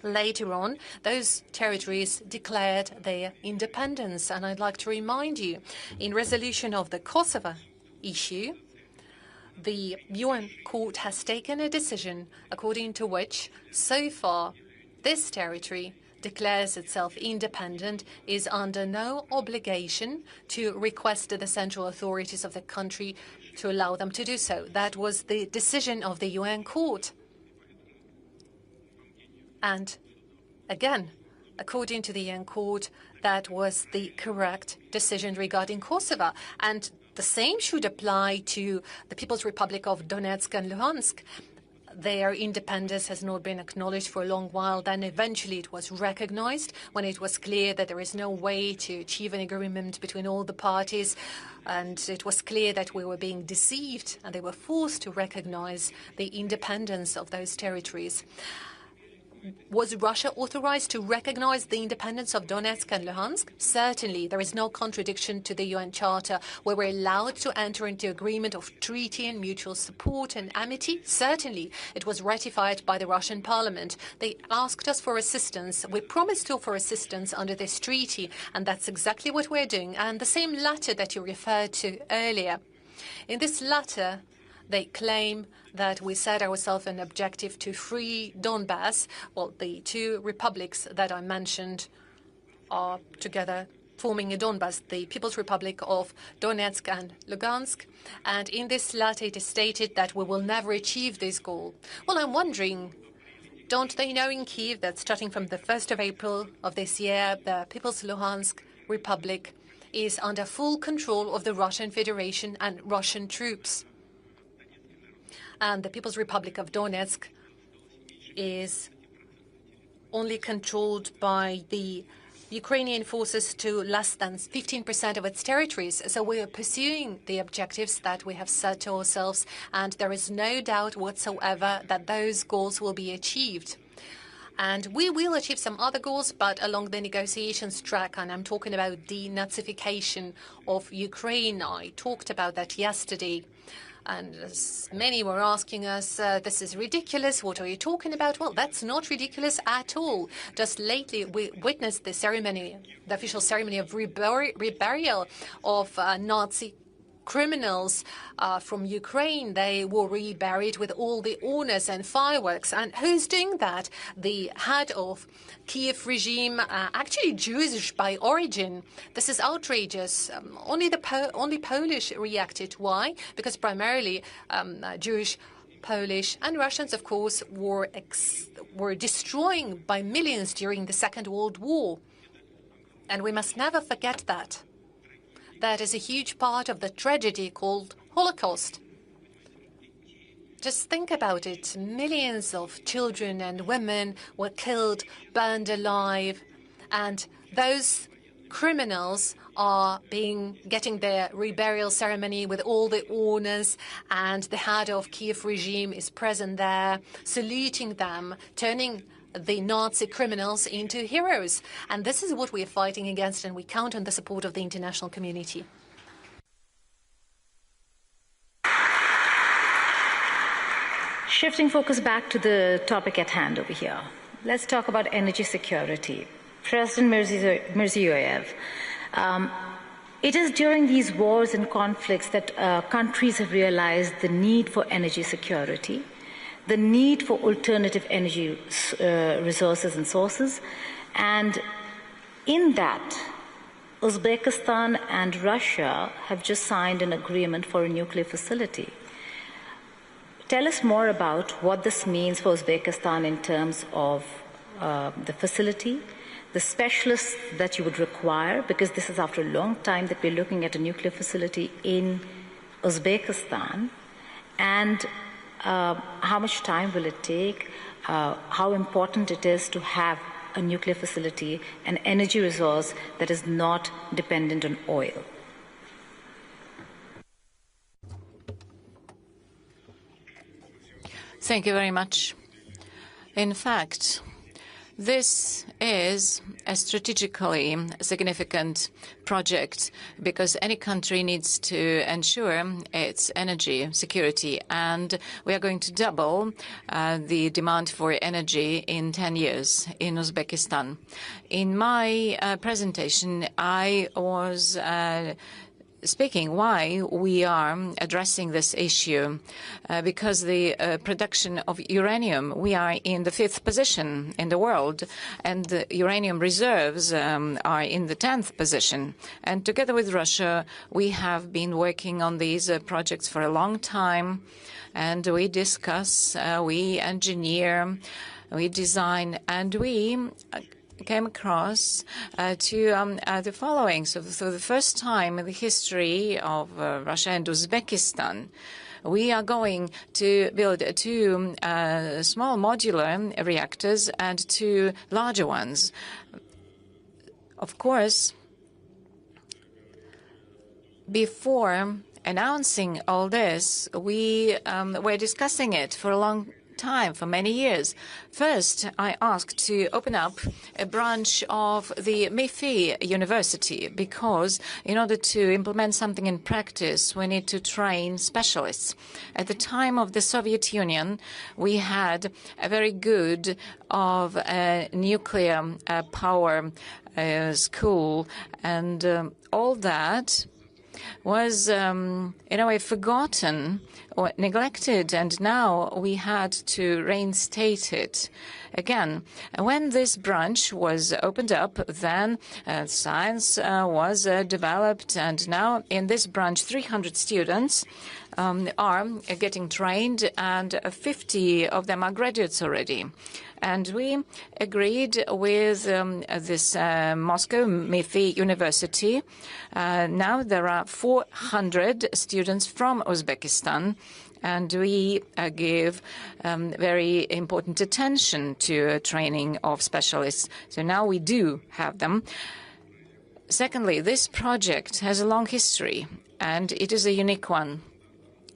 Later on, those territories declared their independence. And I'd like to remind you, in resolution of the Kosovo issue, the UN court has taken a decision according to which, so far, this territory declares itself independent, is under no obligation to request the central authorities of the country to allow them to do so. That was the decision of the UN court. And again, according to the UN court, that was the correct decision regarding Kosovo. And the same should apply to the People's Republic of Donetsk and Luhansk. Their independence has not been acknowledged for a long while. Then eventually it was recognized when it was clear that there is no way to achieve an agreement between all the parties. And it was clear that we were being deceived and they were forced to recognize the independence of those territories. Was Russia authorized to recognize the independence of Donetsk and Luhansk? Certainly, there is no contradiction to the UN Charter. We were allowed to enter into agreement of treaty and mutual support and amity. Certainly, it was ratified by the Russian parliament. They asked us for assistance. We promised to offer assistance under this treaty, and that's exactly what we're doing. And the same letter that you referred to earlier. In this letter, they claim that we set ourselves an objective to free Donbass. Well, the two republics that I mentioned are together forming a Donbass, the People's Republic of Donetsk and Lugansk. And in this letter, it is stated that we will never achieve this goal. Well, I'm wondering, don't they know in Kyiv that starting from the 1st of April of this year, the People's Luhansk Republic is under full control of the Russian Federation and Russian troops? And the People's Republic of Donetsk is only controlled by the Ukrainian forces to less than 15% of its territories. So we are pursuing the objectives that we have set to ourselves, and there is no doubt whatsoever that those goals will be achieved. And we will achieve some other goals, but along the negotiations track, and I'm talking about denazification of Ukraine. I talked about that yesterday. And as many were asking us, this is ridiculous. What are you talking about? Well, that's not ridiculous at all. Just lately, we witnessed the ceremony, the official ceremony of reburial of Nazi criminals from Ukraine. They were reburied with all the honors and fireworks. And who's doing that? The head of Kiev regime, actually Jewish by origin. This is outrageous. Only Polish reacted. Why? Because primarily Jewish, Polish and Russians, of course, were destroying by millions during the Second World War. And we must never forget that. That is a huge part of the tragedy called Holocaust. Just think about it. Millions of children and women were killed, burned alive, and those criminals are getting their reburial ceremony with all the honors, and the head of Kiev regime is present there, saluting them, turning the Nazi criminals into heroes. And this is what we are fighting against, and we count on the support of the international community. Shifting focus back to the topic at hand over here, let's talk about energy security. President Mirziyoyev, it is during these wars and conflicts that countries have realized the need for energy security, the need for alternative energy resources and sources, and in that, Uzbekistan and Russia have just signed an agreement for a nuclear facility. Tell us more about what this means for Uzbekistan in terms of the facility, the specialists that you would require, because this is after a long time that we're looking at a nuclear facility in Uzbekistan, and how much time will it take, how important it is to have a nuclear facility, an energy resource that is not dependent on oil. Thank you very much. In fact, this is a strategically significant project because any country needs to ensure its energy security, and we are going to double the demand for energy in 10 years in Uzbekistan. In my presentation, I was speaking why we are addressing this issue, because the production of uranium, we are in the 5th position in the world, and the uranium reserves are in the 10th position. And together with Russia, we have been working on these projects for a long time, and we discuss, we engineer, we design, and we came across to the following. So for the first time in the history of Russia and Uzbekistan, we are going to build 2 small modular reactors and 2 larger ones. Of course, before announcing all this, we were discussing it for a long time, for many years. First, I asked to open up a branch of the MIFI University because in order to implement something in practice, we need to train specialists. At the time of the Soviet Union, we had a very good of a nuclear power school, and all that was in a way forgotten or neglected, and now we had to reinstate it again. When this branch was opened up, then science was developed, and now in this branch 300 students are getting trained, and 50 of them are graduates already. And we agreed with this Moscow MIFI University. Now there are 400 students from Uzbekistan, and we give very important attention to training of specialists. So now we do have them. Secondly, this project has a long history, and it is a unique one.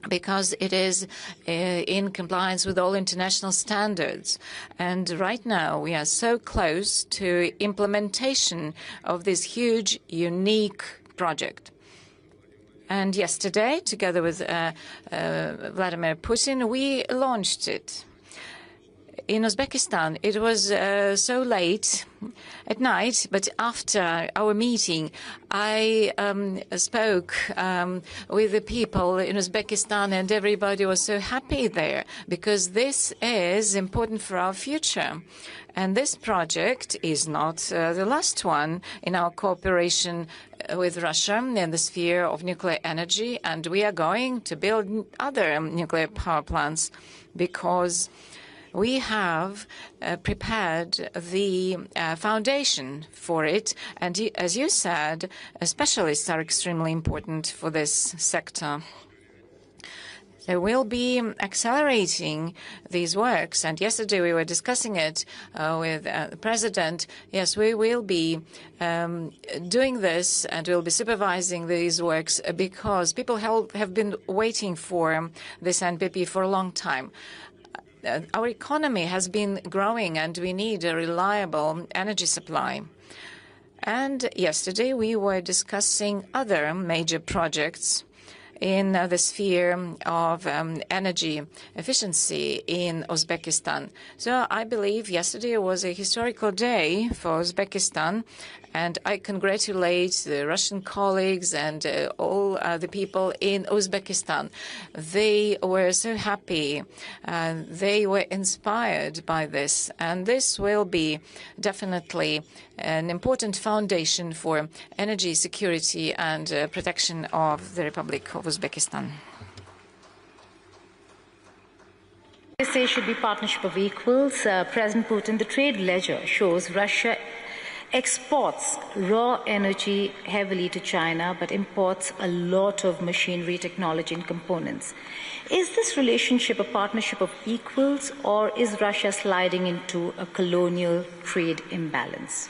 because it is in compliance with all international standards. And right now, we are so close to implementation of this huge, unique project. And yesterday, together with Vladimir Putin, we launched it. In Uzbekistan, it was so late at night, but after our meeting, I spoke with the people in Uzbekistan, and everybody was so happy there, because this is important for our future. And this project is not the last one in our cooperation with Russia in the sphere of nuclear energy, and we are going to build other nuclear power plants, because we have prepared the foundation for it. And as you said, specialists are extremely important for this sector. So we'll be accelerating these works. And yesterday we were discussing it with the President. Yes, we will be doing this, and we'll be supervising these works, because people have been waiting for this NPP for a long time. Our economy has been growing, and we need a reliable energy supply. And yesterday we were discussing other major projects in the sphere of energy efficiency in Uzbekistan. So I believe yesterday was a historical day for Uzbekistan, and I congratulate the Russian colleagues and all the people in Uzbekistan. They were so happy. They were inspired by this, and this will be definitely an important foundation for energy security and protection of the Republic of Uzbekistan. They say should be partnership of equals. President Putin, the trade ledger shows Russia exports raw energy heavily to China, but imports a lot of machinery, technology, and components. Is this relationship a partnership of equals, or is Russia sliding into a colonial trade imbalance?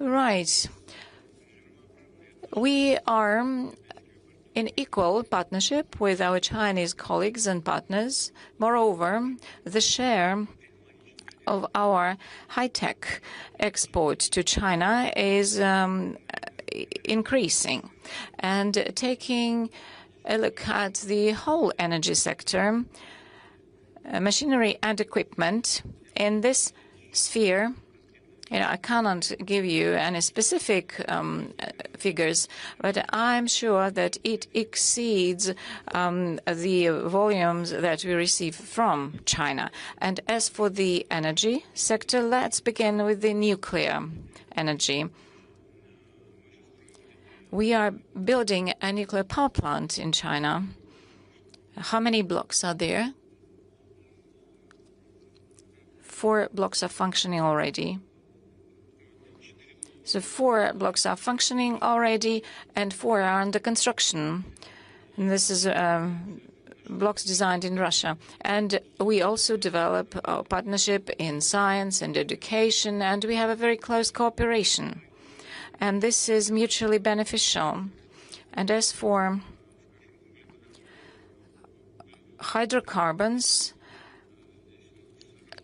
Right. We are in equal partnership with our Chinese colleagues and partners. Moreover, the share of our high-tech export to China is increasing. And taking a look at the whole energy sector, machinery and equipment in this sphere, I cannot give you any specific figures, but I'm sure that it exceeds the volumes that we receive from China. And as for the energy sector, let's begin with the nuclear energy. We are building a nuclear power plant in China. How many blocks are there? 4 blocks are functioning already. So 4 blocks are functioning already, and 4 are under construction. And this is blocks designed in Russia. And we also develop a partnership in science and education, and we have a very close cooperation. And this is mutually beneficial. And as for hydrocarbons,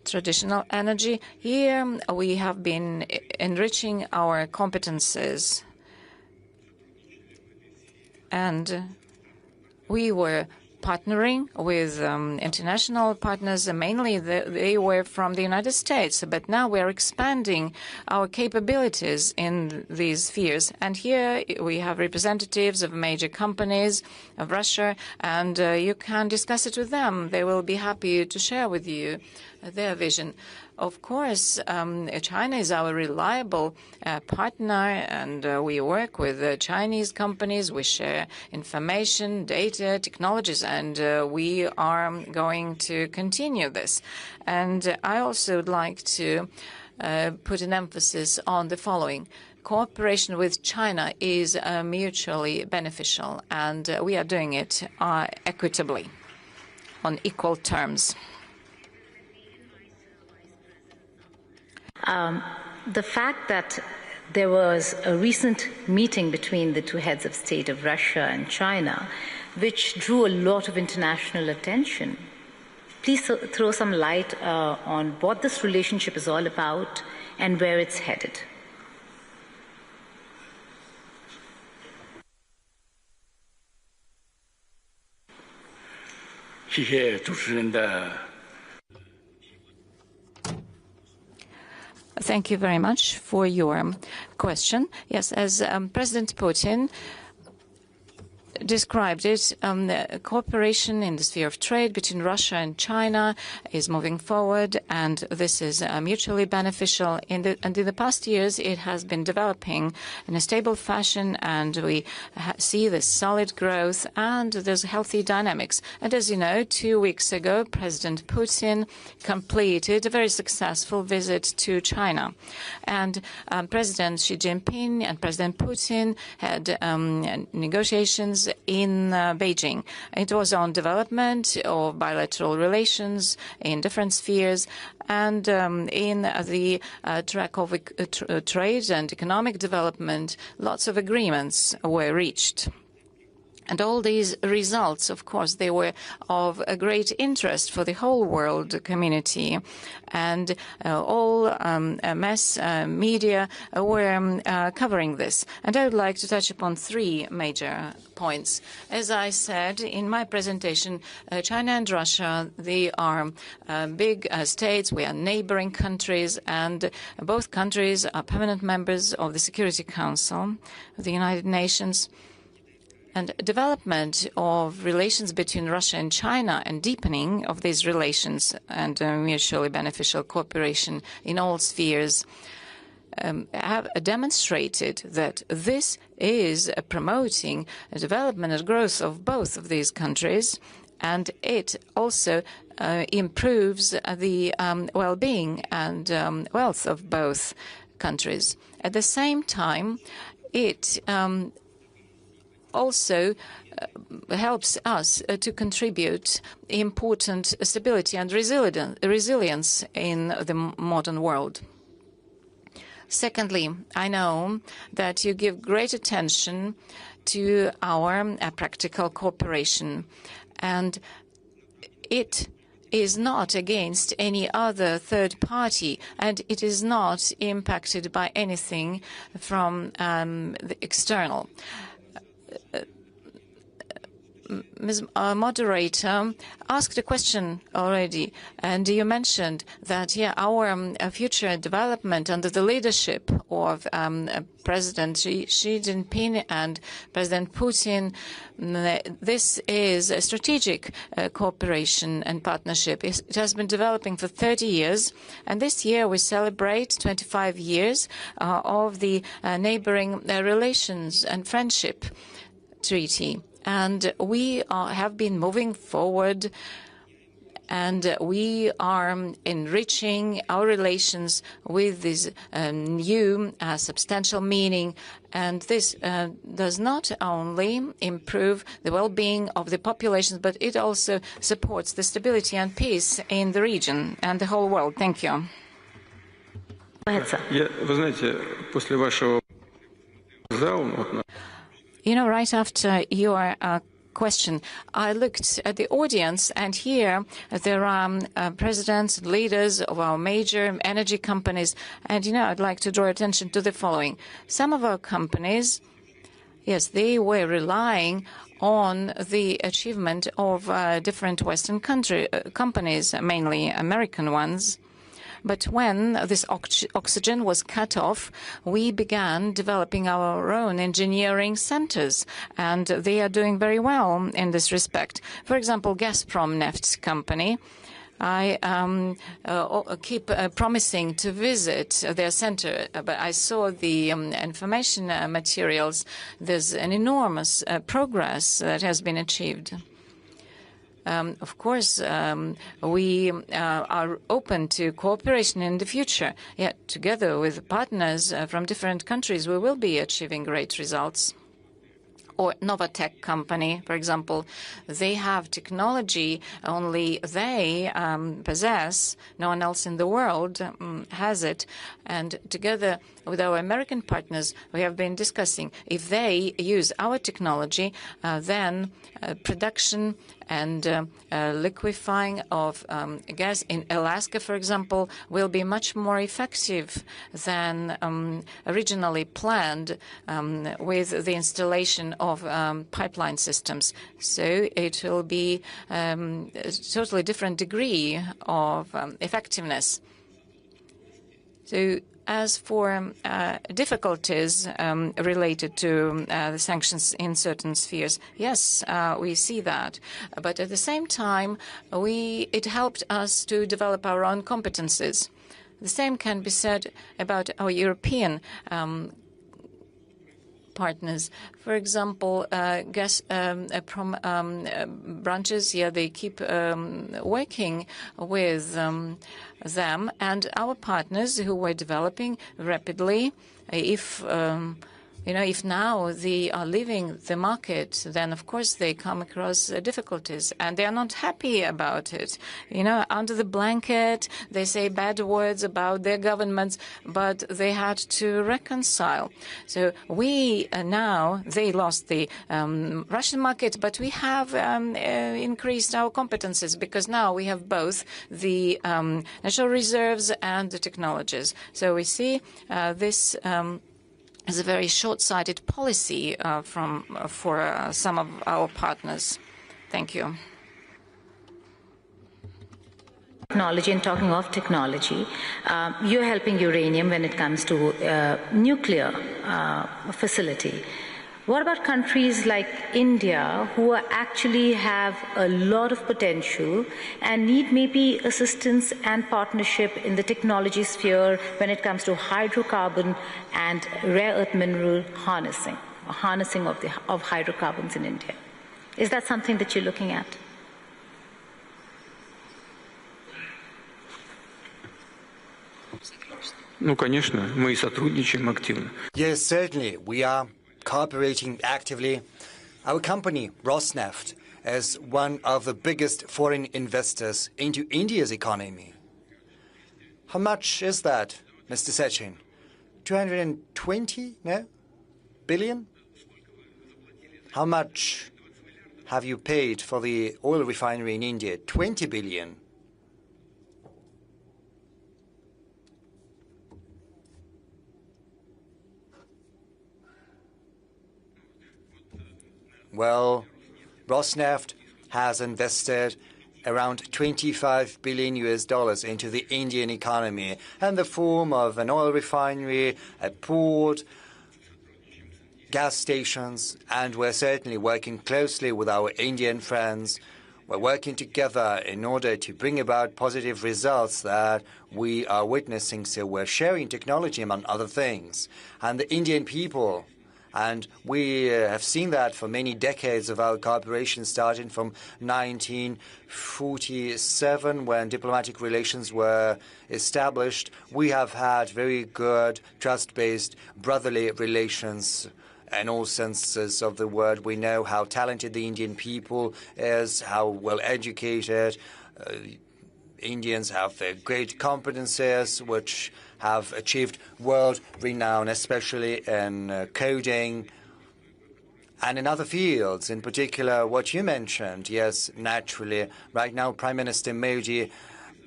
traditional energy, here we have been enriching our competences. And we were partnering with international partners, mainly they were from the United States, but now we're expanding our capabilities in these spheres. And here we have representatives of major companies of Russia, and you can discuss it with them. They will be happy to share with you their vision. Of course, China is our reliable partner, and we work with Chinese companies. We share information, data, technologies, and we are going to continue this. And I also would like to put an emphasis on the following. cooperation with China is mutually beneficial, and we are doing it equitably, on equal terms. The fact that there was a recent meeting between the two heads of state of Russia and China, which drew a lot of international attention. Please throw some light on what this relationship is all about and where it's headed. Thank you very much for your question. Yes, as President Putin described it, the cooperation in the sphere of trade between Russia and China is moving forward, and this is mutually beneficial. And in the past years, it has been developing in a stable fashion, and we see this solid growth, and there's healthy dynamics. And as you know, 2 weeks ago, President Putin completed a very successful visit to China. And President Xi Jinping and President Putin had negotiations in Beijing. It was on development of bilateral relations in different spheres, and in the track of trade and economic development, lots of agreements were reached. And all these results, of course, they were of a great interest for the whole world community. And all mass media were covering this. And I would like to touch upon 3 major points. As I said in my presentation, China and Russia, they are big states. We are neighboring countries, and both countries are permanent members of the Security Council of the United Nations. And development of relations between Russia and China and deepening of these relations and mutually beneficial cooperation in all spheres have demonstrated that this is promoting the development and growth of both of these countries, and it also improves the well-being and wealth of both countries. At the same time, it also helps us to contribute important stability and resilience in the modern world. Secondly, I know that you give great attention to our practical cooperation, and it is not against any other third party, and it is not impacted by anything from the external. Ms. Moderator asked a question already, and you mentioned that, our future development under the leadership of President Xi Jinping and President Putin, this is a strategic cooperation and partnership. It has been developing for 30 years, and this year we celebrate 25 years of the neighboring relations and friendship treaty. And we have been moving forward, and we are enriching our relations with this new substantial meaning. And this does not only improve the well-being of the populations, but it also supports the stability and peace in the region and the whole world. Thank you. Вы знаете, после вашего You know, right after your question, I looked at the audience, and here there are presidents and leaders of our major energy companies. And, I'd like to draw attention to the following. Some of our companies, yes, they were relying on the achievement of different Western companies, mainly American ones. But when this oxygen was cut off, we began developing our own engineering centers, and they are doing very well in this respect. For example, Gazprom Neft's company, I keep promising to visit their center, but I saw the information materials. There's an enormous progress that has been achieved. of course, we are open to cooperation in the future. Yet, together with partners from different countries, we will be achieving great results. Or Novatech company, for example, they have technology only they possess. No one else in the world has it. And together with our American partners, we have been discussing if they use our technology, then production and liquefying of gas in Alaska, for example, will be much more effective than originally planned with the installation of pipeline systems. So it will be a totally different degree of effectiveness. So as for difficulties related to the sanctions in certain spheres, yes, we see that. But at the same time, it helped us to develop our own competences. The same can be said about our European partners. For example, gas branches, they keep working with them, and our partners who were developing rapidly, if now they are leaving the market, then of course they come across difficulties, and they are not happy about it. Under the blanket, they say bad words about their governments, but they had to reconcile. So they lost the Russian market, but we have increased our competences because now we have both the natural reserves and the technologies. So we see this is a very short-sighted policy for some of our partners. Thank you. Technology, and talking of technology, you're helping uranium when it comes to nuclear facility. What about countries like India, who actually have a lot of potential and need maybe assistance and partnership in the technology sphere when it comes to hydrocarbon and rare earth mineral harnessing of hydrocarbons in India? Is that something that you're looking at? Конечно, мы сотрудничаем активно. Yes, certainly. We are cooperating actively. Our company, Rosneft, is one of the biggest foreign investors into India's economy. How much is that, Mr. Sechin? 220 billion? How much have you paid for the oil refinery in India? 20 billion. Well, Rosneft has invested around $25 billion into the Indian economy in the form of an oil refinery, a port, gas stations, and we're certainly working closely with our Indian friends. We're working together in order to bring about positive results that we are witnessing. So we're sharing technology, among other things. And the Indian people, and we have seen that for many decades of our cooperation, starting from 1947, when diplomatic relations were established. We have had very good, trust-based, brotherly relations in all senses of the word. We know how talented the Indian people is, how well educated. Indians have great competences, which have achieved world renown, especially in coding and in other fields, in particular what you mentioned. Yes, naturally, right now Prime Minister Modi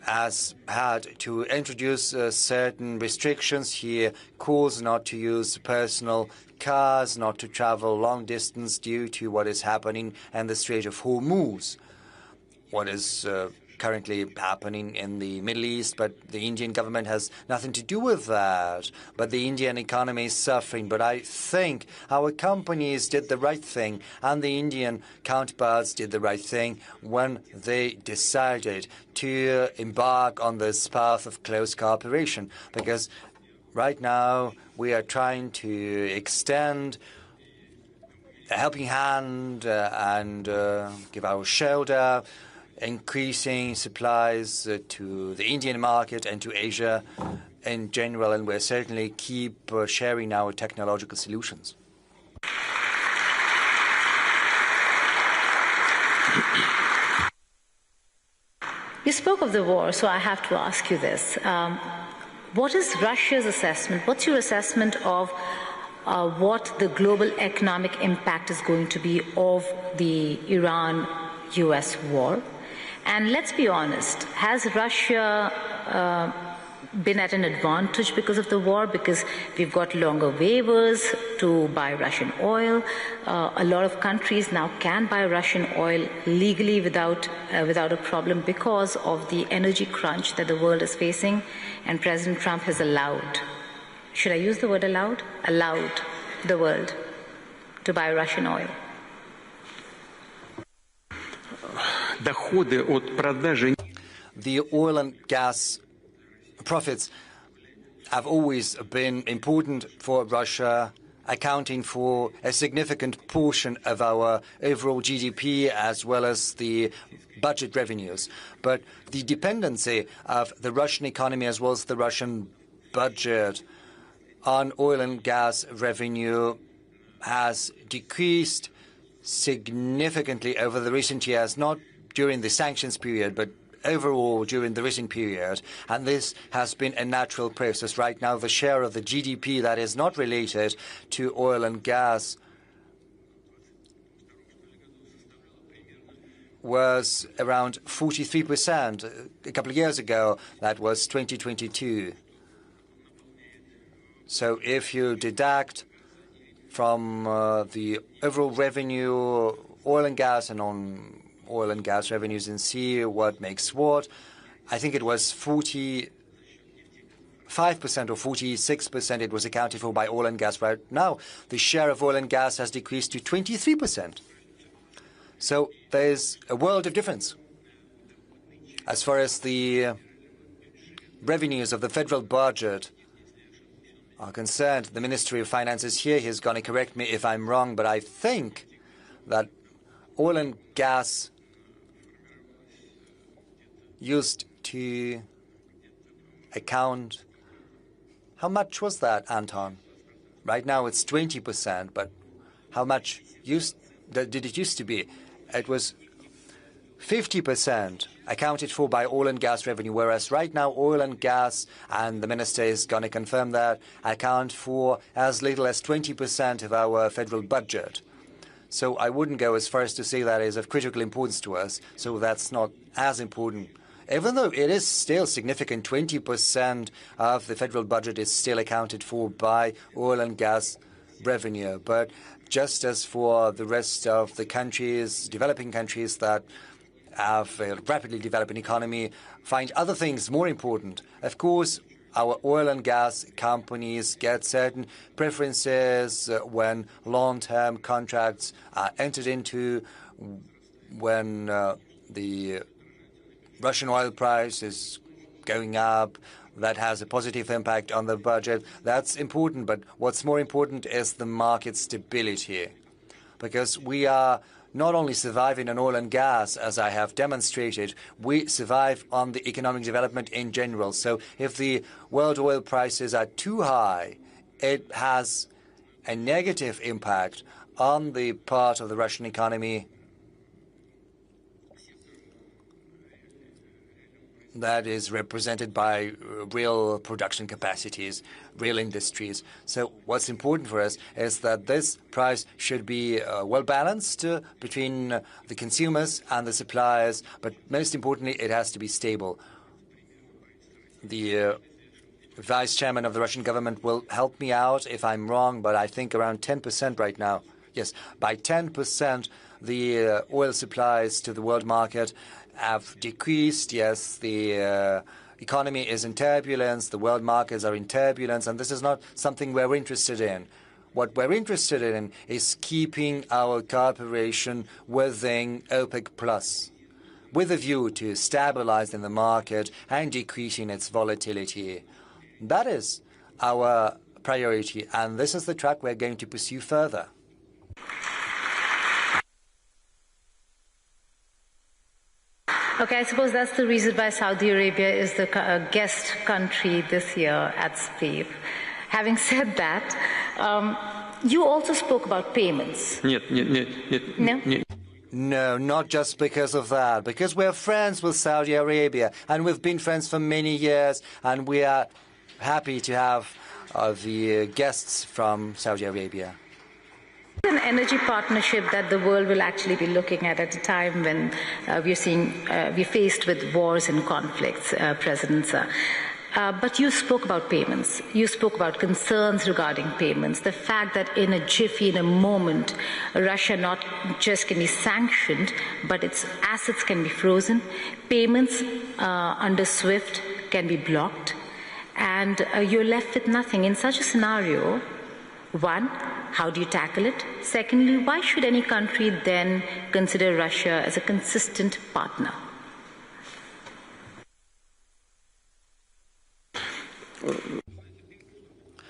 has had to introduce certain restrictions. He calls not to use personal cars, not to travel long distance due to what is happening in the Strait of Hormuz, what is currently happening in the Middle East, but the Indian government has nothing to do with that. But the Indian economy is suffering. But I think our companies did the right thing, and the Indian counterparts did the right thing when they decided to embark on this path of close cooperation. Because right now we are trying to extend a helping hand and give our shoulder increasing supplies to the Indian market and to Asia in general, and we'll certainly keep sharing our technological solutions. You spoke of the war, so I have to ask you this. What is Russia's assessment? What's your assessment of what the global economic impact is going to be of the Iran-US war? And let's be honest, has Russia been at an advantage because of the war? Because we've got longer waivers to buy Russian oil. A lot of countries now can buy Russian oil legally without a problem because of the energy crunch that the world is facing. And President Trump has allowed, should I use the word allowed? Allowed the world to buy Russian oil. The oil and gas profits have always been important for Russia, accounting for a significant portion of our overall GDP as well as the budget revenues. But the dependency of the Russian economy as well as the Russian budget on oil and gas revenue has decreased significantly over the recent years, not during the sanctions period, but overall during the recent period, and this has been a natural process. Right now, the share of the GDP that is not related to oil and gas was around 43%. A couple of years ago, that was 2022. So if you deduct from the overall revenue, oil and gas and on oil and gas revenues and see what makes what, I think it was 45% or 46% it was accounted for by oil and gas. Right now, the share of oil and gas has decreased to 23%. So there's a world of difference. As far as the revenues of the federal budget are concerned, the Ministry of Finance is here. He's going to correct me if I'm wrong, but I think that oil and gas used to account, how much was that, Anton? Right now it's 20%, but how much did it used to be? It was 50% accounted for by oil and gas revenue, whereas right now oil and gas, and the minister is going to confirm that, account for as little as 20% of our federal budget. So I wouldn't go as far as to say that is of critical importance to us, so that's not as important. Even though it is still significant, 20% of the federal budget is still accounted for by oil and gas revenue. But just as for the rest of the countries, developing countries that have a rapidly developing economy, find other things more important. Of course, our oil and gas companies get certain preferences when long-term contracts are entered into, when the Russian oil price is going up. That has a positive impact on the budget. That's important, but what's more important is the market stability, because we are not only surviving on oil and gas, as I have demonstrated, we survive on the economic development in general. So if the world oil prices are too high, it has a negative impact on the part of the Russian economy that is represented by real production capacities, real industries. So what's important for us is that this price should be well balanced between the consumers and the suppliers, but most importantly, it has to be stable. The vice chairman of the Russian government will help me out if I'm wrong, but I think around 10% right now. Yes, by 10%, the oil supplies to the world market have decreased. Yes, the economy is in turbulence, the world markets are in turbulence, and this is not something we're interested in. What we're interested in is keeping our cooperation within OPEC+, with a view to stabilizing the market and decreasing its volatility. That is our priority, and this is the track we're going to pursue further. Okay, I suppose that's the reason why Saudi Arabia is the guest country this year at SPIEF. Having said that, you also spoke about payments. No? No, not just because of that. Because we're friends with Saudi Arabia, and we've been friends for many years, and we are happy to have the guests from Saudi Arabia. An energy partnership that the world will actually be looking at a time when we're faced with wars and conflicts, President Sir. But you spoke about payments. You spoke about concerns regarding payments. The fact that in a jiffy, in a moment, Russia not just can be sanctioned, but its assets can be frozen. Payments under SWIFT can be blocked. And you're left with nothing. In such a scenario, one, how do you tackle it? Secondly, why should any country then consider Russia as a consistent partner?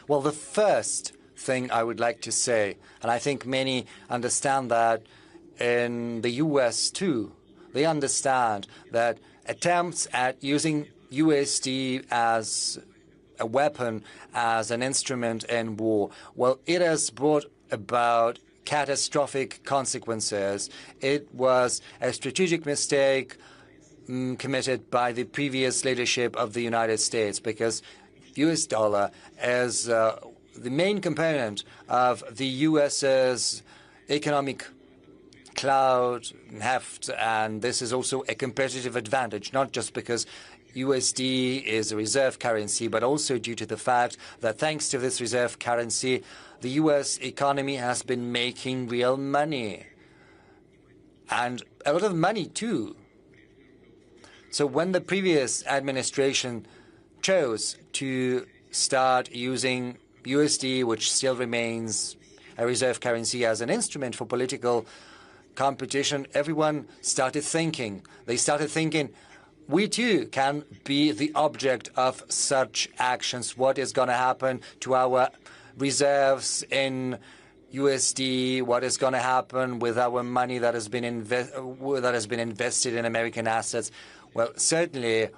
Well, the first thing I would like to say, and I think many understand that in the US too, they understand that attempts at using USD as a weapon, as an instrument in war, well, it has brought about catastrophic consequences. It was a strategic mistake committed by the previous leadership of the United States, because US dollar is the main component of the US's economic cloud heft, and this is also a competitive advantage, not just because USD is a reserve currency, but also due to the fact that thanks to this reserve currency, the US economy has been making real money, and a lot of money too. So when the previous administration chose to start using USD, which still remains a reserve currency, as an instrument for political competition, everyone started thinking. They started thinking, we too can be the object of such actions. What is going to happen to our reserves in USD? What is going to happen with our money that has been invested in American assets? Well, certainly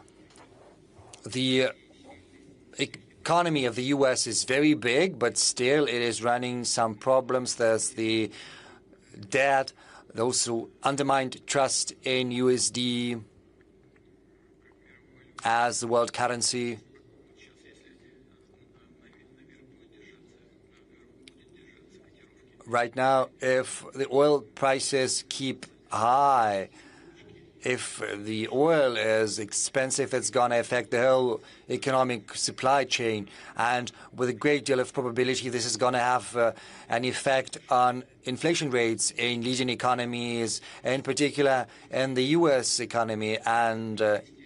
the economy of the US is very big, but still it is running some problems. There's the debt, also undermined trust in USD as the world currency. Right now, if the oil prices keep high, if the oil is expensive, it's going to affect the whole economic supply chain. And with a great deal of probability, this is going to have an effect on inflation rates in leading economies, in particular in the US economy. And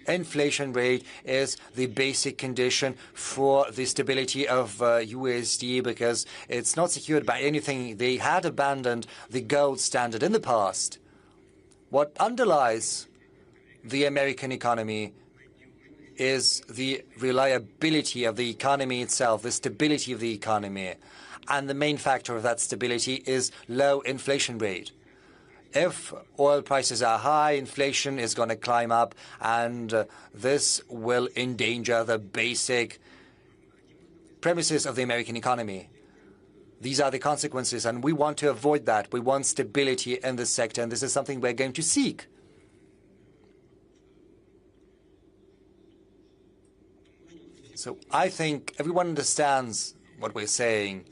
inflation rate is the basic condition for the stability of USD, because it's not secured by anything. They had abandoned the gold standard in the past. What underlies the American economy is the reliability of the economy itself, the stability of the economy. And the main factor of that stability is low inflation rate. If oil prices are high, inflation is going to climb up, and this will endanger the basic premises of the American economy. These are the consequences, and we want to avoid that. We want stability in the sector, and this is something we're going to seek. So I think everyone understands what we're saying.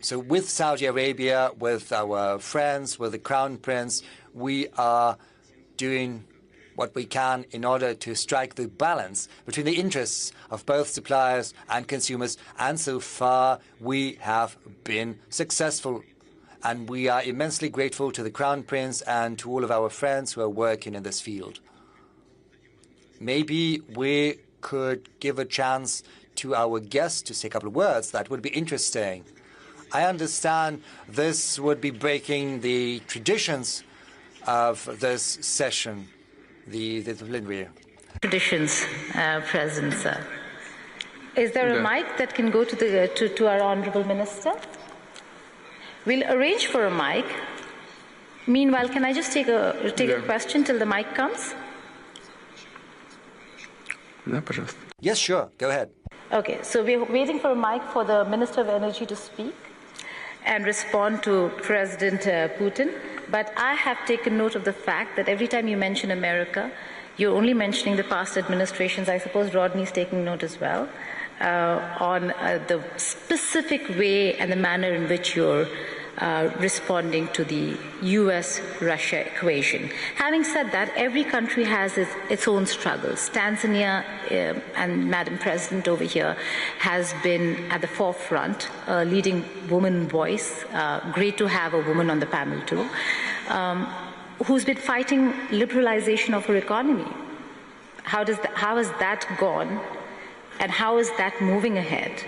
So with Saudi Arabia, with our friends, with the Crown Prince, we are doing what we can in order to strike the balance between the interests of both suppliers and consumers. And so far, we have been successful. And we are immensely grateful to the Crown Prince and to all of our friends who are working in this field. Maybe we could give a chance to our guests to say a couple of words. That would be interesting. I understand this would be breaking the traditions of this session, the plenary. Traditions, President, sir. Is there a mic that can go to our Honourable Minister? We'll arrange for a mic. Meanwhile, can I just take a question till the mic comes? Да, пожалуйста. Yes, sure. Go ahead. Okay, so we're waiting for a mic for the Minister of Energy to speak and respond to President Putin. But I have taken note of the fact that every time you mention America, you're only mentioning the past administrations. I suppose Rodney's taking note as well on the specific way and the manner in which you're responding to the US-Russia equation. Having said that, every country has its own struggles. Tanzania, and Madam President over here, has been at the forefront, a leading woman voice. Great to have a woman on the panel too, who's been fighting liberalization of her economy. How has that gone, and how is that moving ahead?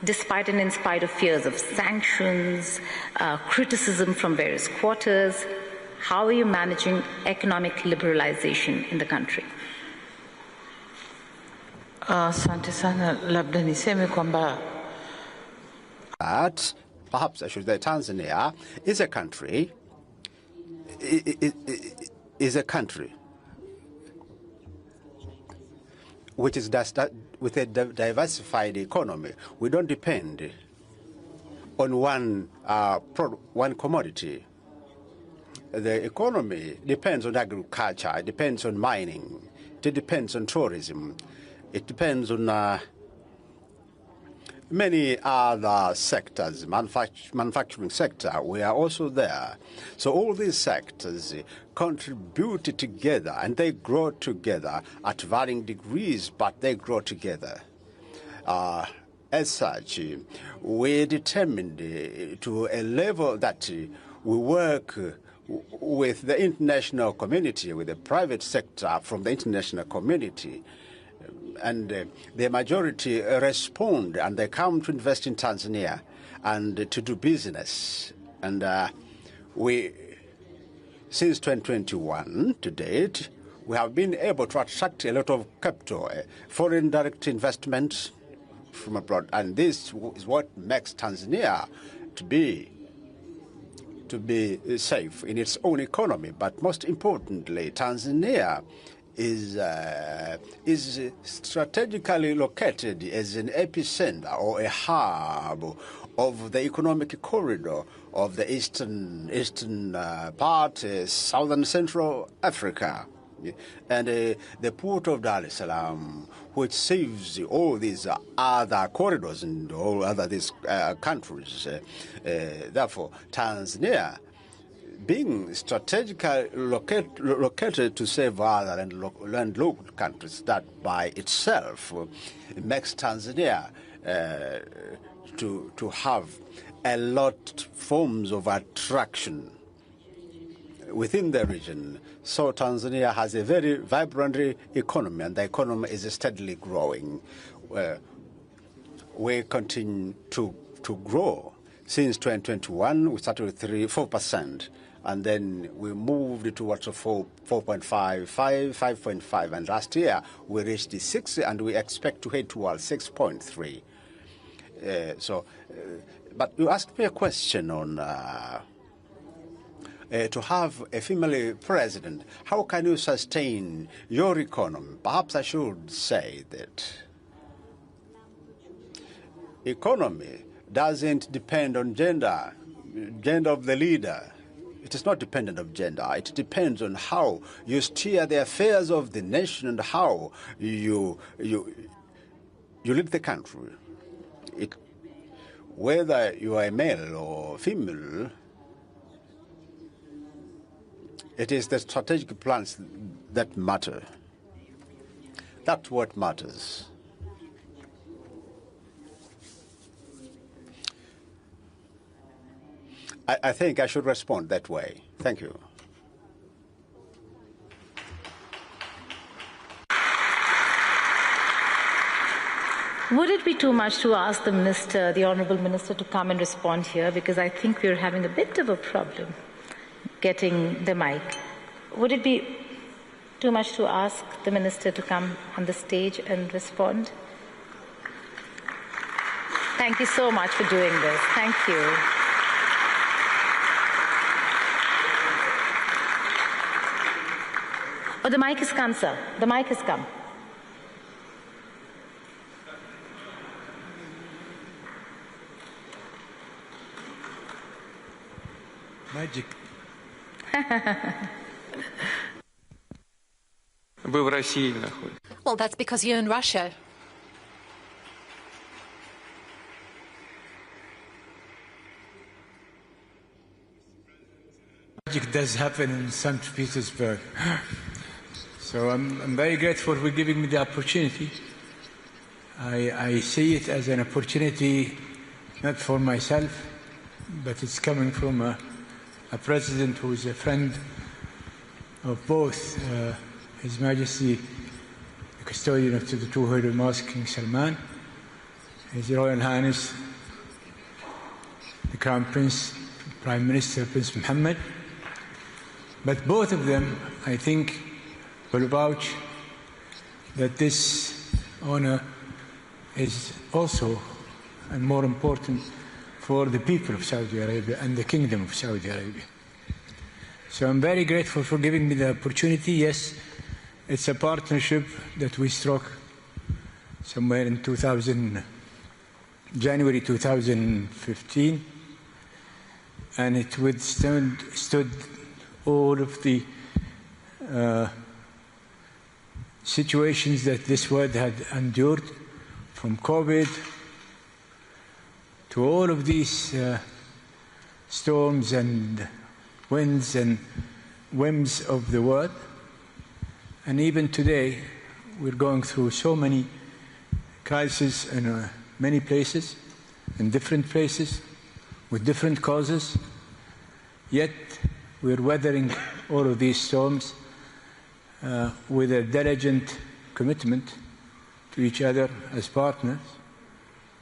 Despite and in spite of fears of sanctions, criticism from various quarters, how are you managing economic liberalization in the country? Asante sana, labda niseme kwamba perhaps I should say Tanzania is a country, which is with a diversified economy. We don't depend on one commodity. The economy depends on agriculture, it depends on mining, it depends on tourism, it depends on many other sectors, manufacturing sector, we are also there. So all these sectors contribute together and they grow together at varying degrees, but they grow together. As such, we're determined to a level that we work with the international community, with the private sector from the international community, and the majority respond and they come to invest in Tanzania and to do business. And since 2021 to date, we have been able to attract a lot of capital, foreign direct investment from abroad, and this is what makes Tanzania to be safe in its own economy. But most importantly, Tanzania is strategically located as an epicenter or a hub of the economic corridor of the eastern part, southern Central Africa. And the port of Dar es Salaam, which saves all these other corridors and all other these countries. Therefore, Tanzania, being strategically located to save other and local countries, that by itself makes Tanzania to have a lot forms of attraction within the region. So Tanzania has a very vibrant economy, and the economy is steadily growing. We continue to grow. Since 2021, we started with 4%. And then we moved towards 4.5, 5.5, and last year we reached the 6, and we expect to head towards 6.3. But you asked me a question on to have a female president. How can you sustain your economy? Perhaps I should say that economy doesn't depend on gender of the leader. It is not dependent on gender. It depends on how you steer the affairs of the nation and how you lead the country. Whether you are a male or female, it is the strategic plans that matter. That's what matters. I think I should respond that way. Thank you. Would it be too much to ask the minister, the honourable minister, to come and respond here? Because I think we're having a bit of a problem getting the mic. Would it be too much to ask the minister to come on the stage and respond? Thank you so much for doing this. Thank you. Oh, the mic has come, sir. The mic has come. Magic. Вы в России находитесь. Well, that's because you're in Russia. Magic does happen in St. Petersburg. So I'm very grateful for giving me the opportunity. I see it as an opportunity not for myself, but it's coming from a president who is a friend of both His Majesty, the custodian of the two Holy Mosque, King Salman, His Royal Highness, the Crown Prince, Prime Minister Prince Mohammed. But both of them, I think, will vouch that this honor is also, and more important, for the people of Saudi Arabia and the Kingdom of Saudi Arabia. So I'm very grateful for giving me the opportunity. Yes, it's a partnership that we struck somewhere in January 2015, and it withstood all of the situations that this world had endured, from COVID to all of these storms and winds and whims of the world. And even today, we're going through so many crises in many places, in different places, with different causes, yet we're weathering all of these storms with a diligent commitment to each other as partners,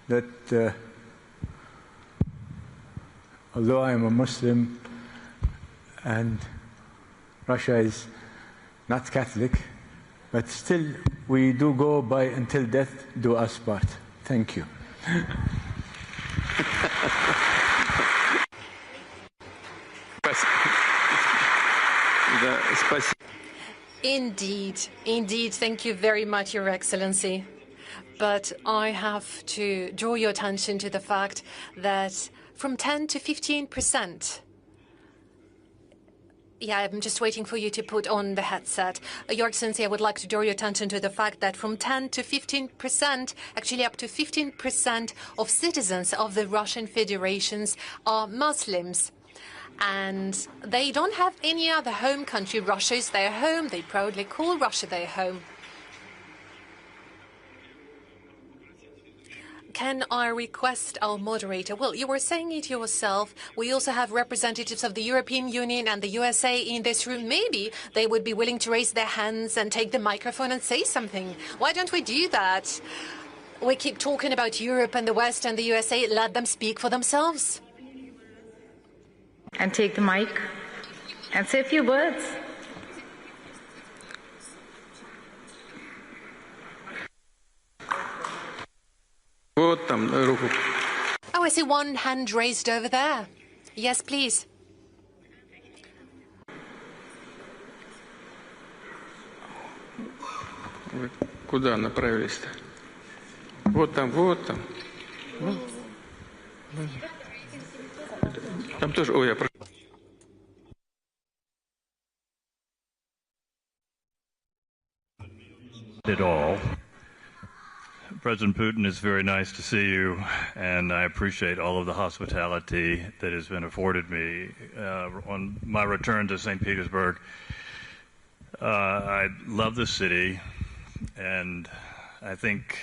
that although I am a Muslim and Russia is not Catholic, but still we do go by until death do us part. Thank you. Indeed, indeed. Thank you very much, Your Excellency. But I have to draw your attention to the fact that from 10 to 15%. Yeah, I'm just waiting for you to put on the headset. Your Excellency, I would like to draw your attention to the fact that from 10 to 15%, actually up to 15% of citizens of the Russian Federations are Muslims. And they don't have any other home country. Russia is their home. They proudly call Russia their home. Can I request our moderator? Well, you were saying it yourself. We also have representatives of the European Union and the USA in this room. Maybe they would be willing to raise their hands and take the microphone and say something. Why don't we do that? We keep talking about Europe and the West and the USA. Let them speak for themselves. And take the mic and say a few words. Oh, I see one hand raised over there. Yes, please. Вы куда направились-то? Вот там, вот там. Там тоже, ой, я прошу. It all. President Putin, it's very nice to see you, and I appreciate all of the hospitality that has been afforded me on my return to St. Petersburg. I love the city, and I think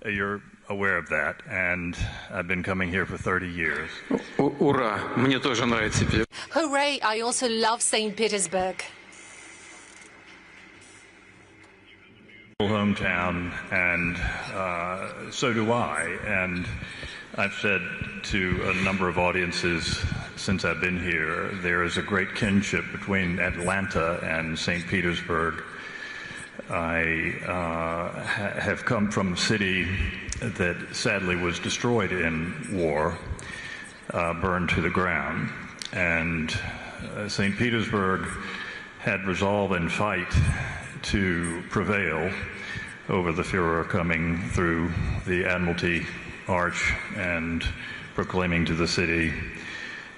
you're aware of that, and I've been coming here for 30 years. Ура! Мне тоже нравится. Hooray! I also love St. Petersburg. Hometown, and so do I. And I've said to a number of audiences since I've been here, there is a great kinship between Atlanta and St. Petersburg. I have come from a city that sadly was destroyed in war, burned to the ground. And St. Petersburg had resolve and fight to prevail over the Führer coming through the Admiralty Arch and proclaiming to the city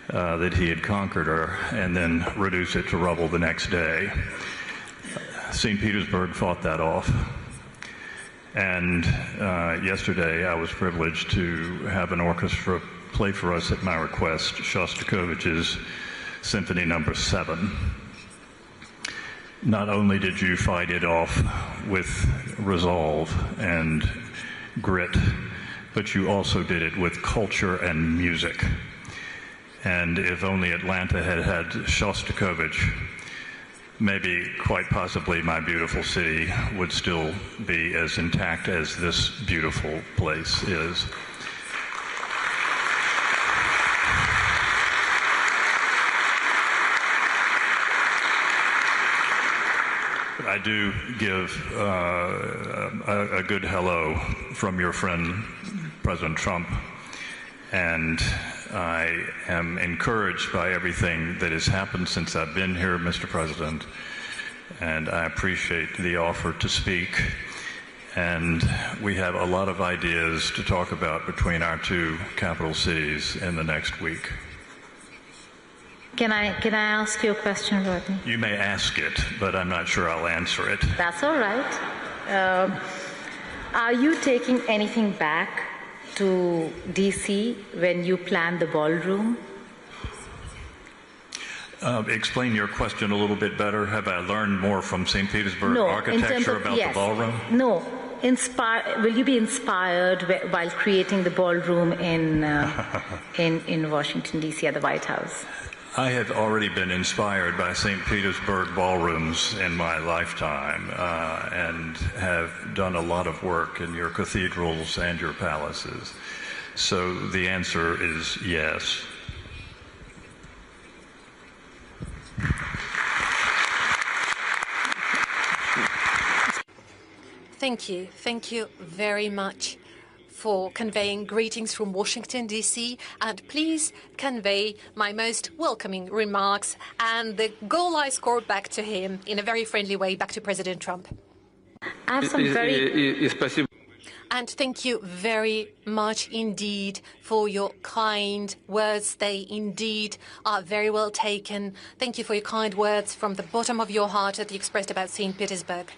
that he had conquered her, and then reduce it to rubble the next day. St. Petersburg fought that off. And yesterday I was privileged to have an orchestra play for us at my request Shostakovich's Symphony No. 7. Not only did you fight it off with resolve and grit, but you also did it with culture and music. And if only Atlanta had had Shostakovich, maybe quite possibly my beautiful city would still be as intact as this beautiful place is. I do give a good hello from your friend, President Trump, and I am encouraged by everything that has happened since I've been here, Mr. President, and I appreciate the offer to speak. And we have a lot of ideas to talk about between our two capital cities in the next week. Can I ask you a question, Rodney? You may ask it, but I'm not sure I'll answer it. That's all right. Are you taking anything back to DC when you plan the ballroom? Explain your question a little bit better. Have I learned more from St. Petersburg architecture about the ballroom? No. Will you be inspired while creating the ballroom in Washington, D.C. at the White House? I have already been inspired by St. Petersburg ballrooms in my lifetime and have done a lot of work in your cathedrals and your palaces. So the answer is yes. Thank you. Thank you very much for conveying greetings from Washington, D.C., and please convey my most welcoming remarks and the goal I scored back to him in a very friendly way, back to President Trump. I have some And thank you very much indeed for your kind words. They indeed are very well taken. Thank you for your kind words from the bottom of your heart that you expressed about St. Petersburg.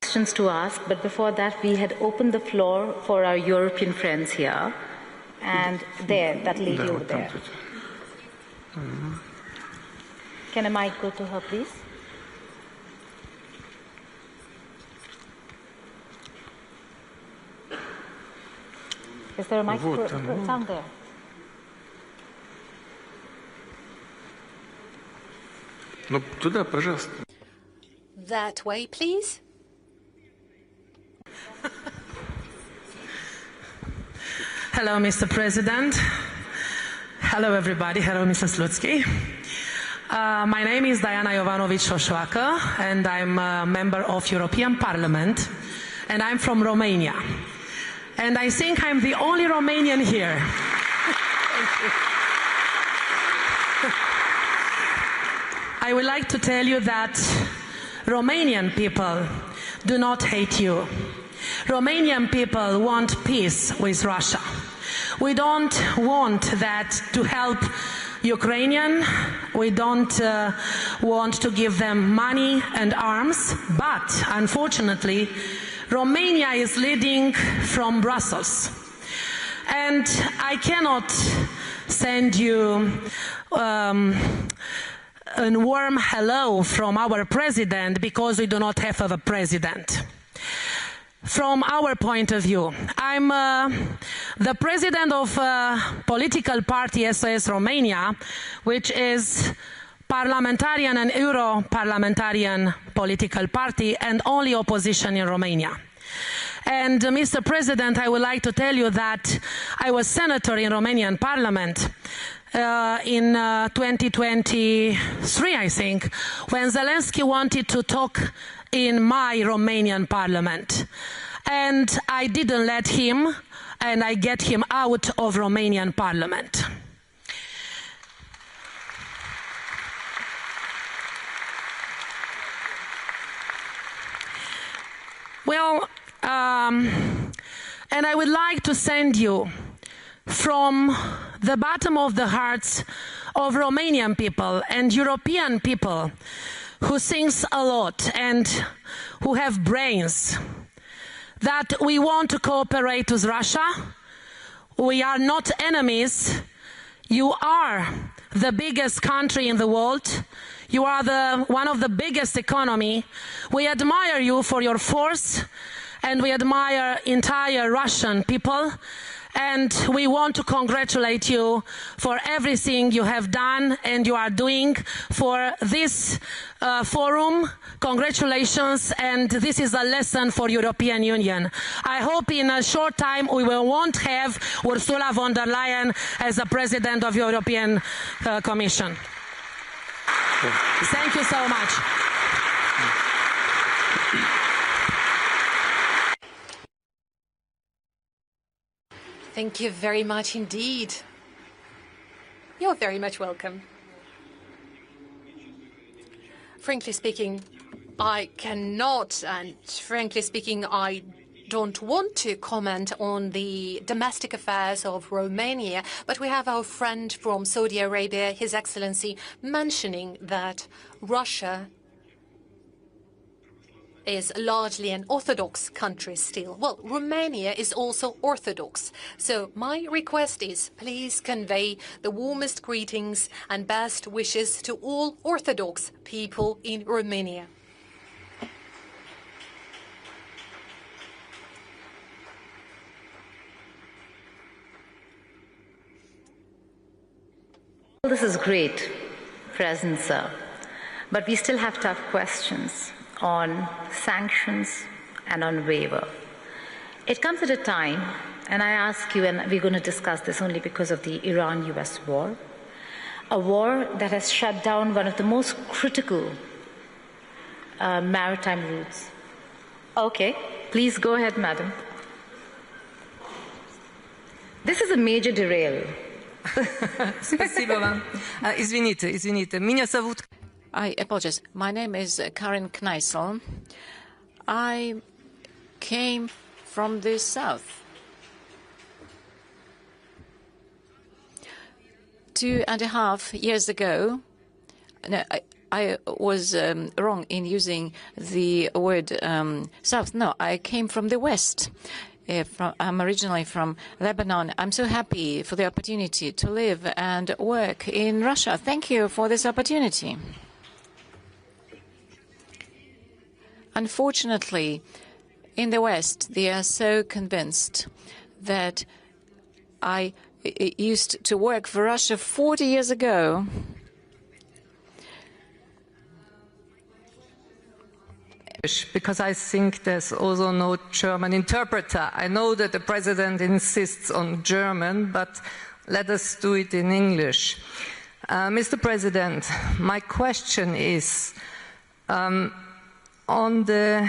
Questions to ask, but before that we had opened the floor for our European friends here, and there, that lady over there. Can a mic go to her, please? Is there a mic? It's down there. Ну, туда, пожалуйста. That way, please. Hello, Mr. President. Hello, everybody. Hello, Mr. Slutsky. My name is Diana Jovanovic-Șoșoacă, and I'm a member of European Parliament, and I'm from Romania. And I think I'm the only Romanian here. I would like to tell you that Romanian people do not hate you. Romanian people want peace with Russia. We don't want that to help Ukrainian. We don't want to give them money and arms, but unfortunately, Romania is leading from Brussels. And I cannot send you a warm hello from our president because we do not have a president. From our point of view, I'm the president of a political party, SOS Romania, which is parliamentarian and Euro-parliamentarian political party and only opposition in Romania. And Mr. President, I would like to tell you that I was senator in Romanian parliament in 2023, I think, when Zelensky wanted to talk in my Romanian parliament. And I didn't let him, and I get him out of Romanian parliament. Well, and I would like to send you from the bottom of the hearts of Romanian people and European people who thinks a lot and who have brains, that we want to cooperate with Russia. We are not enemies. You are the biggest country in the world. You are one of the biggest economy. We admire you for your force, and we admire entire Russian people. And we want to congratulate you for everything you have done and you are doing for this forum. Congratulations, and this is a lesson for European Union. I hope in a short time we won't have Ursula von der Leyen as the President of European Commission. Thank you so much. Thank you very much indeed. You're very much welcome. Frankly speaking, I cannot, and frankly speaking, I don't want to comment on the domestic affairs of Romania, but we have our friend from Saudi Arabia, His Excellency, mentioning that Russia is largely an Orthodox country still. Well, Romania is also Orthodox. So my request is, please convey the warmest greetings and best wishes to all Orthodox people in Romania. This is great, President Sir, but we still have tough questions on sanctions and on waiver. It comes at a time, and I ask you, and we're going to discuss this only because of the Iran-US war, a war that has shut down one of the most critical maritime routes. Okay, please go ahead, madam. This is a major derail. Спасибо вам. Извините. Меня зовут... I apologize. My name is Karin Kneissel. I came from the south. 2.5 years ago, no, I was wrong in using the word south. No, I came from the west. I'm originally from Lebanon. I'm so happy for the opportunity to live and work in Russia. Thank you for this opportunity. Unfortunately, in the West, they are so convinced that I used to work for Russia 40 years ago. Because I think there's also no German interpreter. I know that the President insists on German, but let us do it in English. Mr. President, my question is, on the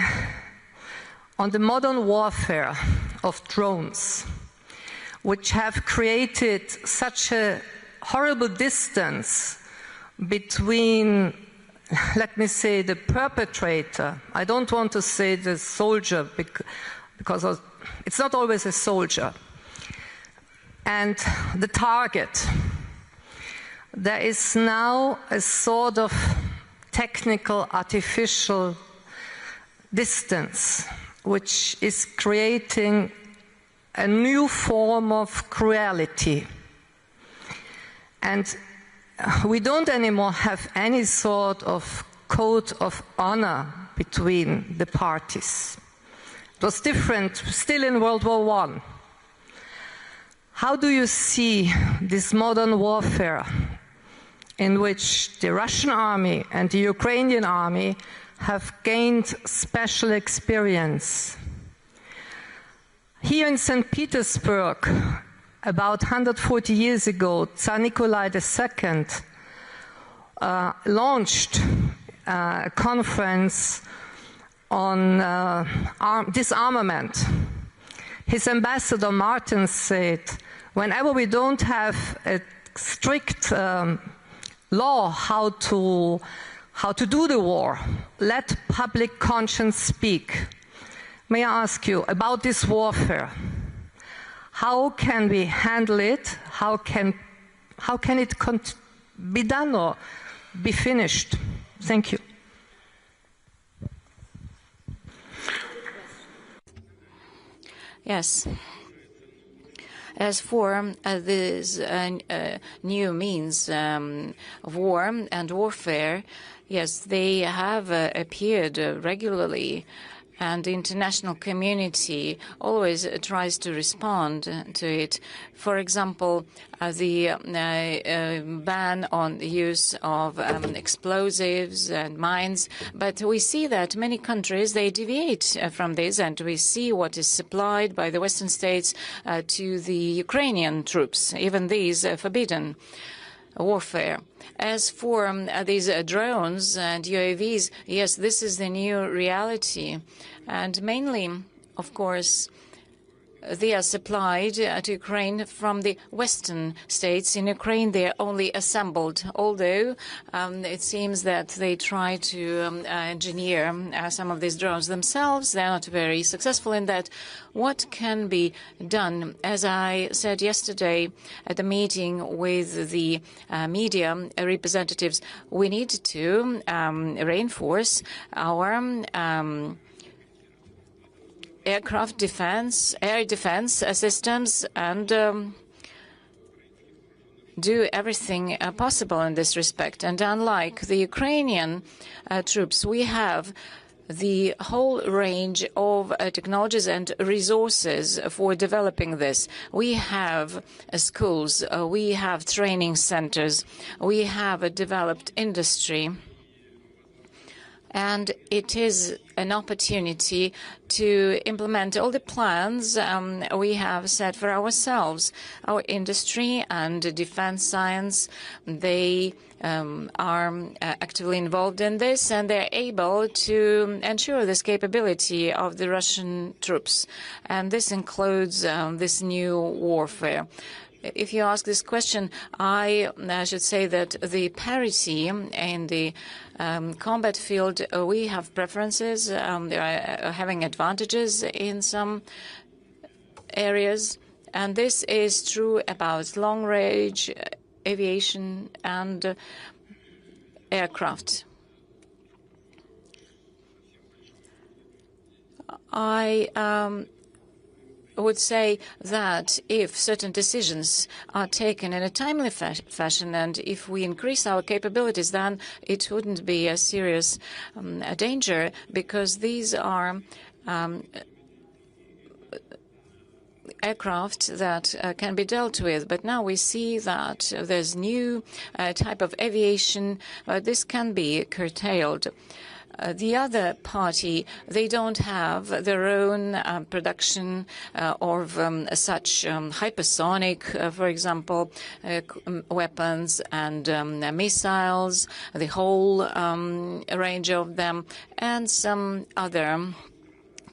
modern warfare of drones, which have created such a horrible distance between, let me say, the perpetrator. I don't want to say the soldier because it's not always a soldier. And the target. There is now a sort of technical, artificial distance, which is creating a new form of cruelty. And we don't anymore have any sort of code of honor between the parties. It was different still in World War I. How do you see this modern warfare in which the Russian army and the Ukrainian army have gained special experience? Here in St. Petersburg, about 140 years ago, Tsar Nikolai II launched a conference on disarmament. His ambassador Martin said, whenever we don't have a strict law how to do the war, let public conscience speak. may I ask you about this warfare? How can we handle it? How can it be done or be finished? Thank you. Yes. As for these new means of war and warfare, yes, they have appeared regularly, and the international community always tries to respond to it. For example, the ban on the use of explosives and mines. But we see that many countries, they deviate from this, and we see what is supplied by the Western states to the Ukrainian troops. Even these forbidden warfare. As for these drones and UAVs, yes, this is the new reality. And mainly, of course, they are supplied to Ukraine from the Western states. In Ukraine, they are only assembled, although it seems that they try to engineer some of these drones themselves. They're not very successful in that. What can be done? As I said yesterday at the meeting with the media representatives, we need to reinforce our aircraft defense, air defense systems, and do everything possible in this respect. And unlike the Ukrainian troops, we have the whole range of technologies and resources for developing this. We have schools, we have training centers, we have a developed industry. And it is an opportunity to implement all the plans we have set for ourselves. Our industry and defense science, they are actively involved in this, and they're able to ensure this capability of the Russian troops. And this includes this new warfare. If you ask this question, I should say that the parity in the combat field, we have preferences. They are having advantages in some areas, and this is true about long-range aviation and aircraft. I would say that if certain decisions are taken in a timely fashion, and if we increase our capabilities, then it wouldn't be a serious danger, because these are aircraft that can be dealt with. But now we see that there's new type of aviation. This can be curtailed. The other party, they don't have their own production of such hypersonic, for example, weapons and missiles, the whole range of them, and some other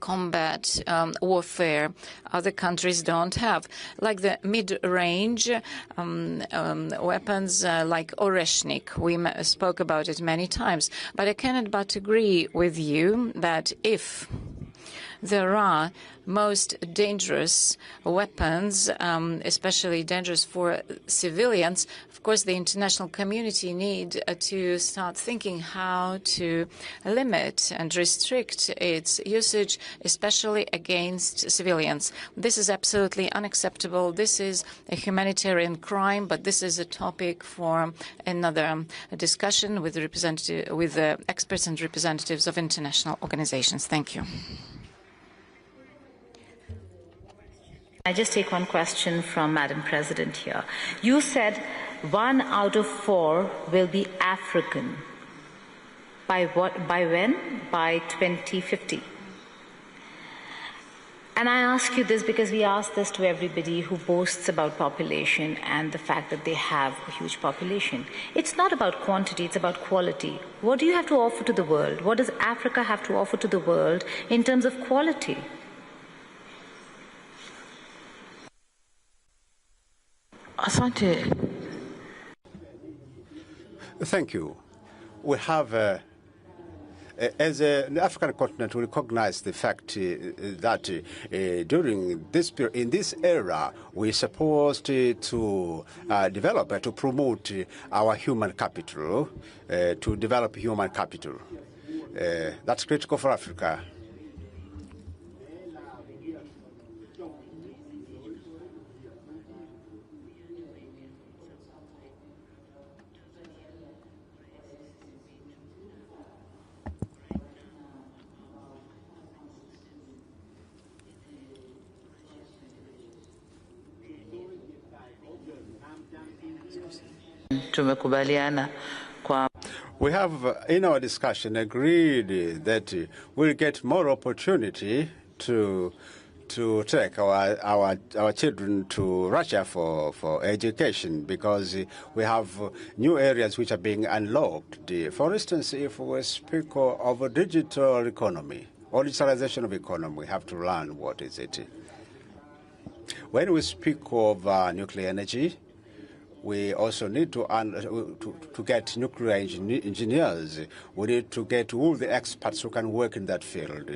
combat warfare other countries don't have, like the mid-range weapons like Oreshnik. We spoke about it many times, but I cannot but agree with you that if there are most dangerous weapons, especially dangerous for civilians, of course the international community need to start thinking how to limit and restrict its usage, especially against civilians. This is absolutely unacceptable. This is a humanitarian crime, but this is a topic for another discussion with the experts and representatives of international organizations. Thank you. I just take one question from Madam President here. You said 1 out of 4 will be African. By what? By when? By 2050. And I ask you this because we ask this to everybody who boasts about population and the fact that they have a huge population. It's not about quantity, it's about quality. What do you have to offer to the world? What does Africa have to offer to the world in terms of quality? Thank you. We have as the African continent, we recognize the fact that during this period, in this era, we're supposed to develop, to promote our human capital, to develop human capital. That's critical for Africa. We have, in our discussion, agreed that we'll get more opportunity to take our children to Russia for education, because we have new areas which are being unlocked. For instance, if we speak of a digital economy or digitalization of economy, we have to learn what is it. When we speak of nuclear energy, we also need to get nuclear engineers. We need to get all the experts who can work in that field.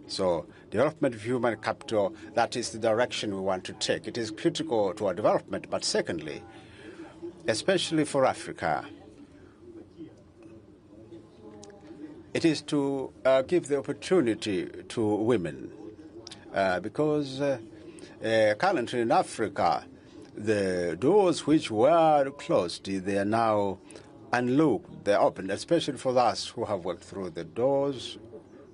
So development of human capital, that is the direction we want to take. It is critical to our development, but secondly, especially for Africa, it is to give the opportunity to women, because currently in Africa, the doors which were closed, they are now unlocked, they're open, especially for us who have worked through the doors.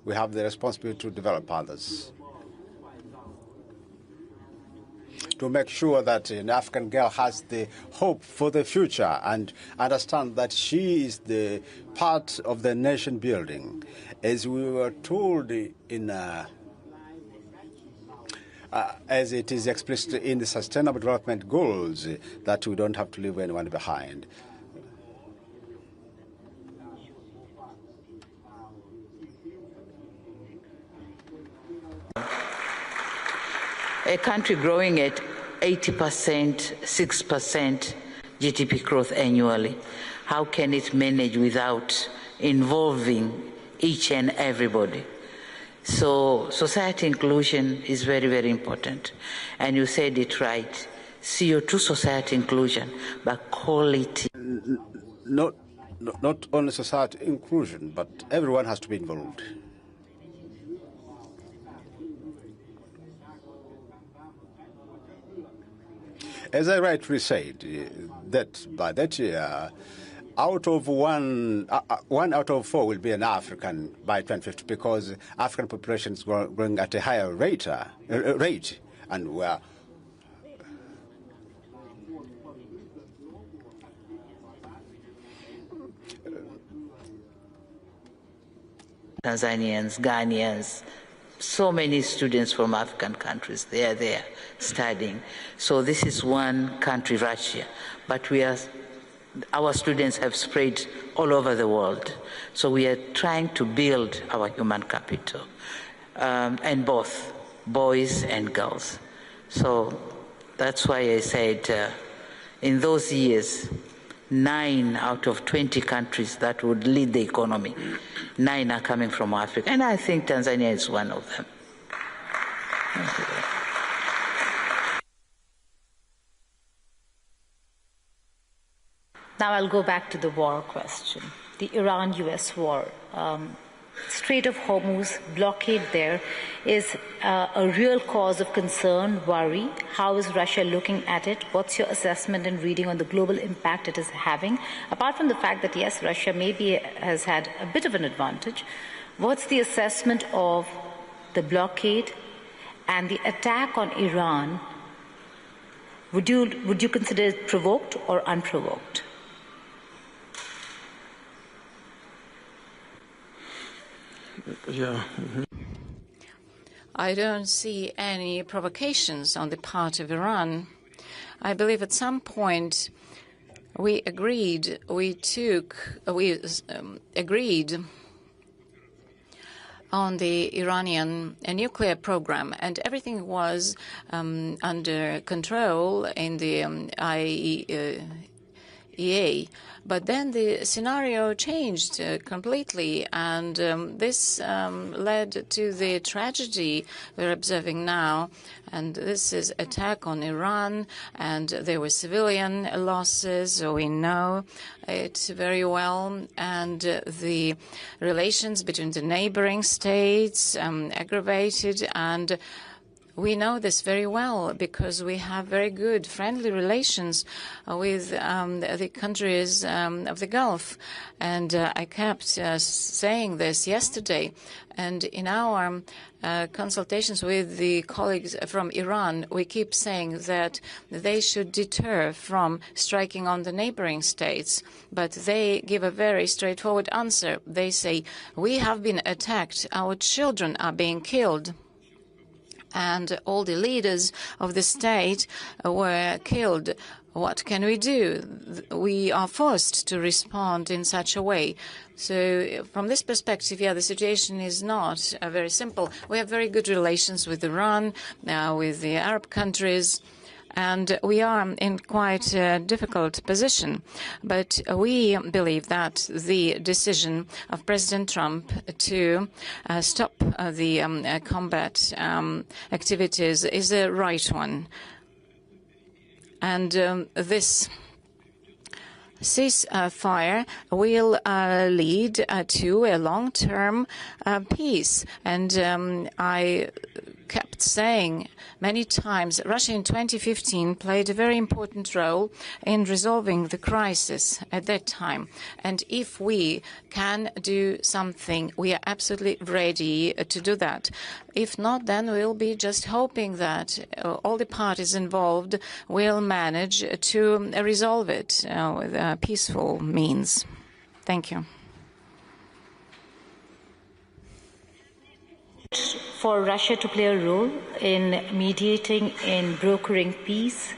We have the responsibility to develop others, to make sure that an African girl has the hope for the future and understand that she is the part of the nation building. As we were told in as it is explicit in the Sustainable Development Goals, that we don't have to leave anyone behind. A country growing at 80%, 6% GDP growth annually, how can it manage without involving each and everybody? So society inclusion is very, very important. And you said it right. CO2 society inclusion, but quality. Not only society inclusion, but everyone has to be involved. As I rightly said, that by that year, one out of four will be an African by 2050, because African population is growing at a higher rate, and we're Tanzanians, Ghanaians, so many students from African countries, they are there studying. So this is one country, Russia, but our students have spread all over the world. So we are trying to build our human capital, and both boys and girls. So that's why I said in those years, 9 out of 20 countries that would lead the economy, 9 are coming from Africa. And I think Tanzania is one of them. Now I'll go back to the war question, the Iran-US war. Strait of Hormuz blockade there is a real cause of concern, worry. How is Russia looking at it? What's your assessment and reading on the global impact it is having? Apart from the fact that, yes, Russia maybe has had a bit of an advantage, what's the assessment of the blockade and the attack on Iran? Would you consider it provoked or unprovoked? Yeah. I don't see any provocations on the part of Iran. I believe at some point we agreed on the Iranian nuclear program, and everything was under control in the IAEA. But then the scenario changed completely, and this led to the tragedy we're observing now. And this is attack on Iran, and there were civilian losses, we know it very well, and the relations between the neighboring states aggravated, and we know this very well because we have very good friendly relations with the countries of the Gulf. And I kept saying this yesterday. And in our consultations with the colleagues from Iran, we keep saying that they should deter from striking on the neighboring states. But they give a very straightforward answer. They say, we have been attacked. Our children are being killed. And all the leaders of the state were killed. What can we do? We are forced to respond in such a way. So from this perspective, yeah, the situation is not very simple. We have very good relations with Iran, with the Arab countries, and we are in quite a difficult position. But we believe that the decision of President Trump to stop the combat activities is the right one. And this ceasefire will lead to a long-term peace. And I kept saying many times, Russia in 2015 played a very important role in resolving the crisis at that time. And if we can do something, we are absolutely ready to do that. If not, then we'll be just hoping that all the parties involved will manage to resolve it with peaceful means. Thank you. For Russia to play a role in mediating, in brokering peace,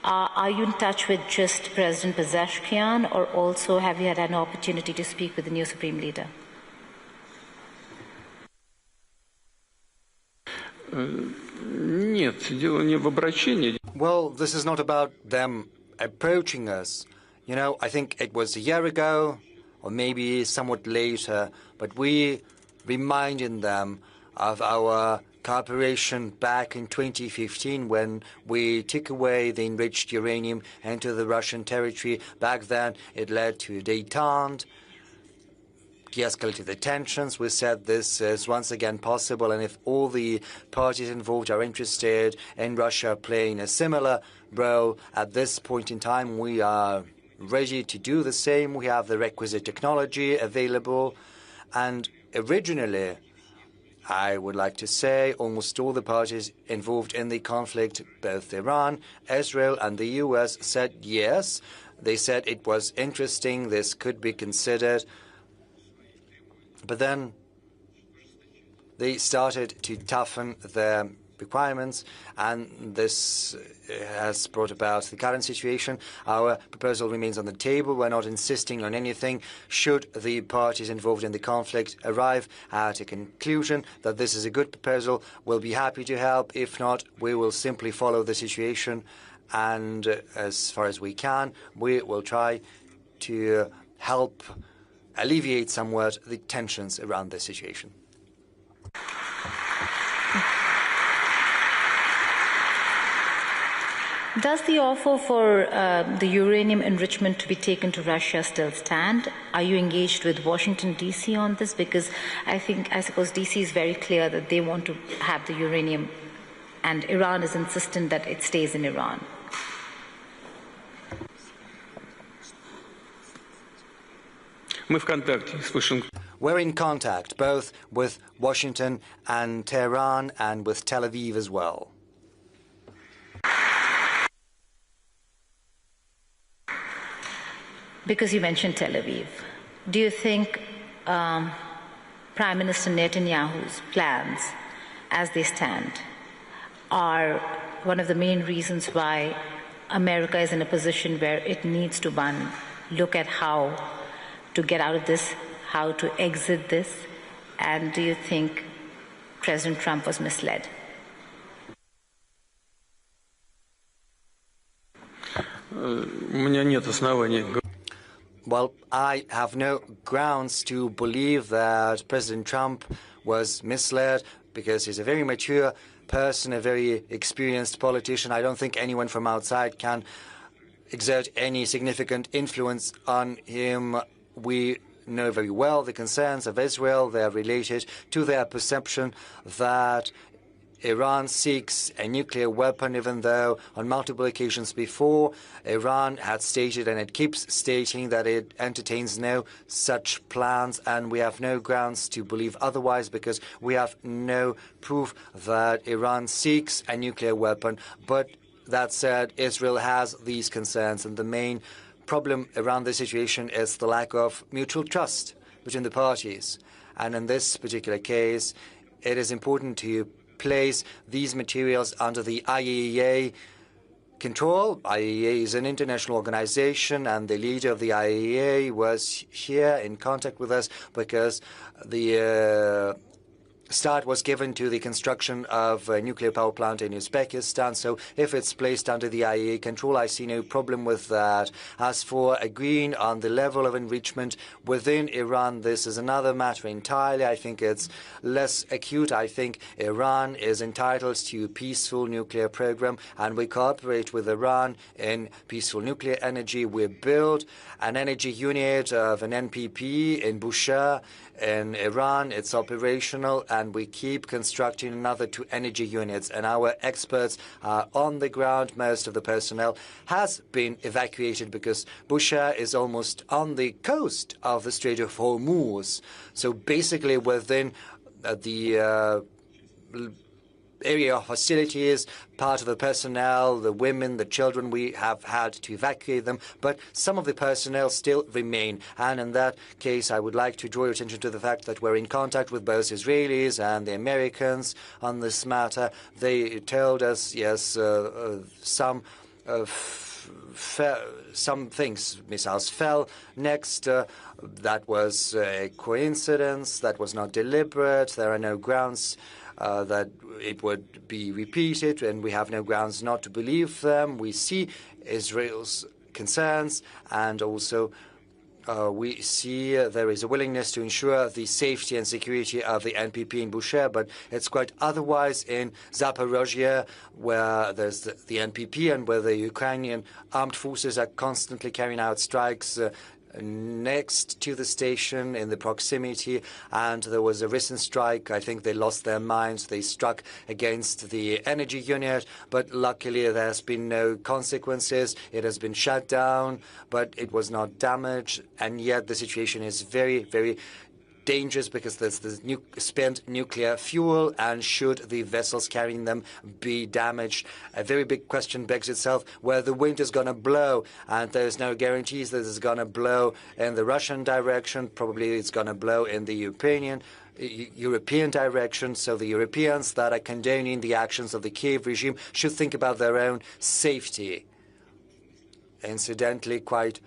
are you in touch with just President Pezeshkian, or also have you had an opportunity to speak with the new Supreme Leader? Well, this is not about them approaching us. You know, I think it was a year ago, or maybe somewhat later, but we reminded them of our cooperation back in 2015 when we took away the enriched uranium into the Russian territory. Back then, it led to détente, de-escalated the tensions. We said this is once again possible, and if all the parties involved are interested in Russia playing a similar role at this point in time, we are ready to do the same. We have the requisite technology available, and originally, I would like to say almost all the parties involved in the conflict, both Iran, Israel, and the U.S., said yes. They said it was interesting, this could be considered. But then they started to toughen their requirements, and this has brought about the current situation. Our proposal remains on the table. We're not insisting on anything. Should the parties involved in the conflict arrive at a conclusion that this is a good proposal, we'll be happy to help. If not, we will simply follow the situation, and as far as we can, we will try to help alleviate somewhat the tensions around this situation. Does the offer for the uranium enrichment to be taken to Russia still stand? Are you engaged with Washington, D.C. on this? Because I suppose D.C. is very clear that they want to have the uranium, and Iran is insistent that it stays in Iran. We're in contact both with Washington and Tehran and with Tel Aviv as well. Because you mentioned Tel Aviv, do you think Prime Minister Netanyahu's plans, as they stand, are one of the main reasons why America is in a position where it needs to, one, look at how to get out of this, how to exit this? And do you think President Trump was misled? Well, I have no grounds to believe that President Trump was misled because he's a very mature person, a very experienced politician. I don't think anyone from outside can exert any significant influence on him. We know very well the concerns of Israel. They are related to their perception that Iran seeks a nuclear weapon, even though on multiple occasions before, Iran had stated, and it keeps stating, that it entertains no such plans, and we have no grounds to believe otherwise because we have no proof that Iran seeks a nuclear weapon. But that said, Israel has these concerns, and the main problem around this situation is the lack of mutual trust between the parties. And in this particular case, it is important to place these materials under the IAEA control. IAEA is an international organization, and the leader of the IAEA was here in contact with us because the start was given to the construction of a nuclear power plant in Uzbekistan. So if it's placed under the IAEA control, I see no problem with that. As for agreeing on the level of enrichment within Iran, this is another matter entirely. I think it's less acute. I think Iran is entitled to a peaceful nuclear program, and we cooperate with Iran in peaceful nuclear energy. We build an energy unit of an NPP in Bushehr in Iran. It's operational, and we keep constructing another 2 energy units, and our experts are on the ground. Most of the personnel has been evacuated because Bushehr is almost on the coast of the Strait of Hormuz. So basically within the area of hostilities, part of the personnel, the women, the children, we have had to evacuate them, but some of the personnel still remain. And in that case, I would like to draw your attention to the fact that we're in contact with both Israelis and the Americans on this matter. They told us, yes, some things, missiles fell. Next, that was a coincidence, that was not deliberate. There are no grounds that it would be repeated, and we have no grounds not to believe them. We see Israel's concerns, and also we see there is a willingness to ensure the safety and security of the NPP in Bushehr, but it's quite otherwise in Zaporozhye, where there's the NPP and where the Ukrainian armed forces are constantly carrying out strikes next to the station in the proximity. And there was a recent strike. I think they lost their minds. They struck against the energy unit, but luckily there has been no consequences. It has been shut down, but it was not damaged. And yet the situation is very, very dangerous because there's this spent nuclear fuel, and should the vessels carrying them be damaged, a very big question begs itself where the wind is going to blow, and there's no guarantees that it's going to blow in the Russian direction. Probably it's going to blow in the European direction. So the Europeans that are condoning the actions of the Kiev regime should think about their own safety. Incidentally, quite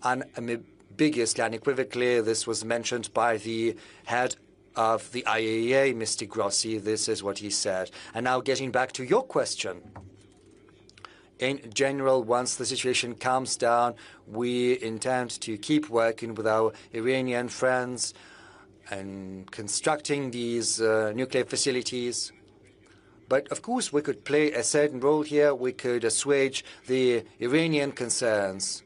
unambiguously, unequivocally, this was mentioned by the head of the IAEA, Mr. Grossi. This is what he said. And now getting back to your question. In general, once the situation calms down, we intend to keep working with our Iranian friends and constructing these nuclear facilities. But of course, we could play a certain role here. We could assuage the Iranian concerns,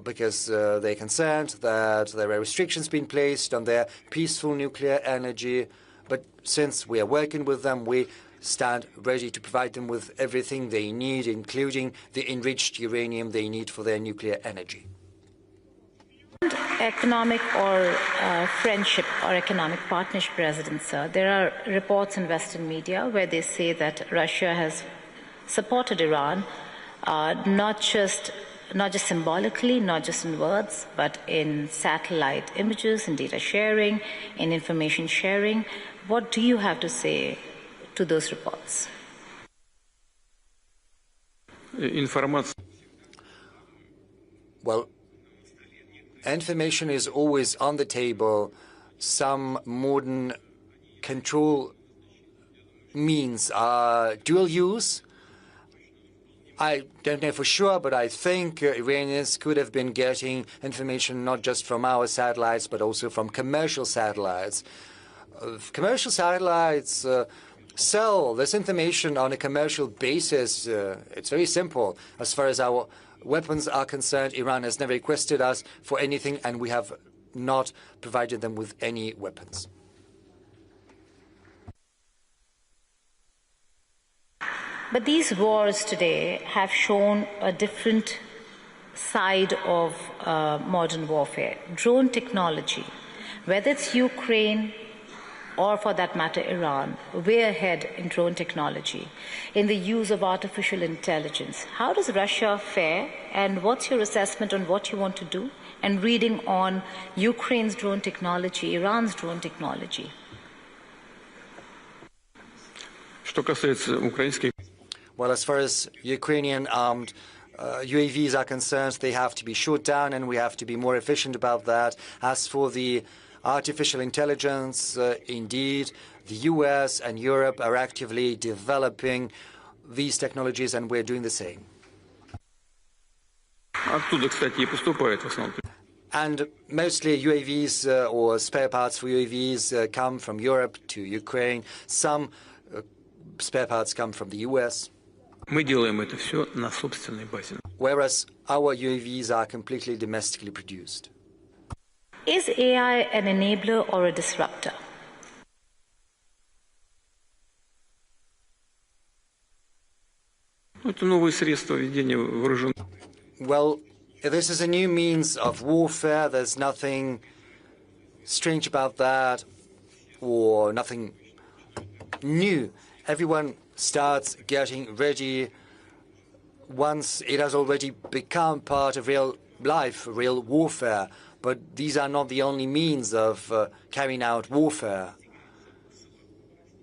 because they're concerned that there are restrictions being placed on their peaceful nuclear energy. But since we are working with them, we stand ready to provide them with everything they need, including the enriched uranium they need for their nuclear energy. Economic or friendship or economic partnership, President, sir, there are reports in Western media where they say that Russia has supported Iran, not just symbolically, not just in words, but in satellite images, in data sharing, in information sharing. What do you have to say to those reports? Well, information is always on the table. Some modern control means are dual use. I don't know for sure, but I think Iranians could have been getting information not just from our satellites, but also from commercial satellites. Commercial satellites sell this information on a commercial basis. It's very simple. As far as our weapons are concerned, Iran has never requested us for anything, and we have not provided them with any weapons. But these wars today have shown a different side of modern warfare. Drone technology, whether it's Ukraine or for that matter Iran, way ahead in drone technology, in the use of artificial intelligence. How does Russia fare, and what's your assessment on what you want to do, and reading on Ukraine's drone technology, Iran's drone technology? Well, as far as Ukrainian armed UAVs are concerned, they have to be shot down, and we have to be more efficient about that. As for the artificial intelligence, indeed, the US and Europe are actively developing these technologies, and we're doing the same. And mostly UAVs or spare parts for UAVs come from Europe to Ukraine. Some spare parts come from the US. Whereas our UAVs are completely domestically produced. Is AI an enabler or a disruptor? Well, this is a new means of warfare. There's nothing strange about that, or nothing new. Everyone starts getting ready once it has already become part of real life, real warfare. But these are not the only means of carrying out warfare.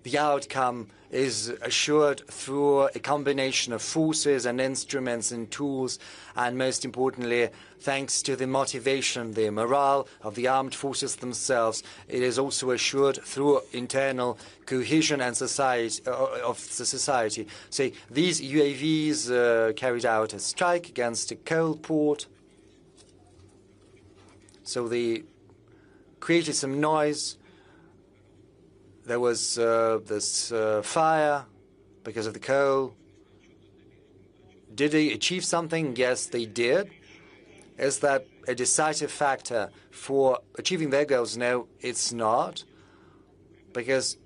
The outcome is assured through a combination of forces and instruments and tools, and most importantly, thanks to the motivation, the morale of the armed forces themselves. It is also assured through internal cohesion and society of the society. Say, these UAVs carried out a strike against a coal port. So they created some noise. There was this fire because of the coal. Did they achieve something? Yes, they did. Is that a decisive factor for achieving their goals? No, it's not. Because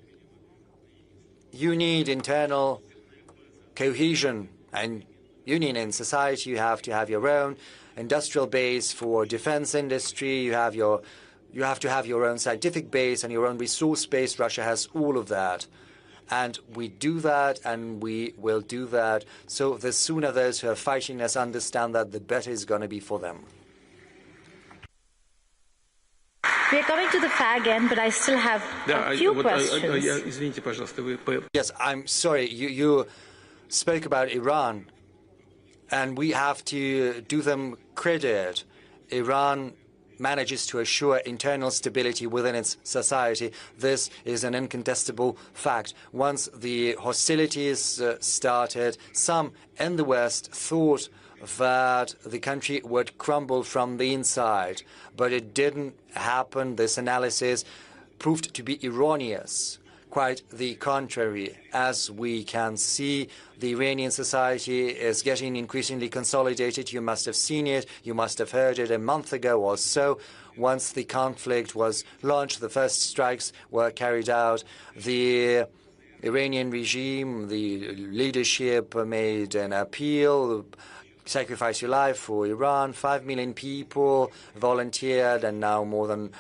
you need internal cohesion and union in society. You have to have your own industrial base for defense industry. You have to have your own scientific base and your own resource base. Russia has all of that. And we do that, and we will do that. So the sooner those who are fighting us understand that, the better it's going to be for them. We're coming to the fag end, but I still have a few questions. Yes, I'm sorry. You spoke about Iran, and we have to do them credit. Iran manages to assure internal stability within its society. This is an incontestable fact. Once the hostilities started, some in the West thought that the country would crumble from the inside, but it didn't happen. This analysis proved to be erroneous. Quite the contrary. As we can see, the Iranian society is getting increasingly consolidated. You must have seen it. You must have heard it a month ago or so. Once the conflict was launched, the first strikes were carried out. The Iranian regime, the leadership made an appeal, sacrifice your life for Iran. 5 million people volunteered, and now more than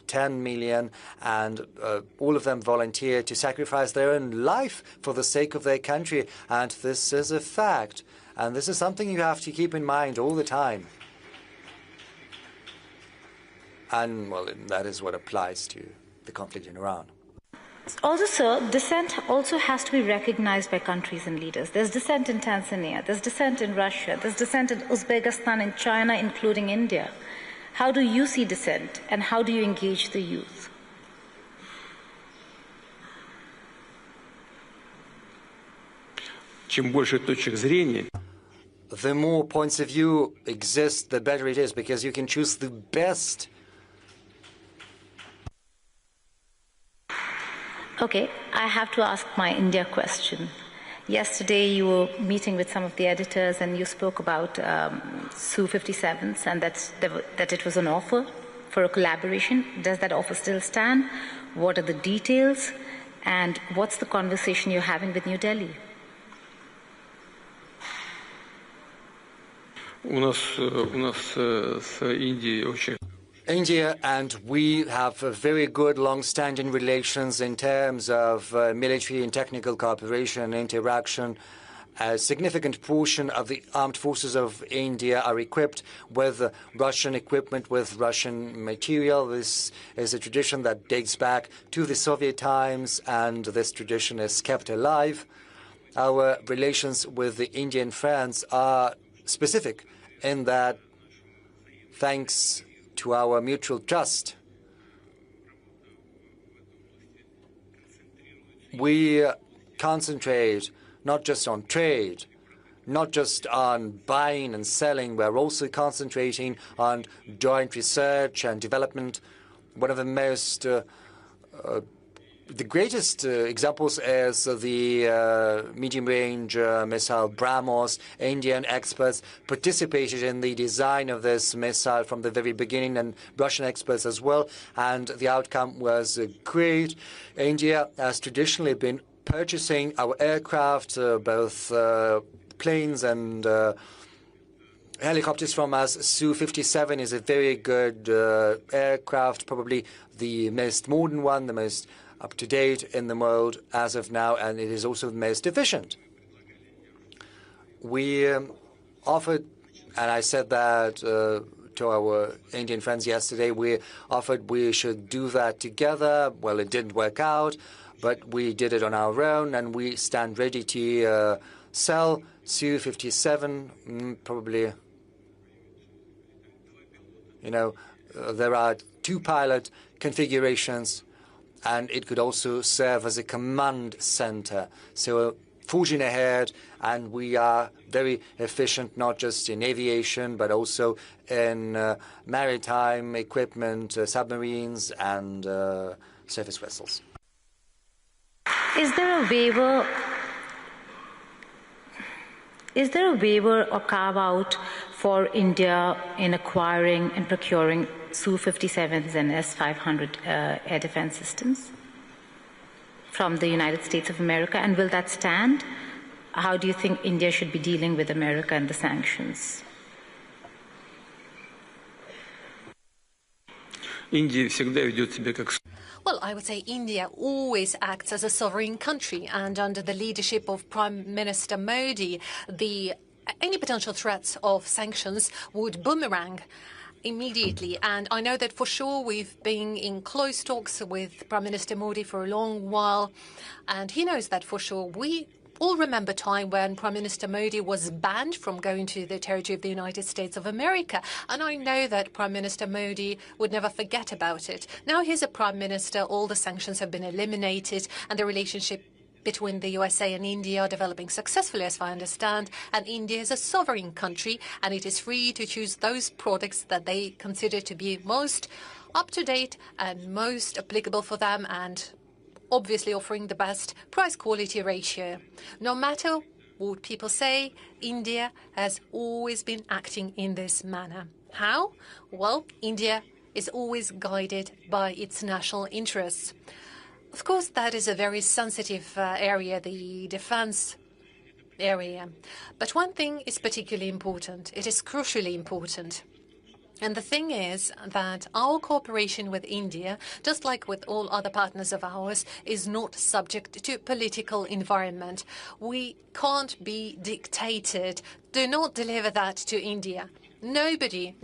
10 million, and all of them volunteered to sacrifice their own life for the sake of their country. And this is a fact. And this is something you have to keep in mind all the time. And, well, that is what applies to the conflict in Iran. Also, sir, dissent also has to be recognized by countries and leaders. There's dissent in Tanzania, there's dissent in Russia, there's dissent in Uzbekistan, in China, including India. How do you see dissent, and how do you engage the youth? the more points of view exist, the better it is, because you can choose the best. Okay, I have to ask my India question. Yesterday, you were meeting with some of the editors, and you spoke about Su-57s and that it was an offer for a collaboration. Does that offer still stand? What are the details? And what's the conversation you're having with New Delhi? India and we have very good long-standing relations in terms of military and technical cooperation and interaction. A significant portion of the armed forces of India are equipped with Russian equipment, with Russian material. This is a tradition that dates back to the Soviet times, and this tradition is kept alive. Our relations with the Indian friends are specific in that, thanks to our mutual trust, we concentrate not just on trade, not just on buying and selling. We're also concentrating on joint research and development. One of the most the greatest examples is the medium-range missile BrahMos. Indian experts participated in the design of this missile from the very beginning, and Russian experts as well, and the outcome was great. India has traditionally been purchasing our aircraft, both planes and helicopters from us. Su-57 is a very good aircraft, probably the most modern one, the most up-to-date in the world as of now, and it is also the most efficient. We offered, and I said that to our Indian friends yesterday, we offered we should do that together. Well, it didn't work out, but we did it on our own, and we stand ready to sell Su-57, probably. You know, there are 2 pilot configurations, and it could also serve as a command center. So forging ahead, and we are very efficient, not just in aviation, but also in maritime equipment, submarines, and surface vessels. Is there a waiver or carve-out for India in acquiring and procuring Su-57s and S-500 air defense systems from the United States of America? And will that stand? How do you think India should be dealing with America and the sanctions? Well, I would say India always acts as a sovereign country, and under the leadership of Prime Minister Modi, any potential threats of sanctions would boomerang immediately. And I know that for sure we've been in close talks with Prime Minister Modi for a long while, and he knows that for sure. We all remember a time when Prime Minister Modi was banned from going to the territory of the United States of America. And I know that Prime Minister Modi would never forget about it. Now he's a Prime Minister, all the sanctions have been eliminated, and the relationship between the USA and India are developing successfully, as I understand. And India is a sovereign country, and it is free to choose those products that they consider to be most up-to-date and most applicable for them, and obviously offering the best price-quality ratio. No matter what people say, India has always been acting in this manner. How? Well, India is always guided by its national interests. Of course, that is a very sensitive area, the defense area. But one thing is particularly important. It is crucially important. And the thing is that our cooperation with India, just like with all other partners of ours, is not subject to political environment. We can't be dictated. Do not deliver that to India. Nobody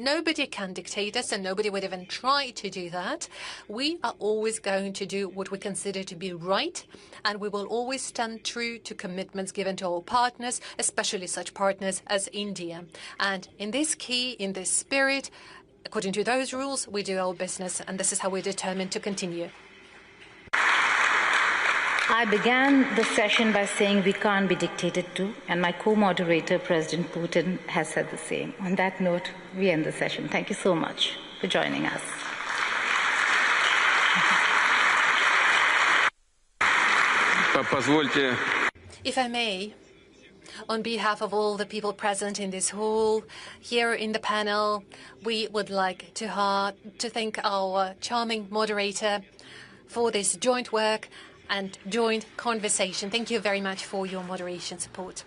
can dictate us, and nobody would even try to do that. We are always going to do what we consider to be right, and we will always stand true to commitments given to our partners, especially such partners as India. And in this spirit, according to those rules, we do our business, and this is how we're determined to continue. I began the session by saying we can't be dictated to, and my co-moderator, President Putin, has said the same. On that note, we end the session. Thank you so much for joining us. If I may, on behalf of all the people present in this hall, here in the panel, we would like to thank our charming moderator for this joint work and joint conversation. Thank you very much for your moderation support.